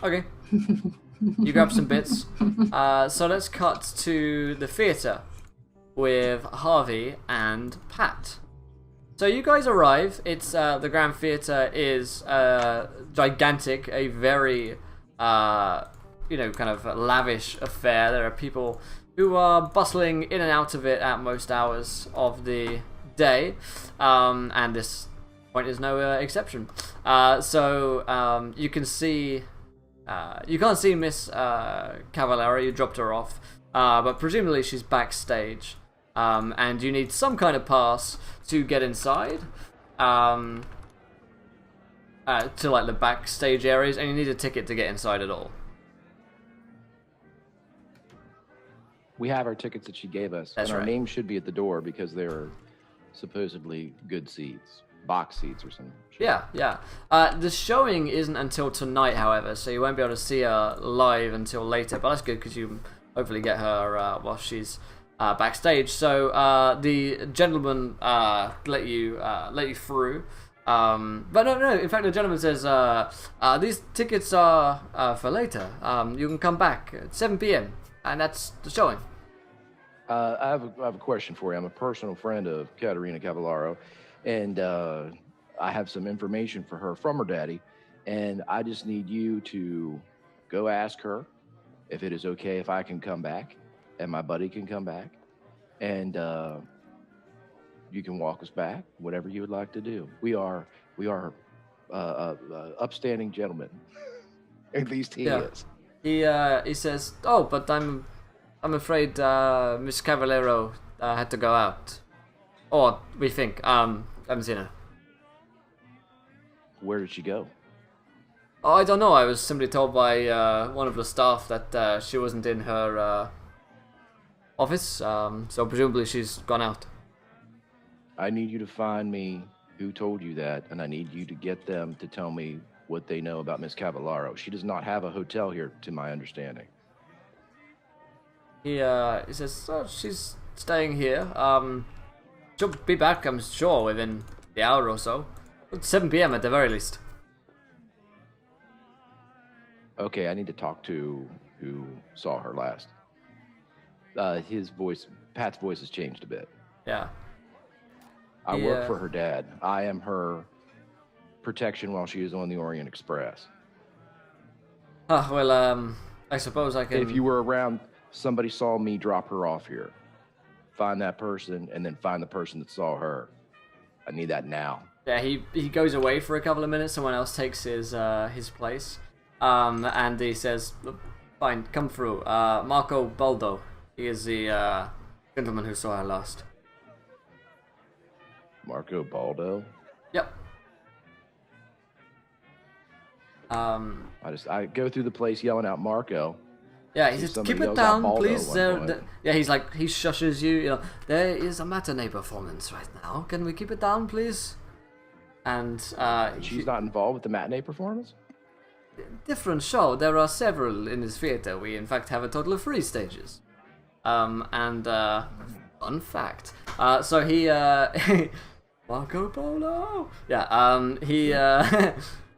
Okay. You grab some bits. So let's cut to the theatre with Harvey and Pat. So you guys arrive. It's the Grand Theatre is gigantic, a very kind of lavish affair. There are people who are bustling in and out of it at most hours of the day, and this point is no exception. So you can see. You can't see Miss Cavallaro, you dropped her off, but presumably she's backstage, and you need some kind of pass to get inside, to like the backstage areas, and you need a ticket to get inside at all. We have our tickets that she gave us, That's and our right. names should be at the door because they're supposedly good seats, box seats or something. Yeah. The showing isn't until tonight, however, so you won't be able to see her live until later. But that's good because you hopefully get her while she's backstage. So the gentleman let you through. But no. In fact, the gentleman says these tickets are for later. You can come back at 7 p.m. and that's the showing. I have a question for you. I'm a personal friend of Katerina Cavallaro, and I have some information for her from her daddy, and I just need you to go ask her if it is okay if I can come back, and my buddy can come back, and you can walk us back, whatever you would like to do. We are upstanding gentlemen. At least he is. He says, "Oh, but I'm afraid Miss Cavallero had to go out, or we think I haven't seen her." Where did she go? Oh, I don't know. I was simply told by one of the staff that she wasn't in her office, so presumably she's gone out. I need you to find me who told you that, and I need you to get them to tell me what they know about Miss Cavallaro. She does not have a hotel here, to my understanding. He says, "Oh, she's staying here. She'll be back, I'm sure, within the hour or so. 7 p.m. at the very least." Okay, I need to talk to who saw her last. Pat's voice has changed a bit. Yeah. I work for her dad. I am her protection while she is on the Orient Express. Well, I suppose I can... If you were around, somebody saw me drop her off here. Find that person, and then find the person that saw her. I need that now. Yeah, he goes away for a couple of minutes. Someone else takes his place, and he says, "Fine, come through. Marco Baldo. He is the gentleman who saw her last." Marco Baldo? Yep. I go through the place yelling out Marco, Yeah, he See, says, somebody keep it yells out down, Baldo please. at one point. Yeah, he's like, he shushes you. You know, there is a matinee performance right now. Can we keep it down, please? And She's not involved with the matinee performance? different show. There are several in this theater. We, in fact, have a total of 3 stages. Fun fact. So he, Marco Polo. Yeah. He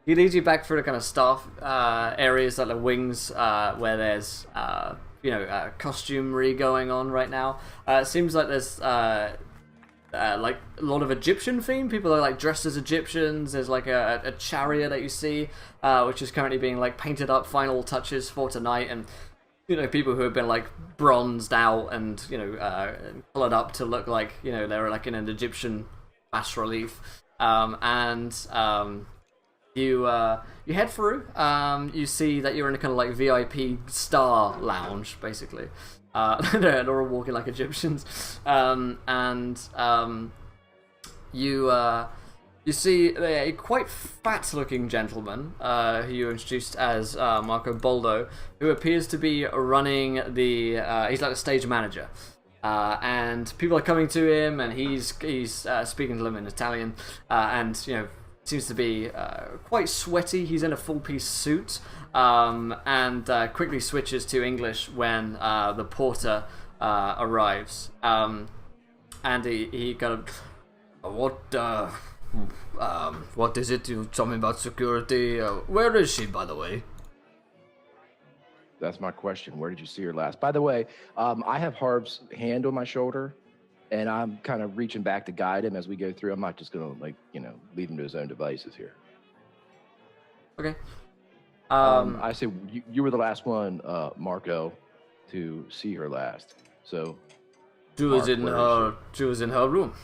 he leads you back through the kind of staff areas, like the wings, where there's costumery going on right now. It seems like there's like a lot of Egyptian theme. People are like dressed as Egyptians. There's like a chariot that you see, which is currently being like painted up, final touches for tonight, and people who have been like bronzed out and colored up to look like they're like in an Egyptian bas relief. You head through. You see that you're in a kind of like VIP star lounge, basically. They're all walking like Egyptians, you see a quite fat-looking gentleman who you introduced as Marco Baldo, who appears to be running the. He's like the stage manager, and people are coming to him, and he's speaking to them in Italian, and seems to be quite sweaty. He's in a full-piece suit, and quickly switches to English when the porter arrives. And he kind of, what is it? You told me about security. Where is she, by the way? That's my question. Where did you see her last? By the way, I have Harv's hand on my shoulder, and I'm kind of reaching back to guide him as we go through. I'm not just going to, leave him to his own devices here. Okay. I say you were the last one, Marco, to see her last. So she was in her room.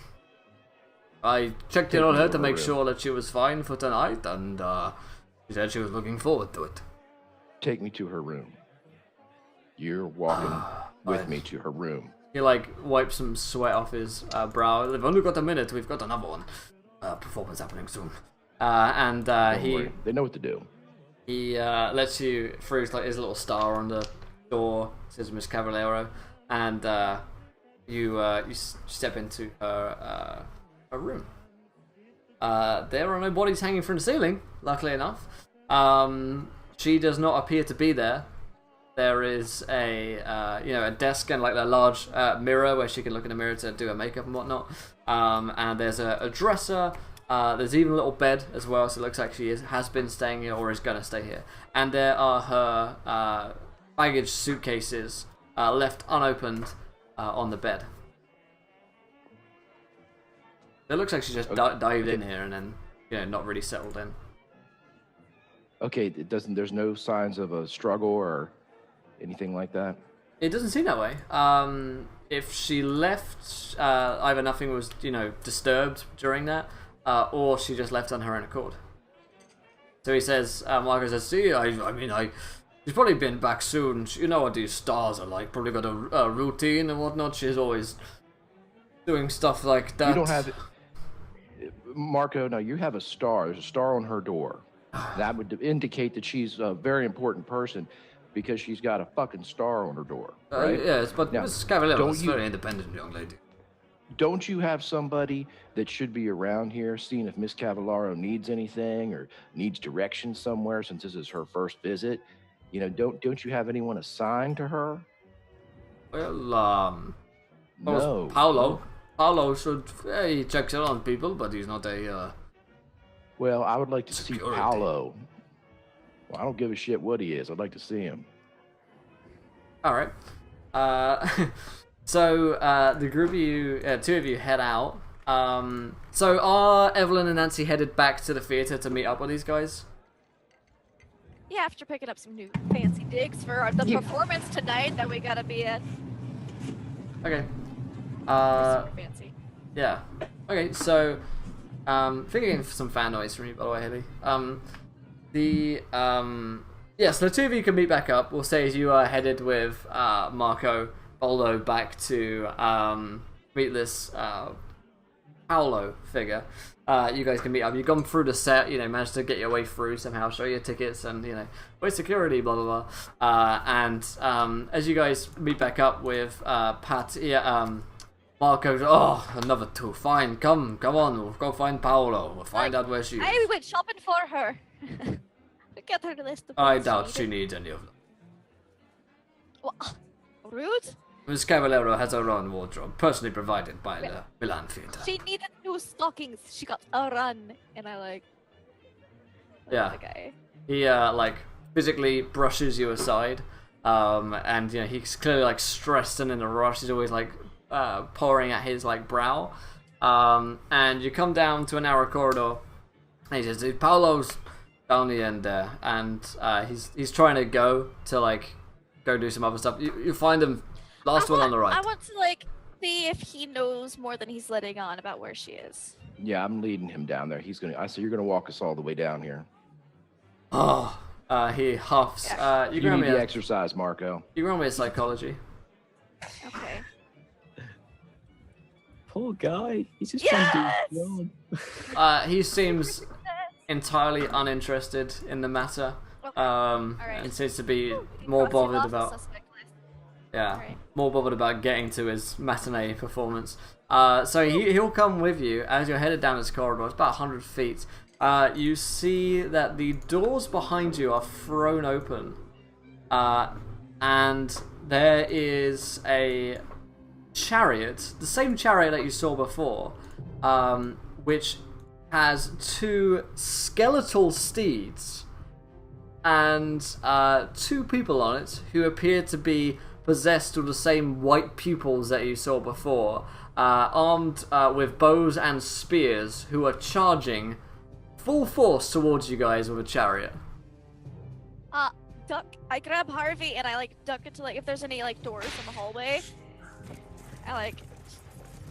I checked in on her to make sure that she was fine for tonight, and she said she was looking forward to it. Take me to her room. You're walking with me to her room. He wipes some sweat off his brow. They've only got a minute. We've got another one. Performance happening soon. Don't worry. They know what to do. He lets you through his little star on the door. Says Miss Cavallero, and you step into her room. There are no bodies hanging from the ceiling. Luckily enough, she does not appear to be there. There is a desk and a large mirror where she can look in the mirror to do her makeup and whatnot. And there's a dresser. There's even a little bed as well, so it looks like she has been staying here or is going to stay here. And there are her baggage suitcases left unopened on the bed. It looks like she just dived in here and then, not really settled in. Okay, there's no signs of a struggle or anything like that? It doesn't seem that way. If she left, either nothing was, disturbed during that, or she just left on her own accord. So he says, Marco says, see, she's probably been back soon. You know what these stars are like. Probably got a routine and whatnot. She's always doing stuff like that. You don't have... Marco, no, you have a star. There's a star on her door. That would indicate that she's a very important person because she's got a fucking star on her door, right? Yes, but Mrs. Cavallero is a very independent young lady. Don't you have somebody that should be around here seeing if Miss Cavallero needs anything or needs direction somewhere since this is her first visit? Don't you have anyone assigned to her? Well, no. Paolo should, he checks in on people, but he's not a, Well, I would like to see security. Paolo. Well, I don't give a shit what he is. I'd like to see him. Alright. So, the group of you, 2 of you head out. So are Evelyn and Nancy headed back to the theater to meet up with these guys? Yeah, after picking up some new fancy digs for the performance tonight that we gotta be at. Okay. Super fancy. Yeah. Okay, so, figuring for some fan noise from you, by the way, Haley. So the 2 of you can meet back up. We'll say as you are headed with Marco Baldo back to meet this Paolo figure. You guys can meet up. You've gone through the set, managed to get your way through somehow, show your tickets, and wait security, blah blah blah. And as you guys meet back up with Pat, Mark goes, "Oh, another two. Fine, come on, we'll go find Paolo. We'll find out where she is." I went shopping for her. Get her the list of I things doubt she needed. needs any of them. Well, rude. Miss Cavallero has her own wardrobe, personally provided by the Milan Theatre. She needed new stockings. She got a run, and I look Yeah. at the guy. He physically brushes you aside, and he's clearly stressed and in a rush. He's always pouring at his brow, and you come down to a narrow corridor. And he says, "Paolo's down the end there," and he's trying to go do some other stuff. You find him last one on the right. I want to see if he knows more than he's letting on about where she is. Yeah, I'm leading him down there. I said, you're gonna walk us all the way down here. Oh, he huffs. You You can roll need me the a, exercise, Marco. you can roll me a psychology. Okay. Poor guy. He's just trying to do his job. He seems entirely uninterested in the matter, and seems to be more bothered about Alright. more bothered about getting to his matinee performance. So he'll come with you as you're headed down this corridor. It's about 100 feet. You see that the doors behind you are thrown open, and there is a chariot, the same chariot that you saw before, which has two skeletal steeds and two people on it who appear to be possessed with the same white pupils that you saw before, armed with bows and spears, who are charging full force towards you guys with a chariot. Duck. I grab Harvey and I duck into if there's any doors in the hallway. I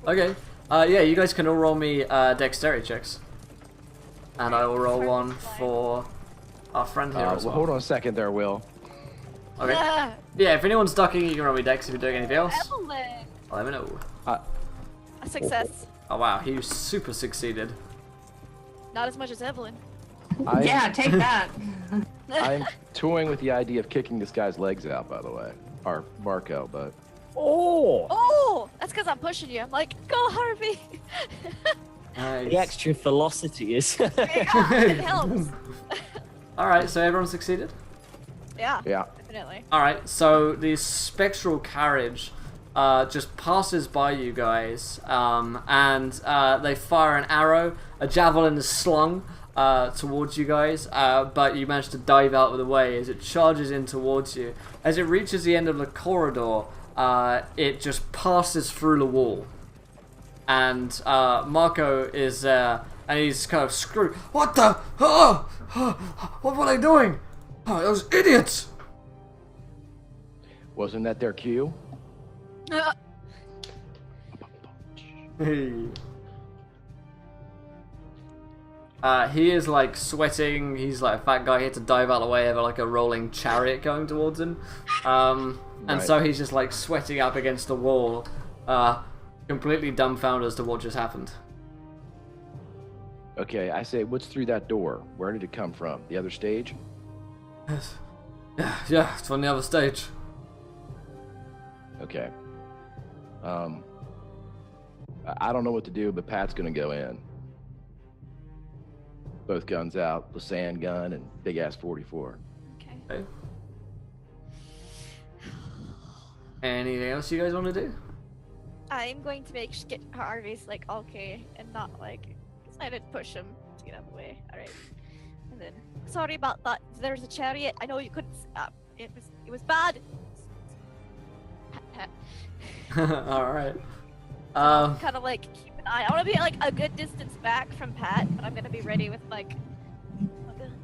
Okay. Yeah, you guys can all roll me dexterity checks. And I will roll one for our friend here as well. Hold on a second there, Will. Okay. Yeah, if anyone's ducking, you can roll me dex if you're doing anything else. Evelyn. Let me know. A success. Oh wow, he super succeeded. Not as much as Evelyn. Yeah, take that. I'm toying with the idea of kicking this guy's legs out, by the way. Or Marco, but... Oh! Oh, that's because I'm pushing you. I'm go Harvey. The extra velocity is. It helps. Alright, so everyone succeeded? Yeah. Yeah. Definitely. Alright, so the spectral carriage just passes by you guys, and they fire an arrow. A javelin is slung towards you guys, but you manage to dive out of the way as it charges in towards you. As it reaches the end of the corridor, it just passes through the wall. And Marco is there, and he's kind of screwed. What the? What were they doing? Oh, those idiots! Wasn't that their cue? Hey. He is sweating. He's a fat guy. He had to dive out of the way of a rolling chariot going towards him. And Right. so he's just sweating up against the wall, completely dumbfounded as to what just happened. Okay, I say, what's through that door? Where did it come from? The other stage? Yeah, it's on the other stage. Okay. I don't know what to do, but Pat's gonna go in. Both guns out, the sand gun and big ass 44. Okay. Okay. Anything else you guys want to do? I'm going to get Harvey's okay and not because I didn't push him to get out of the way. All right. And then sorry about that. There's a chariot. I know you couldn't. It was bad. All right. Kind of keep an eye. I want to be a good distance back from Pat, but I'm gonna be ready with my gun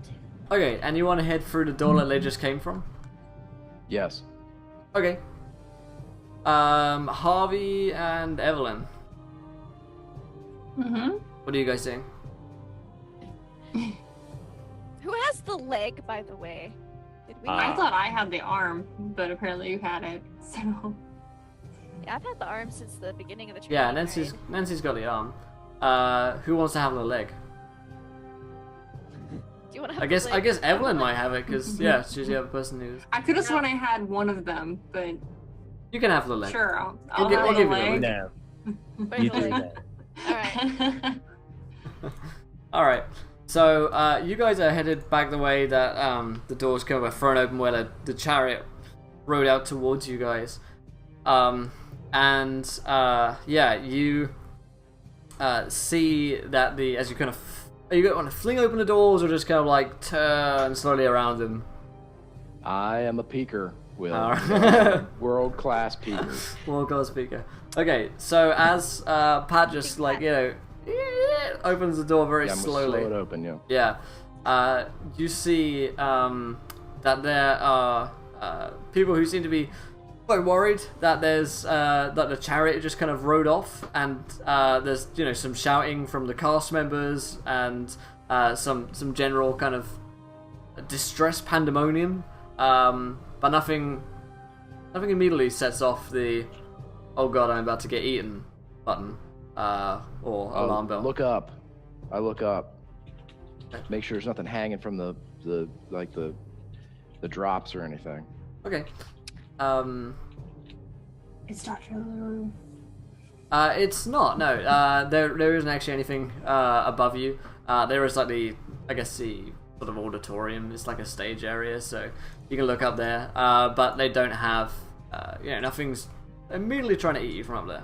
too. Okay, and you want to head through the door that they just came from? Yes. Okay. Harvey and Evelyn, Mm-hmm. what are you guys doing? Who has the leg, by the way? Did we? I thought I had the arm, but apparently you had it. So Yeah, I've had the arm since the beginning of the training. Yeah, right? Nancy's got the arm. who wants to have the leg? Do you want to have I guess Evelyn might have it because yeah, she's the other person who's. I could have sworn I had one of them, but You can have the leg. sure, I'll We'll have give the you the leg. No, Where's you the do leg? that. Alright. All right. So you guys are headed back the way that the doors kind of were thrown open, where the chariot rode out towards you guys. Yeah, you see that as you kind of are you going to fling open the doors or just kind of like turn slowly around them? I am a peeker, Will. Alright. World-class peeker. World-class speaker. Okay, so as Pat just like opens the door very Yeah, I'm gonna slowly. slow it open, yeah. Yeah. You see that there are people who seem to be quite worried that there's that the chariot just kind of rode off, and there's some shouting from the cast members and some general kind of distress pandemonium, but nothing immediately sets off the "oh god, I'm about to get eaten" button or alarm bell. Look up. I look up. Make sure there's nothing hanging from the drops or anything. Okay. It's Dr. Lulu. It's not. No. There isn't actually anything above you. There is like the sort of auditorium. It's like a stage area, so you can look up there. But they don't have. Nothing's immediately trying to eat you from up there.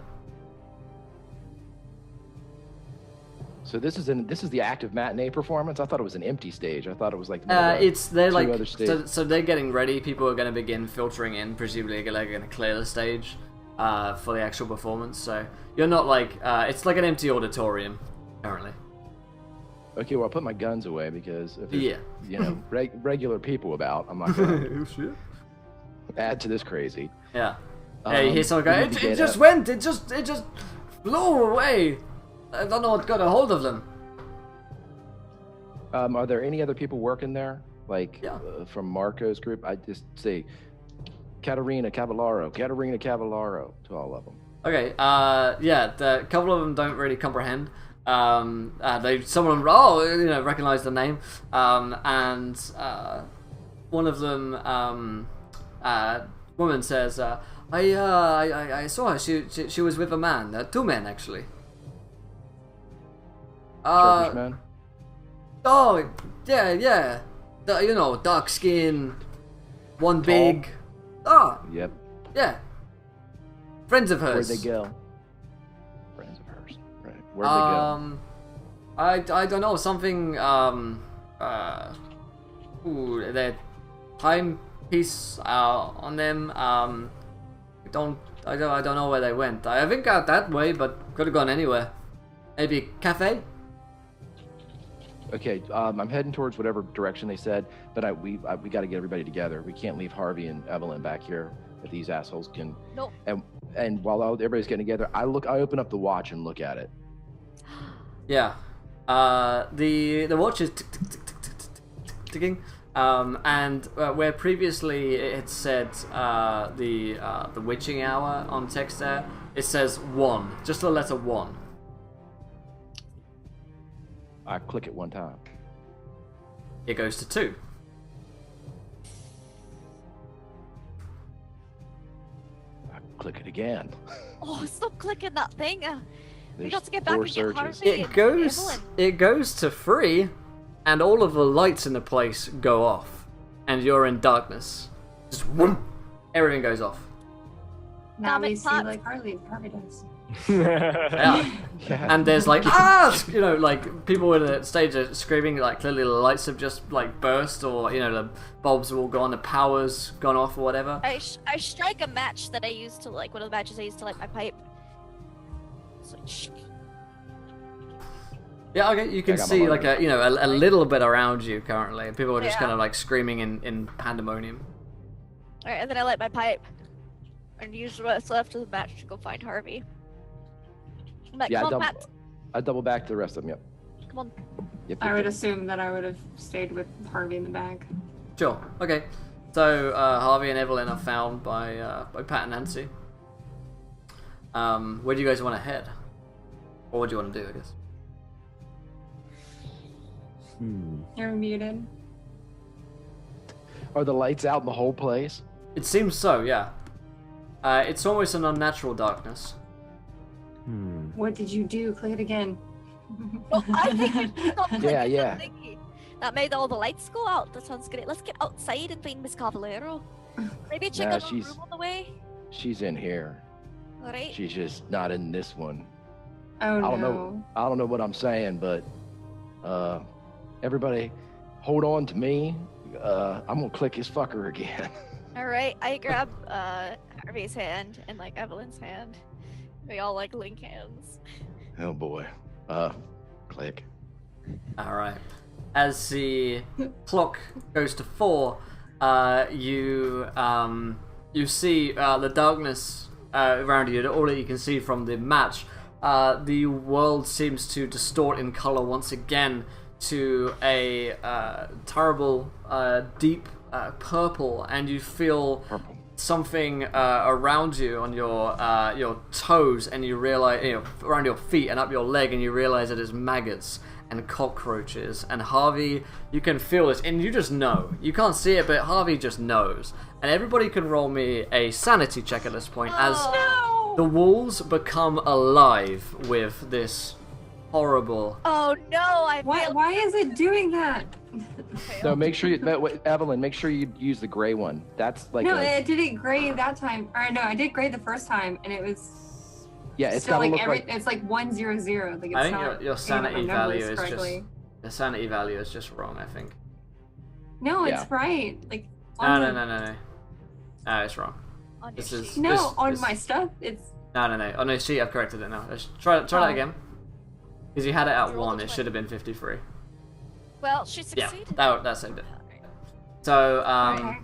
So this is the active matinee performance. I thought it was an empty stage. I thought it was like They're like other stages. so they're getting ready. People are going to begin filtering in. Presumably, they're going to clear the stage for the actual performance. So you're not like it's like an empty auditorium currently. Okay, well I'll put my guns away because if there's, regular people about, I'm not going to add to this crazy. Yeah. Yeah, you hear someone go, we need to it get just up." went, it just flew away. I don't know what got a hold of them. Are there any other people working there? Like Yeah. From Marco's group? I just say Katerina Cavallaro to all of them. Okay, a couple of them don't really comprehend. Some of them, recognize the name. And one of them, woman says, I saw her. She was with a man, two men actually. Turkish man? Oh, yeah. Dark skin, one Tall? big. Oh, Yep. yeah. Friends of Where'd hers. they go? Friends of hers. Right. Where'd they go? I don't know, something, their timepiece on them, I don't know where they went. I think out that way, but could have gone anywhere. Maybe cafe? Okay, I'm heading towards whatever direction they said, but we got to get everybody together. We can't leave Harvey and Evelyn back here if these assholes can. Nope. And while everybody's getting together, I open up the watch and look at it. Yeah. The watch is ticking. And where previously it said the witching hour on text there, it says 1, just the letter 1. I click it one time. It goes to 2. I click it again. Oh, stop clicking that thing. We There's got to get back 4 and get surges. Harvey and Evelyn. It goes to 3, and all of the lights in the place go off, and you're in darkness. Just whoom, everything goes off. Now Damn it, we see Pat. like Harvey does. Yeah. Yeah. And there's like like people in the stage are screaming, like clearly the lights have just like burst, or the bulbs are all gone, the power's gone off or whatever. I strike a match that I used to one of the matches I used to light my pipe. So, Yeah, okay, you can I got my see like lighter. a little bit around you currently. People are just Yeah. kind of like screaming in pandemonium. Alright, and then I light my pipe and use what's left of the match to go find Harvey. I'm like, Yeah, come on, Pat. I double back to the rest of them. Yep. Come on. Yep. I would assume that I would have stayed with Harvey in the bag. Sure. Okay. So Harvey and Evelyn are found by Pat and Nancy. Where do you guys want to head? Or what do you want to do, I guess? You're muted. Are the lights out in the whole place? It seems so, yeah. It's almost an unnatural darkness. What did you do? Click it again. Well, I think we should not Yeah, click yeah. the thingy. That made all the lights go out. That sounds great. Let's get outside and find Miss Cavallero. Maybe check Nah, out the she's- room on the way. She's in here. All right. She's just not in this one. Oh I don't no. know. I don't know what I'm saying, but everybody, hold on to me. I'm gonna click his fucker again. All right. I grab Harvey's hand and like Evelyn's hand. We all like link hands. Oh boy. Click. All right. As the clock goes to 4, you see the darkness around you. All that you can see from the match. The world seems to distort in color once again to a terrible, deep purple, and you feel Purple. something around you on your toes, and you realize, around your feet and up your leg, and you realize it is maggots and cockroaches. And Harvey, you can feel this, and you just know. You can't see it, but Harvey just knows. And everybody can roll me a sanity check at this point, as the walls become alive with this horrible. Oh no! I failed. Why is it doing that? No, make sure you, Evelyn, make sure you use the gray one. That's like No, it did it gray that time. Or no, I did gray the first time, and it was yeah, it's still gotta like look like it's like 100. Like it's I think not your sanity adding up my value numbers is correctly. just the sanity value is just wrong. I think. No, Yeah. it's right. Like No, on no, the- no, no, no. No, it's wrong. On your This is sheet. No, this- on this- my stuff, it's No, no, no. On the sheet, I've corrected it now. Let's try that Oh. again. Because you had it at Roll 1, the it 20. should have been 53. Well, she Yeah, succeeded. that saved it. So, Okay.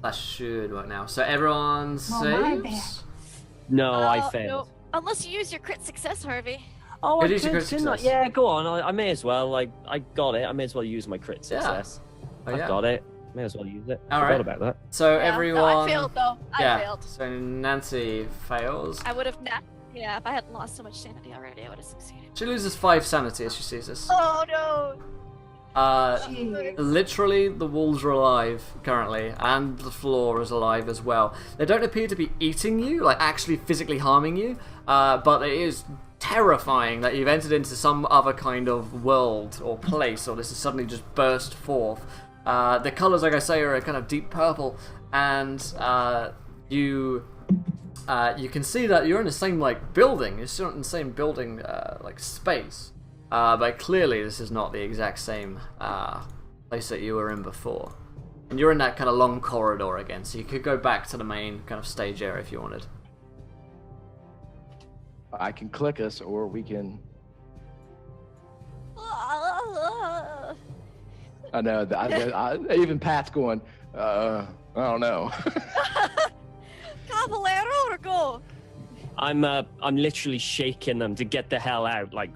that should work now. So everyone Oh, my saves. No, I No, failed. unless you use your crit success, Harvey. Oh, It I is your could, crit didn't I? success. Yeah, go on. I may as well. I got it. I may as well use my crit Yeah. success. Oh, I've yeah. got it. May as well use it. All Forgot right. about that. So Yeah. everyone. No, I failed though. Yeah. I failed. So Nancy fails. I would have not. Yeah, if I hadn't lost so much sanity already, I would have succeeded. She loses 5 sanity as she sees this. Oh no! Jeez. Literally, the walls are alive currently, and the floor is alive as well. They don't appear to be eating you, like actually physically harming you, but it is terrifying that you've entered into some other kind of world or place, or this has suddenly just burst forth. The colours, like I say, are a kind of deep purple, and you can see that you're in the same building. You're still in the same building space. But clearly this is not the exact same place that you were in before. And you're in that kind of long corridor again, so you could go back to the main kind of stage area if you wanted. I can click us, or we can. I know. Even Pat's going. I don't know. Cavallero or go? I'm literally shaking them to get the hell out, like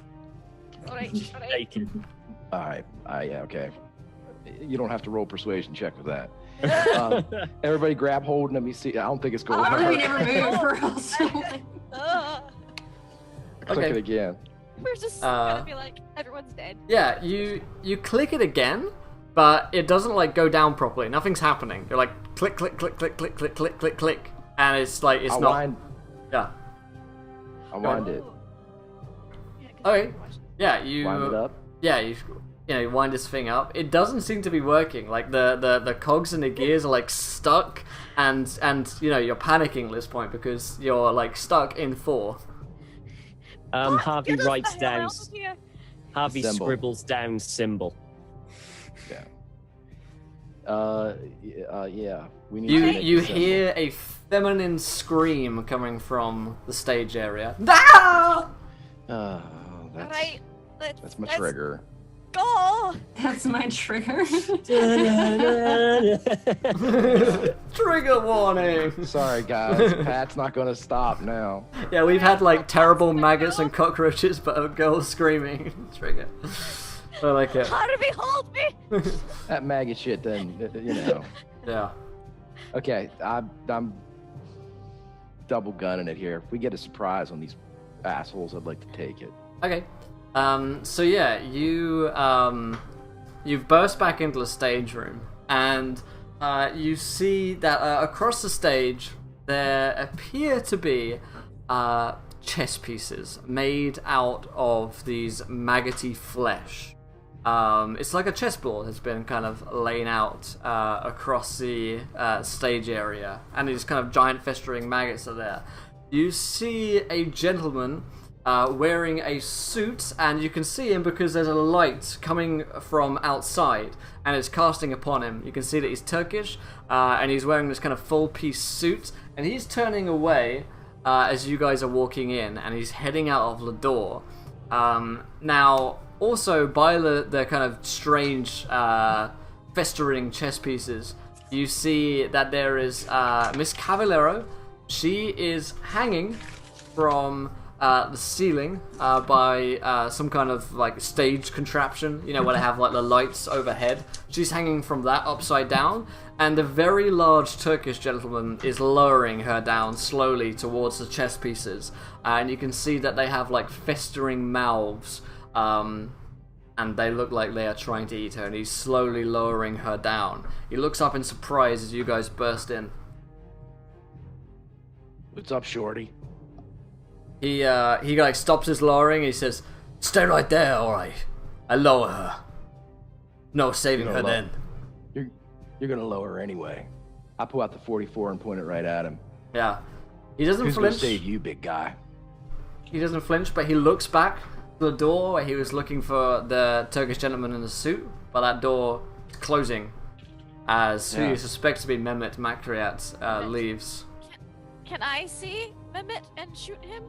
Alright, alright. shaking. All right. Yeah. Okay. You don't have to roll persuasion check with that. Everybody, grab hold and let me see. I don't think it's going to Oh, we work. never move or else. Click Okay. it again. We're just gonna be like, everyone's dead. Yeah, you click it again, but it doesn't go down properly. Nothing's happening. You're like click, click, click, click, click, click, click, click, click, and it's not. Yeah. I wind it. Yeah, 'cause Okay. we're watching. Yeah, you. Wind it up. Yeah, you wind this thing up. It doesn't seem to be working. Like the cogs and the gears are stuck, and you're panicking at this point because you're stuck in 4. Harvey Get us writes the hell down. out of here. Harvey Symbol. scribbles down symbol. Yeah. Yeah. We need You to make you the symbol. hear a feminine scream coming from the stage area. Ah! Alright, That's my let's trigger. go! That's my trigger. Trigger warning. Sorry, guys. Pat's not going to stop now. Yeah, we've had terrible maggots and cockroaches, but a girl screaming. Trigger. I like it. Harvey, hold me! That maggot shit, then, Yeah. Okay, I'm double gunning it here. If we get a surprise on these assholes, I'd like to take it. Okay. So yeah, you you've burst back into the stage room, and you see that across the stage there appear to be chess pieces made out of these maggoty flesh. It's like a chessboard has been kind of laid out across the stage area, and these kind of giant festering maggots are there. You see a gentleman wearing a suit, and you can see him because there's a light coming from outside, and it's casting upon him. You can see that he's Turkish, and he's wearing this kind of full-piece suit, and he's turning away as you guys are walking in, and he's heading out of the door. Now, also by the kind of strange festering chess pieces, you see that there is Miss Cavallero. She is hanging from the ceiling by some kind of like stage contraption, you know, where they have like the lights overhead. She's hanging from that upside down, and a very large Turkish gentleman is lowering her down slowly towards the chess pieces, and you can see that they have like festering mouths, and they look like they are trying to eat her, and he's slowly lowering her down. He looks up in surprise as you guys burst in. What's up, Shorty? He like stops his lowering. He says, "Stay right there, all right. I lower her. No saving her then." You're gonna lower her anyway. I pull out the 44 and point it right at him. Yeah, he doesn't Who's flinch. gonna save you, big guy? He doesn't flinch, but he looks back to the door where he was looking for the Turkish gentleman in the suit. But that door is closing as who you suspect to be Mehmet Makriat leaves. Can I see Mehmet and shoot him?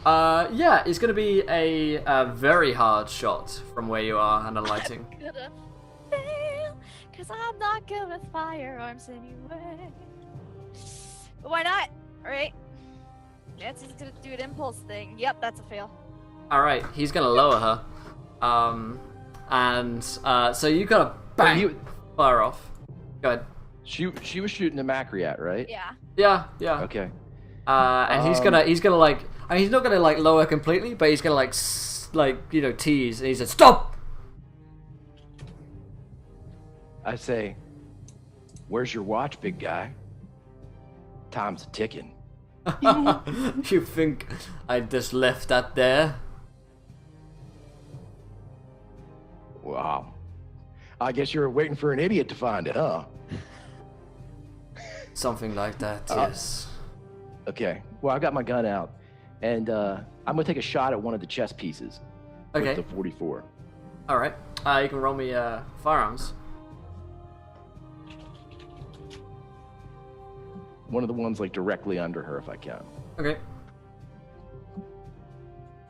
Yeah, it's gonna be a very hard shot from where you are and the lighting. I'm gonna fail, cause I'm not good with firearms anyway. But why not? Alright. Nancy's gonna do an impulse thing. Yep, that's a fail. Alright, he's gonna lower her. And so you gotta bang, fire off. Go ahead. She was shooting the Makriat, right? Yeah. Yeah. Okay. And he's gonna like, I mean, he's not gonna like lower completely, but he's gonna like you know, tease, and he says, "Stop!" I say, "Where's your watch, big guy? Time's a ticking." You think I just left that there? Wow. I guess you were waiting for an idiot to find it, huh? Something like that, yes. Okay. Well, I got my gun out, and I'm gonna take a shot at one of the chess pieces. Okay. With the 44. All right. You can roll me firearms. One of the ones like directly under her, if I can. Okay.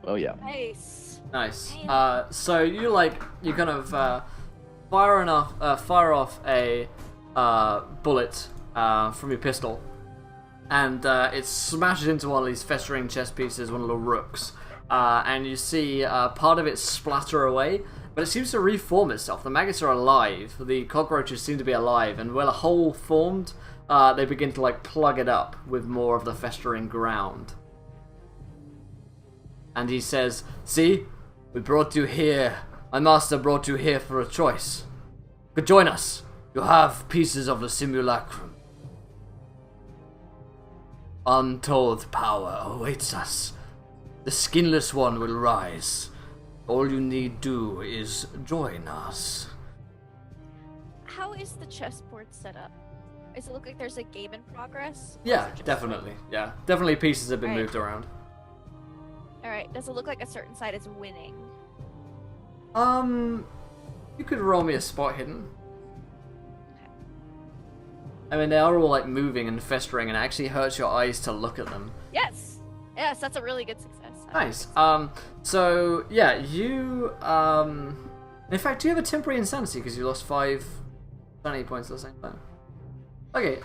Oh yeah. Nice. Nice. So you kind of fire off a bullet from your pistol, and it smashes into one of these festering chess pieces, one of the rooks, and you see part of it splatter away, but it seems to reform itself. The maggots are alive, the cockroaches seem to be alive, and where the hole formed, they begin to like plug it up with more of the festering ground. And he says, "See, we brought you here. My master brought you here for a choice. You could join us. You have pieces of the simulacrum. Untold power awaits us. The skinless one will rise. All you need do is join us." How is the chessboard set up? Does it look like there's a game in progress? Yeah, definitely. Yeah, definitely pieces have been moved around. Alright, does it look like a certain side is winning? You could roll me a spot hidden. I mean, they are all like moving and festering, and it actually hurts your eyes to look at them. Yes! Yes, that's a really good success. Nice. So yeah, you in fact, do you have a temporary insanity because you lost 5 sanity points at the same time? Okay,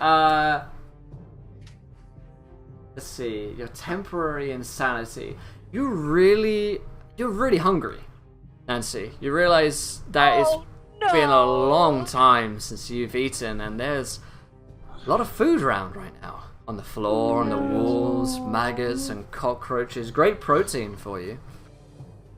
let's see. Your temporary insanity. You're really hungry, Nancy. You realize that it's been a long time since you've eaten, and there's a lot of food around right now. On the floor, on the walls, maggots and cockroaches. Great protein for you.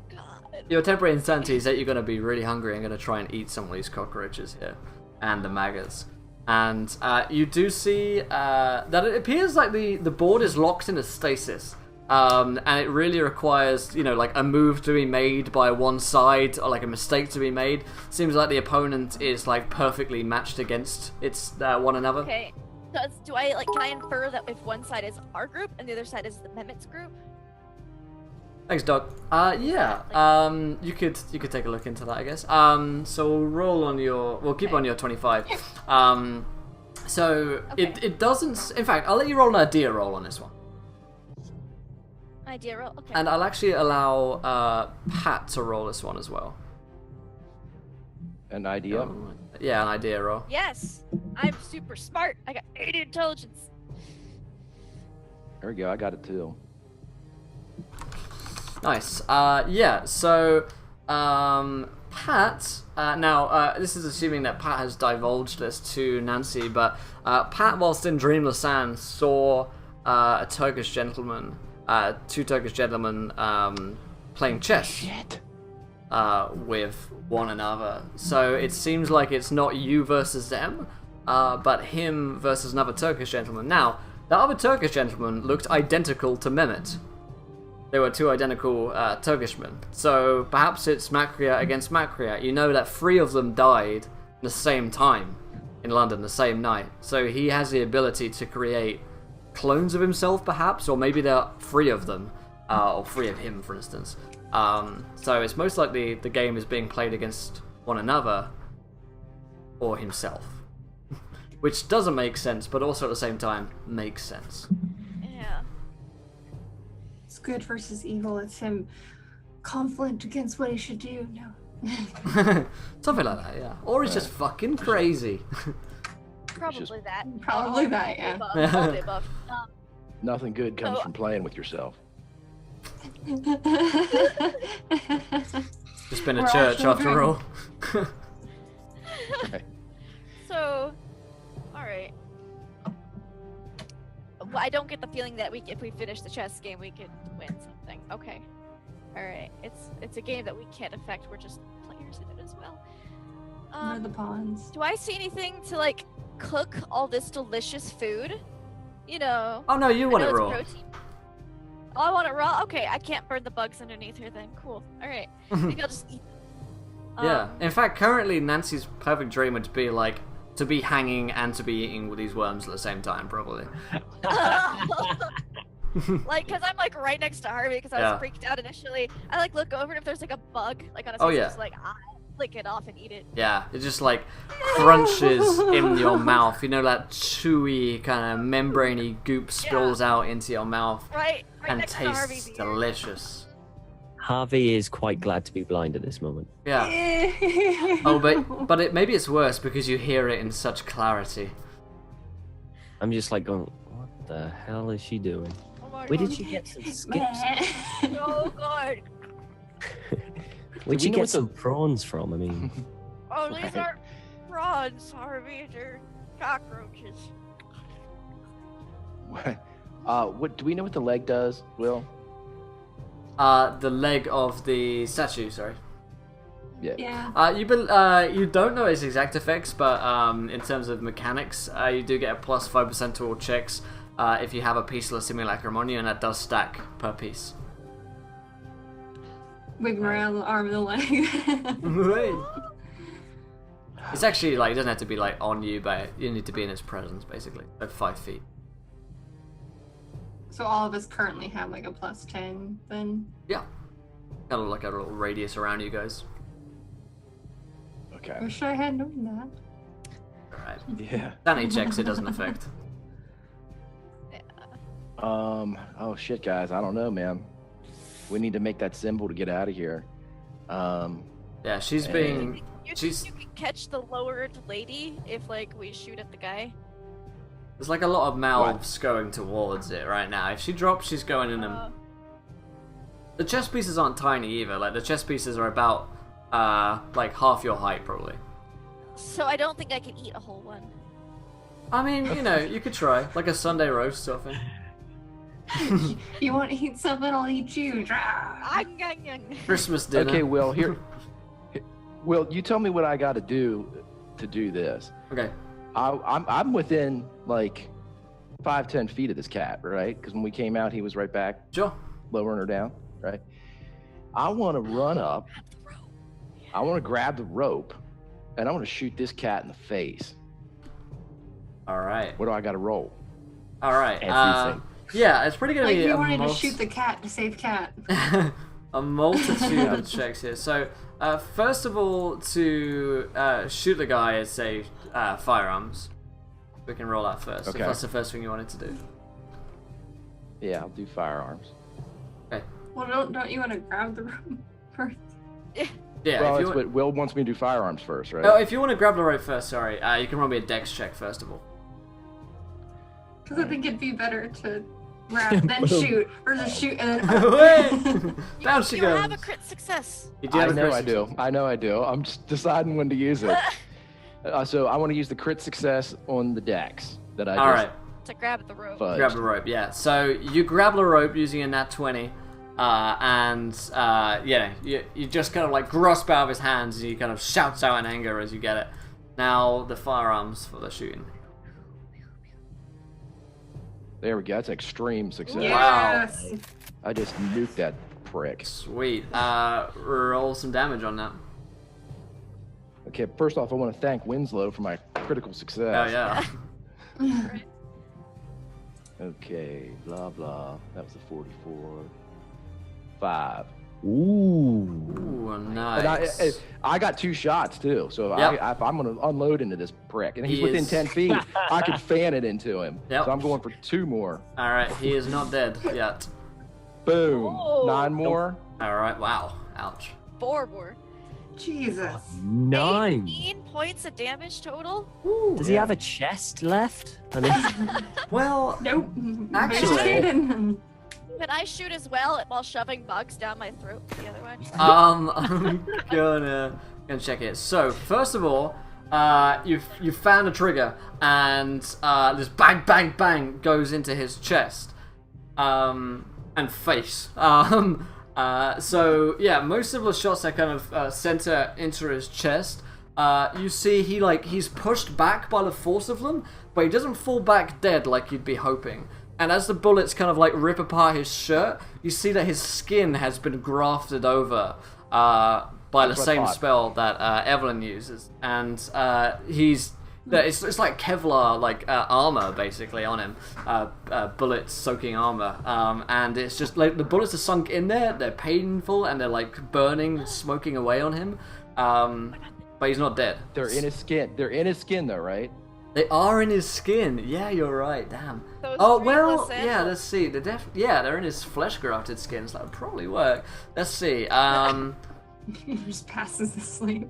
God. your temporary insanity is that you're going to be really hungry and going to try and eat some of these cockroaches here and the maggots. And you do see that it appears like the board is locked in a stasis. And it really requires, like a move to be made by one side or like a mistake to be made. Seems like the opponent is like perfectly matched against one another. Okay. Can I infer that if one side is our group and the other side is the Mehmet's group? Thanks, Doc. Yeah. You could take a look into that, I guess. So we'll roll on your. We'll keep on your 25. So Okay. it doesn't. In fact, I'll let you roll an idea roll on this one. Idea roll. Okay. And I'll actually allow Pat to roll this one as well. An idea? Yeah, an idea roll. Yes, I'm super smart. I got 80 intelligence. There we go. I got it too. Nice. Yeah. So, Pat. Now, this is assuming that Pat has divulged this to Nancy, but Pat, whilst in Dreamless Sand, saw a Turkish gentleman, two Turkish gentlemen, playing chess. Shit. With one another. So it seems like it's not you versus them, but him versus another Turkish gentleman. Now, the other Turkish gentleman looked identical to Mehmet. They were two identical Turkish men. So perhaps it's Makria against Makria. You know that 3 of them died the same time in London, the same night. So he has the ability to create clones of himself, perhaps, or maybe there are 3 of them, or 3 of him, for instance. So it's most likely the game is being played against one another or himself. Which doesn't make sense, but also at the same time makes sense. Yeah. It's good versus evil. It's him conflict against what he should do. No. Something like that, yeah. Or he's just fucking crazy. Probably that. Probably that, yeah. All the above. Nothing good comes from playing with yourself. Just been a We're all church after children. all. So, alright. Well, I don't get the feeling that if we finish the chess game, we could win something. Okay. Alright. It's a game that we can't affect. We're just players in it as well. We're the pawns. Do I see anything to, like, cook all this delicious food? Oh no, you want I it know it's raw. protein. Oh, I want it raw? Okay, I can't burn the bugs underneath here then. Cool. Alright. Maybe I'll just eat them. Yeah. In fact, currently Nancy's perfect dream would be like to be hanging and to be eating with these worms at the same time, probably. Like, cause I'm like right next to Harvey because I was Yeah. freaked out initially. I like look over and if there's like a bug like on a Oh, face, yeah. just like I lick it off and eat it. Yeah, it just like crunches in your mouth. You know, that chewy kind of membraney goop spills out into your mouth Right and next to Harvey's tastes ear. delicious. Harvey is quite glad to be blind at this moment. Yeah. Oh, but maybe it's worse because you hear it in such clarity. I'm just like going, what the hell is she doing? Oh my Where God. did she get some skips? Oh god. Where'd Do she we know get what some prawns from? I mean, Oh, these Right. aren't prawns, Harvey. They're cockroaches. What do we know what the leg does, Will? The leg of the statue, sorry. Yeah. You don't know its exact effects, but in terms of mechanics, you do get a plus 5% to all checks if you have a piece of the simulacrum on you, and that does stack per piece. Wig around the arm and the leg. It's actually like it doesn't have to be like on you, but you need to be in its presence, basically, at 5 feet. So all of us currently have like a plus 10 then. Yeah, kind of like a little radius around you guys. Okay. Wish I had known that. All right. Yeah. Sanity checks it doesn't affect. Oh shit, guys. I don't know, man. We need to make that symbol to get out of here. Yeah, she's Hey. being. You She's. think you can catch the lowered lady if like we shoot at the guy? There's like a lot of mouths going towards it right now. If she drops, she's going in them. The chess pieces aren't tiny either. Like the chess pieces are about like half your height probably. So I don't think I can eat a whole one. I mean, you know, you could try like a Sunday roast or something. You want to eat something? I'll eat you. Christmas dinner. Okay, Will, here. Will, you tell me what I got to do this. Okay. I'm within like 5-10 feet of this cat, right? Because when we came out, he was right back, Sure. lowering her down, right? I want to run up. I want to grab the rope, and I want to shoot this cat in the face. All right. What do I got to roll? All right. Everything. Yeah, it's pretty gonna Like be you wanted to shoot the cat to save cat. a multitude of checks here. So, first of all, to shoot the guy is say firearms. We can roll that first. Okay. If that's the first thing you wanted to do. Yeah, I'll do firearms. Okay. Well, don't you want to grab the rope first? Yeah. Well, if you that's what Will wants me to do firearms first, right? Oh, if you want to grab the rope first, sorry, you can roll me a dex check first of all. Because I think it'd be better to grab then shoot, or just shoot and then. Wait! Down she You goes. have a crit success. You do have I a know crit I do. success. I know I do. I'm just deciding when to use it. So I want to use the crit success on the dex that I All just right. To grab the rope. fudged. Grab the rope, yeah. So you grab the rope using a nat 20, and yeah, you just kind of like grasp out of his hands and he kind of shouts out in anger as you get it. Now the firearms for the shooting. There we go. That's extreme success. Yes. I just nuked that prick. Sweet. Roll some damage on that. Okay, first off, I want to thank Winslow for my critical success. Oh yeah. Okay, blah blah. That was a 44. 5. Ooh. Ooh, And nice. I got 2 shots too, so Yep. if I'm going to unload into this prick, and he's He within is- 10 feet, I could fan it into him. Yep. So I'm going for 2 more. All right, he is not dead yet. Boom. Oh. 9 more. All right. Wow. Ouch. 4 more. Jesus. 9. 18 points of damage total. Does he have a chest left? I mean, Well, Nope. Actually- Vegetarian. Can I shoot as well while shoving bugs down my throat the other way? I'm gonna check it. So first of all, you've found a trigger, and this bang bang bang goes into his chest, and face. So yeah, most of the shots that kind of center into his chest. You see he's pushed back by the force of them, but he doesn't fall back dead like you'd be hoping. And as the bullets kind of like rip apart his shirt, you see that his skin has been grafted over by the That's what I same thought. spell that Evelyn uses, and it's like Kevlar like armor basically on him, bullet soaking armor, and it's just like the bullets are sunk in there, they're painful and they're like burning, smoking away on him, but he's not dead. They're in his skin. They're in his skin though, right? They are in his skin. Yeah, you're right. Damn. Those Oh three well, Lysander- yeah. Let's see. They're in his flesh grafted skin, so that would probably work. Let's see. He just passes asleep.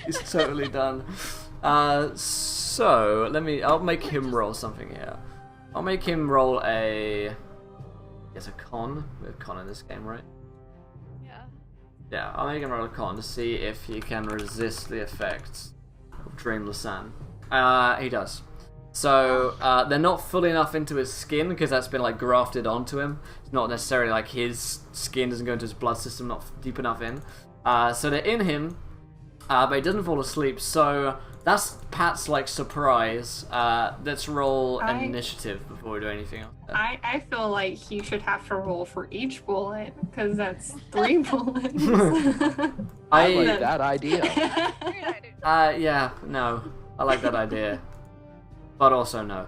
He's totally done. So I'll make him roll something here. I'll make him roll a con. We have con in this game, right? Yeah. Yeah, I'll make him roll a con to see if he can resist the effects of Dreamless Sand. He does. So they're not fully enough into his skin because that's been like grafted onto him. It's not necessarily like his skin doesn't go into his blood system, not deep enough in. So they're in him, but he doesn't fall asleep. So that's Pat's like surprise. Let's roll initiative before we do anything else. I feel like he should have to roll for each bullet because that's 3 bullets. I like that idea. Yeah, no, I like that idea, but also no.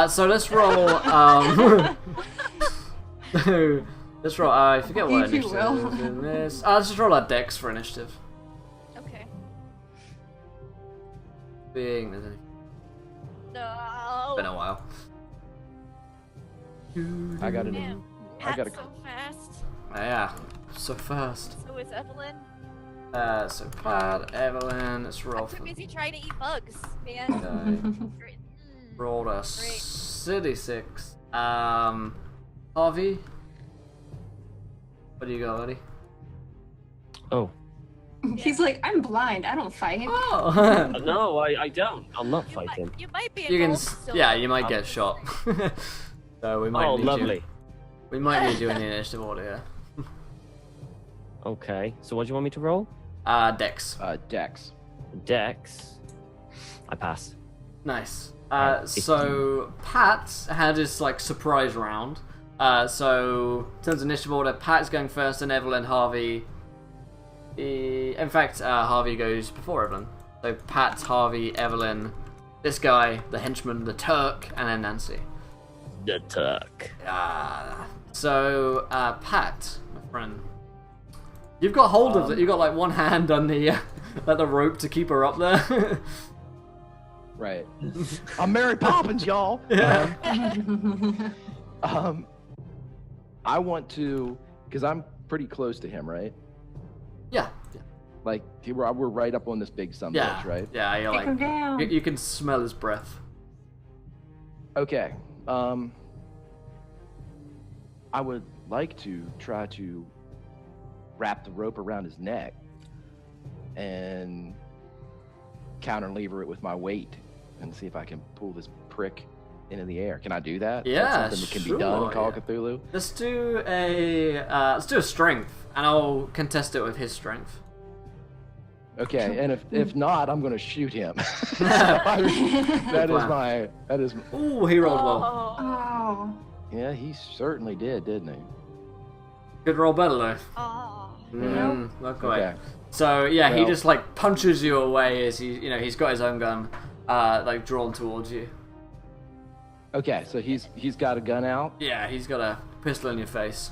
So let's roll. Let's roll. I forget what If you initiative will. is in this. Let's just roll our dex for initiative. Okay. Being there's any- No. been a while. I got it. Damn. I got Pat's a- so fast. Yeah, so fast. So is Evelyn. So Pat, Evelyn. Let's roll I'm for too busy trying to eat bugs, man. Great. rolled a city 6. Harvey, what do you got, buddy? oh. He's like, I'm blind. I don't fight. Oh. No, I don't. I'll not fight him. You might be You can, involved still. yeah, you might get shot. So we might Oh, need lovely. you. We might need you in the initiative order here. Okay, so what do you want me to roll? Dex. Dex. Dex. I pass. Nice. Right, So Pat had his like surprise round. So in terms of initiative order, Pat is going first, and Evelyn, Harvey. In fact, Harvey goes before Evelyn. So Pat, Harvey, Evelyn, this guy, the henchman, the Turk, and then Nancy. The Turk. So Pat, my friend, you've got hold of it. You've got like one hand on the like the rope to keep her up there. Right. I'm Mary Poppins, y'all. Yeah. I want to, because I'm pretty close to him, right? Yeah. Like we're right up on this big sumbitch, right? Yeah. You're Take him like down. you can smell his breath. Okay. I would like to try to wrap the rope around his neck and counterlever it with my weight and see if I can pull this prick into the air. Can I do that? Is that Yeah, something that can be done in sure, Call of yeah. Cthulhu? Let's do a strength, and I'll contest it with his strength. Okay, and if not, I'm going to shoot him. That is Ooh, he rolled well. Oh. yeah, he certainly did, didn't he? Good roll, better though. Oh. Not quite. Okay. So yeah, he Well- just like punches you away as he's got his own gun, like drawn towards you. Okay, so he's got a gun out. Yeah, he's got a pistol in your face.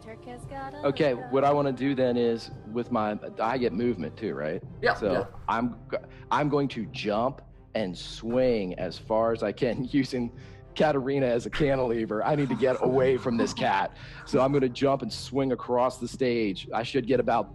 Turk has got a Okay, gun. what I want to do then is with I get movement too, right? Yeah, So yeah. I'm going to jump and swing as far as I can using Katarina as a cantilever. I need to get away from this cat. So I'm going to jump and swing across the stage. I should get about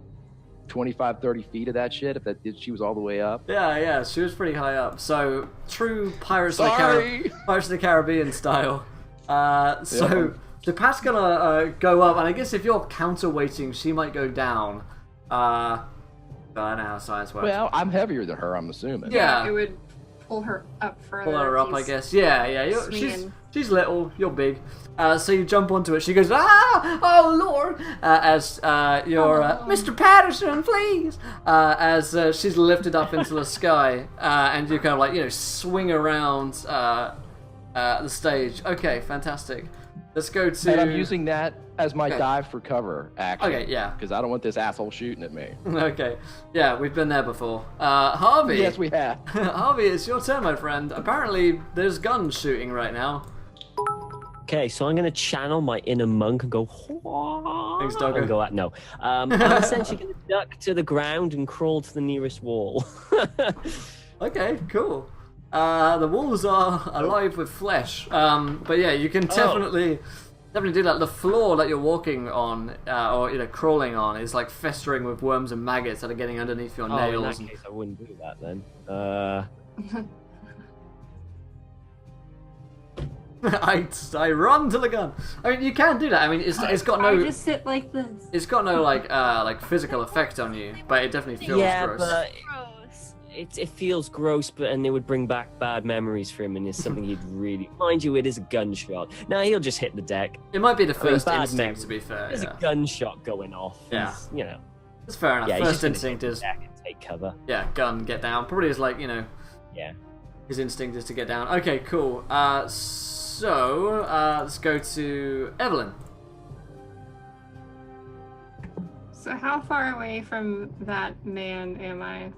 25, 30 feet of that shit if she was all the way up. Yeah, she was pretty high up. So true Pirates of Sorry. the Caribbean style. Yeah. So Pat's gonna go up, and I guess if you're counterweighting, she might go down. I don't know how science works. Well, I'm heavier than her, I'm assuming. Yeah. It would pull her up further. Pull her if up, I he's guess. Yeah. swinging. She's little, you're big. So you jump onto it. She goes, "Ah! Oh Lord!" As you're, Mr. Patterson, please. As she's lifted up into the sky, and you kind of like swing around the stage. Okay, fantastic. Let's go to. And I'm using that as my Okay. dive for cover, actually. Okay, yeah. Because I don't want this asshole shooting at me. Okay, yeah, we've been there before. Harvey. Yes, we have. Harvey, it's your turn, my friend. Apparently, there's guns shooting right now. Okay, so I'm going to channel my inner monk and go, Thanks, Doggo. and go at no. I'm essentially going to duck to the ground and crawl to the nearest wall. Okay, cool. The walls are alive with flesh. But yeah, you can definitely do that. The floor that you're walking on, or crawling on, is like festering with worms and maggots that are getting underneath your Oh, in nails. that case, I wouldn't do that then. I run to the gun. I mean, you can do that. I mean, it's got I no just sit like this. it's got no like physical effect on you, but it definitely feels Yeah, gross. but Gross. it feels gross, and it would bring back bad memories for him, and it's something he'd really... Mind you, it is a gunshot. Now, he'll just hit the deck. It might be the first bad instinct, memory. to be fair. There's Yeah, a gunshot going off. Yeah. He's, it's fair enough. Yeah, he's First just gonna instinct hit the is deck and take cover. gun, get down. Probably is like Yeah. his instinct is to get down. Okay, cool. So let's go to Evelyn. So how far away from that man am I?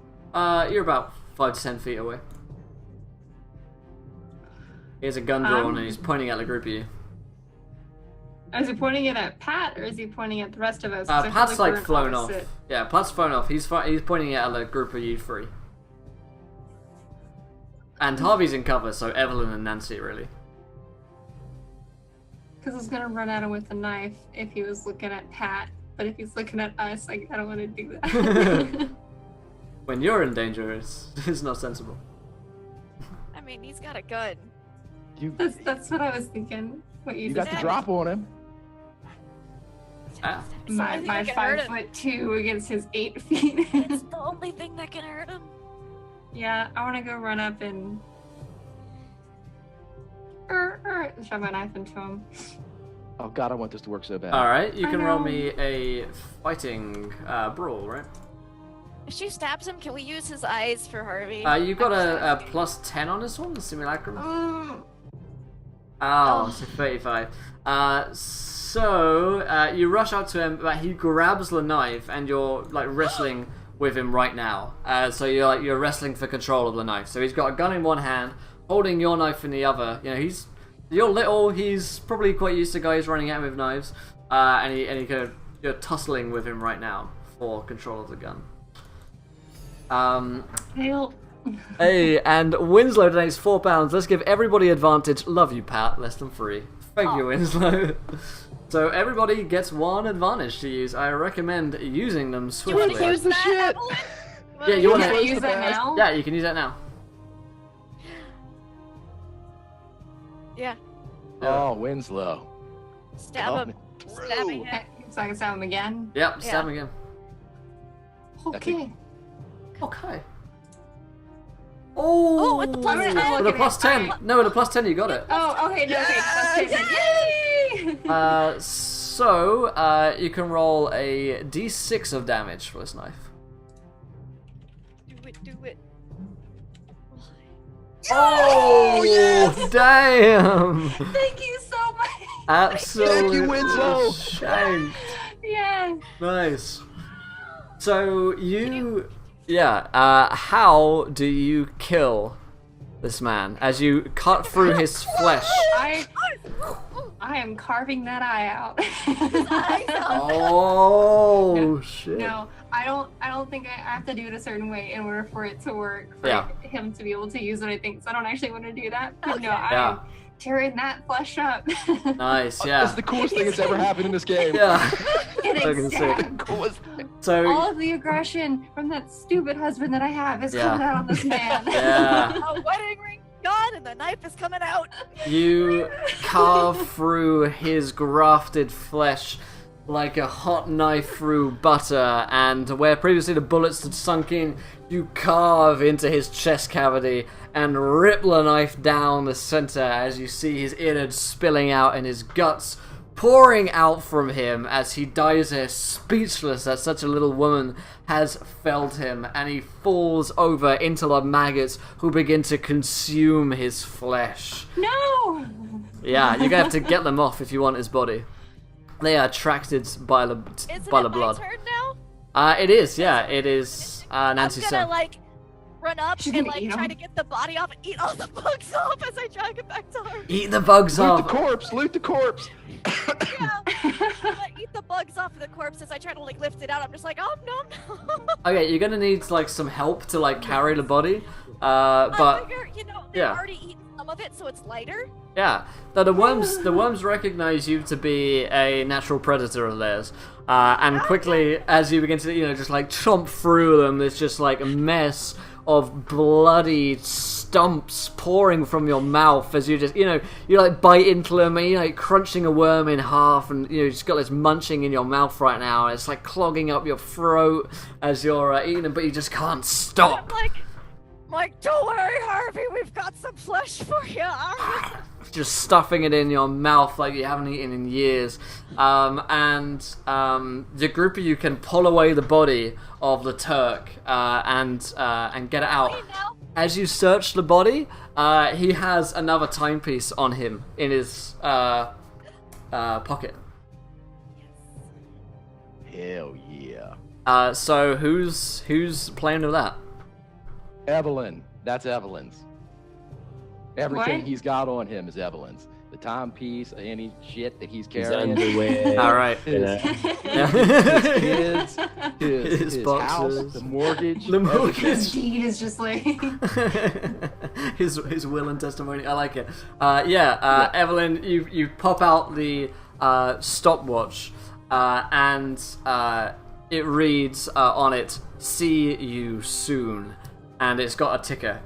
You're about 5 to 10 feet away. He has a gun drawn and he's pointing at the group of you. Is he pointing it at Pat or is he pointing at the rest of us? 'Cause I feel Pat's we're like in flown off. opposite. Yeah, Pat's flown off. He's pointing it at the group of you three. And Harvey's in cover, so Evelyn and Nancy really. Because I was gonna run at him with a knife if he was looking at Pat, but if he's looking at us, I don't want to do that. When you're in danger, it's not sensible. I mean, he's got a gun. You that's what I was thinking. What you got just the said. drop on him. Ah. It's the My only thing that can hurt him. 5'2" against his 8 feet. It's the only thing that can hurt him. Yeah, I want to go run up and shove my knife into him. Oh God, I want this to work so bad. All right, you I can roll know. me a fighting brawl, right? If she stabs him, can we use his eyes for Harvey? You got a plus 10 on this one, the simulacrum. Oh. So 35. So you rush up to him, but he grabs the knife, and you're like wrestling with him right now. So you're wrestling for control of the knife. So he's got a gun in one hand, holding your knife in the other. You know, you're little. He's probably quite used to guys running at him with knives, and you're tussling with him right now for control of the gun. Hail. Hey, and Winslow donates £4. Let's give everybody advantage. Love you, Pat. Less than 3. Thank you, Winslow. So everybody gets 1 advantage to use. I recommend using them You want to swiftly. use the that, shit. Evelyn? Yeah, you want Can I to use that now? Yeah, you can use that now. Yeah. Oh, Winslow. Stab him. Coming Stab through. him. So I can stab him again. Yep, stab him again. Okay. Okay. Oh, with the plus I'm 10. With a plus 10. No, with a plus 10 you got it. Oh, okay. No, okay. That's good. Yay! So you can roll a d6 of damage for this knife. Do it. Oh, yes! Damn! Thank you so much. Absolutely Thank you, Winslow. shanked. Yeah. Nice. So how do you kill this man as you cut through his flesh? I am carving that eye out. Oh shit! No, I don't think I have to do it a certain way in order for it to work for Yeah. him to be able to use it. I think so. I don't actually want to do that. But no, Yeah. I'm tearing that flesh up. Nice, That's yeah, the coolest thing that's ever happened in this game. yeah. Getting Fucking sick. stabbed. Coolest thing. So All of the aggression from that stupid husband that I have is Yeah. coming out on this man. yeah, A wedding ring gone and the knife is coming out. you carve through his grafted flesh like a hot knife through butter, and where previously the bullets had sunk in, you carve into his chest cavity and rip the knife down the center as you see his innards spilling out and his guts pouring out from him as he dies there speechless that such a little woman has felled him, and he falls over into the maggots who begin to consume his flesh. No. Yeah, you're gonna have to get them off if you want his body. They are attracted by the Isn't by it the my blood. turn now? It is, yeah, it is Nancy's I'm gonna turn. like run up She's and gonna like eat try 'em. to get the body off, eat all the bugs off as I drag it back to her. Eat the bugs Loot the off. corpse! Loot the corpse! Yeah. I eat the bugs off of the corpse as I try to like lift it out. I'm just like, oh no. Okay, you're gonna need like some help to like carry the body. I But figure, they've yeah. already eaten some of it, so it's lighter. yeah, the worms recognize you to be a natural predator of theirs, and quickly as you begin to just like chomp through them, there's just like a mess of bloody stumps pouring from your mouth as you just you like bite into them and you're like crunching a worm in half, and you just got this munching in your mouth right now, and it's like clogging up your throat as you're eating them, but you just can't stop. I'm like, don't worry, Harvey, we've got some flesh for you. Just stuffing it in your mouth like you haven't eaten in years. And the group of you can pull away the body of the Turk and get it out. Hey, now. As you search the body, he has another timepiece on him in his pocket. Hell yeah. So who's playing with that? Evelyn. That's Evelyn's. Everything What? he's got on him is Evelyn's. The timepiece, any shit that he's His carrying. underwear. All right. His kids, his house, boxes. the mortgage. The mortgage. His deed is just like. his will and testimony. I like it. Evelyn, you pop out the stopwatch, and it reads on it, "See you soon," and it's got a ticker.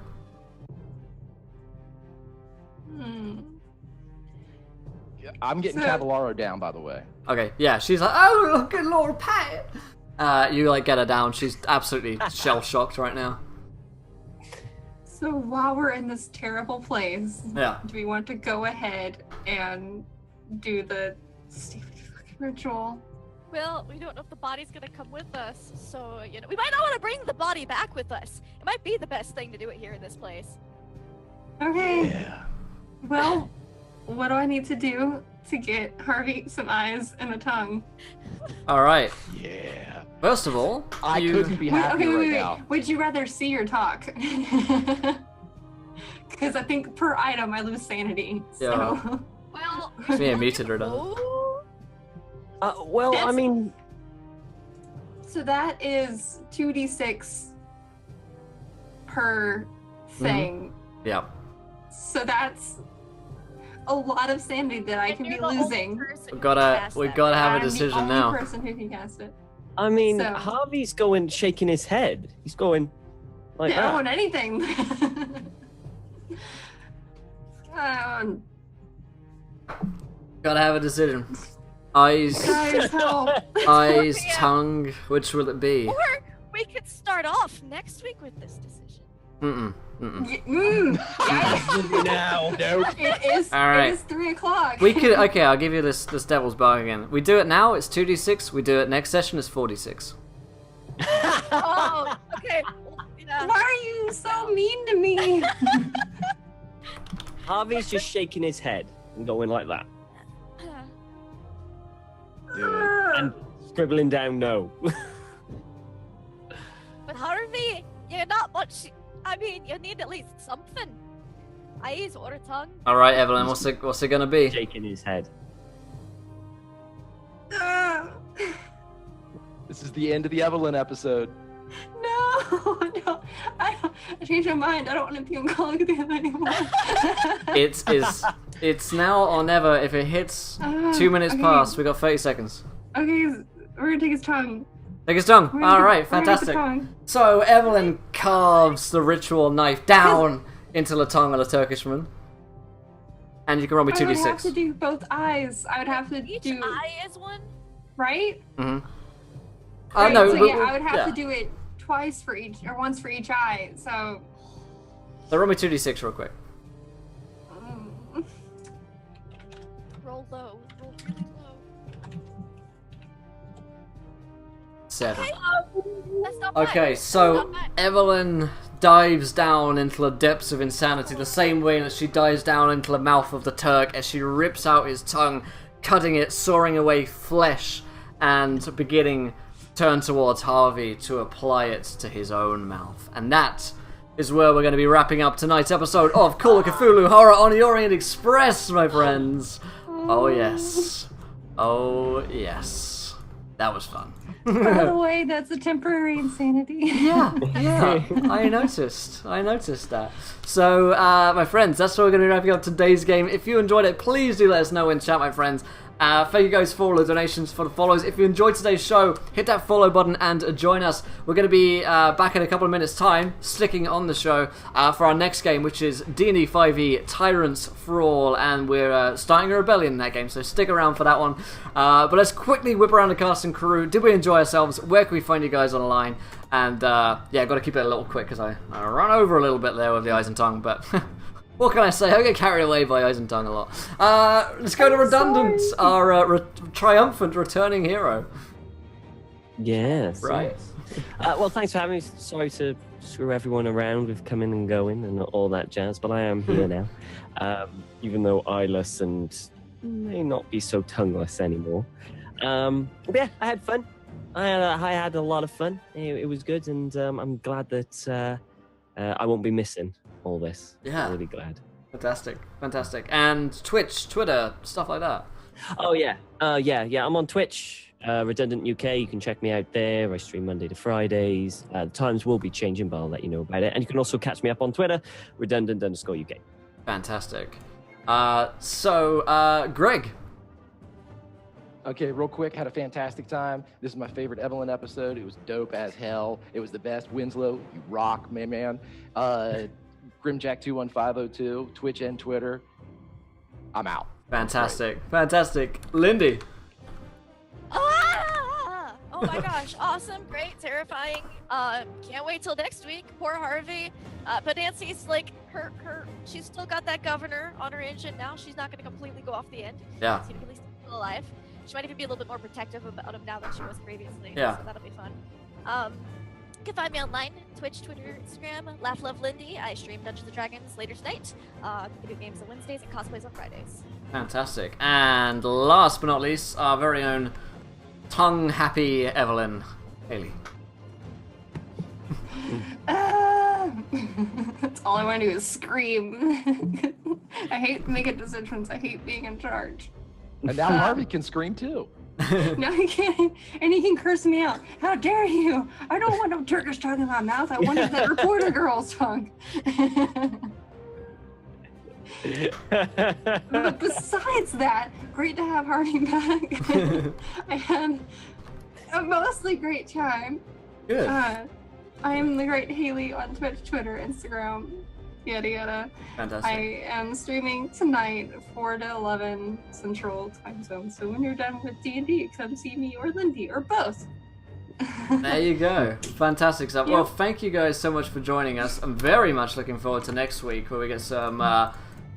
I'm getting Cavallaro down, by the way. Okay, yeah, she's like, oh, look at Lord Pat. You like get her down. She's absolutely shell shocked right now. So while we're in this terrible place, Yeah. do we want to go ahead and do the stupid fucking ritual? Well, we don't know if the body's gonna come with us, so we might not want to bring the body back with us. It might be the best thing to do it here in this place. Okay. Yeah. Well, what do I need to do to get Harvey some eyes and a tongue? All right. Yeah. First of all, I couldn't be happier right now. Would you rather see or talk? Because I think per item I lose sanity. So. Yeah. Well, Yeah, muted her down. Well, I mean, So that is 2d6 per thing. Yeah. So that's a lot of sanity that I can be losing. We gotta have a decision I'm the now. only person who can cast it. I mean, So- Harvey's shaking his head. He's going like I don't that. want anything. Gotta have a decision. Eyes, Guys, help. eyes, Yeah. tongue. Which will it be? Or we could start off next week with this decision. Mm-mm. Mm-mm. Now. It is. All right. It is 3 o'clock. We could. Okay, I'll give you this devil's bargain. We do it now. It's 2d6. We do it next session. It's 46. Oh, okay. Well, yeah. Why are you so mean to me? Harvey's just shaking his head and going like that and scribbling down no. But Harvey, you're not much. I mean, you need at least something. Eyes or a tongue. All right, Evelyn. What's it gonna be? Shaking his head. This is the end of the Evelyn episode. No, no. I changed my mind. I don't want to be on Call of Duty anymore. It's now or never. If it hits 2 minutes okay. past, we got 30 seconds. Okay, we're gonna take his tongue. Take his tongue. We're gonna All get- right, we're gonna get the fantastic. tongue. So Evelyn carves the ritual knife down into the tongue of the Turkishman, and you can roll me I would have 2d6. to do both eyes. I would have to Each do eye is one. right. Mm-hmm. Right, no, so but- yeah, I would have yeah. to do it twice for each, or once for each eye. So. So roll me 2d6 real quick. Roll low. Roll really low. 7. That's not bad. Okay, That's so not bad. Evelyn dives down into the depths of insanity the same way that she dives down into the mouth of the Turk as she rips out his tongue, cutting it, sawing away flesh, and beginning to turn towards Harvey to apply it to his own mouth. And that is where we're going to be wrapping up tonight's episode of Call of Cthulhu Horror on the Orient Express, my friends. Oh yes. Oh yes. That was fun. By the way, that's a temporary insanity. Yeah, I noticed that. So, my friends, that's what we're going to be wrapping up today's game. If you enjoyed it, please do let us know in chat, my friends. Thank you guys for all the donations, for the follows. If you enjoyed today's show, hit that follow button and join us. We're going to be back in a couple of minutes' time, sticking on the show for our next game, which is D&D 5e Tyrants for All, and we're starting a rebellion in that game, so stick around for that one. But let's quickly whip around the cast and crew. Did we enjoy ourselves? Where can we find you guys online? And yeah, I've got to keep it a little quick because I ran over a little bit there with the eyes and tongue, but... What can I say? I get carried away by eyes and tongue a lot. Let's go to Redundant, our triumphant returning hero. Yes. Right. Well, thanks for having me. Sorry to screw everyone around with coming and going and all that jazz, but I am here now. Even though eyeless and may not be so tongueless anymore. But yeah, I had fun. I had a lot of fun. It was good, and I'm glad that I won't be missing all this. Yeah. I'm really glad. Fantastic. And Twitch, Twitter, stuff like that. Oh yeah. Yeah. I'm on Twitch, Redundant UK. You can check me out there. I stream Monday to Fridays. The times will be changing, but I'll let you know about it. And you can also catch me up on Twitter, Redundant_UK. Fantastic. So, Greg. Okay, real quick, had a fantastic time. This is my favorite Evelyn episode. It was dope as hell. It was the best. Winslow, you rock, man. Grimjack21502, Twitch and Twitter. I'm out. Fantastic. Fantastic. Lindy. Ah! Oh my gosh, awesome, great, terrifying. Can't wait till next week. Poor Harvey. But Nancy's like she's still got that governor on her engine now. She's not gonna completely go off the end. Yeah. She's at least still alive. She might even be a little bit more protective about him now than she was previously. Yeah. So that'll be fun. You can find me online, Twitch, Twitter, Instagram, Laugh Love Lindy. I stream Dungeons and Dragons later tonight. Video games on Wednesdays and cosplays on Fridays. Fantastic. And last but not least, our very own tongue-happy Evelyn Haley. That's all I want to do is scream. I hate making decisions. I hate being in charge. And now Harvey can scream too. No, he can't. And he can curse me out. How dare you? I don't want no Turkish tongue in my mouth. I wanted that reporter girl's tongue. But besides that, great to have Harvey back. I had a mostly great time. Good. I am the great Haley on Twitch, Twitter, Instagram, yada yada. Fantastic. I am streaming tonight, 4 to 11 Central Time Zone. So when you're done with D&D, come see me or Lindy or both. There you go. Fantastic stuff. Yeah. Well, thank you guys so much for joining us. I'm very much looking forward to next week where we get some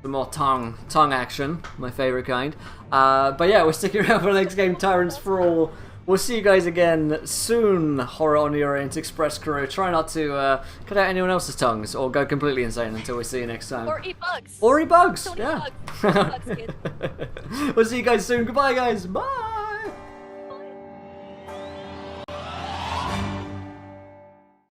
more tongue action, my favorite kind. But yeah, we're sticking around for the next game, Tyrants for All. We'll see you guys again soon, Horror on the Orient Express crew. Try not to cut out anyone else's tongues or go completely insane until we see you next time. Or eat bugs. Or eat bugs, Don't yeah. eat bugs. Eat bugs, kid. We'll see you guys soon. Goodbye, guys. Bye.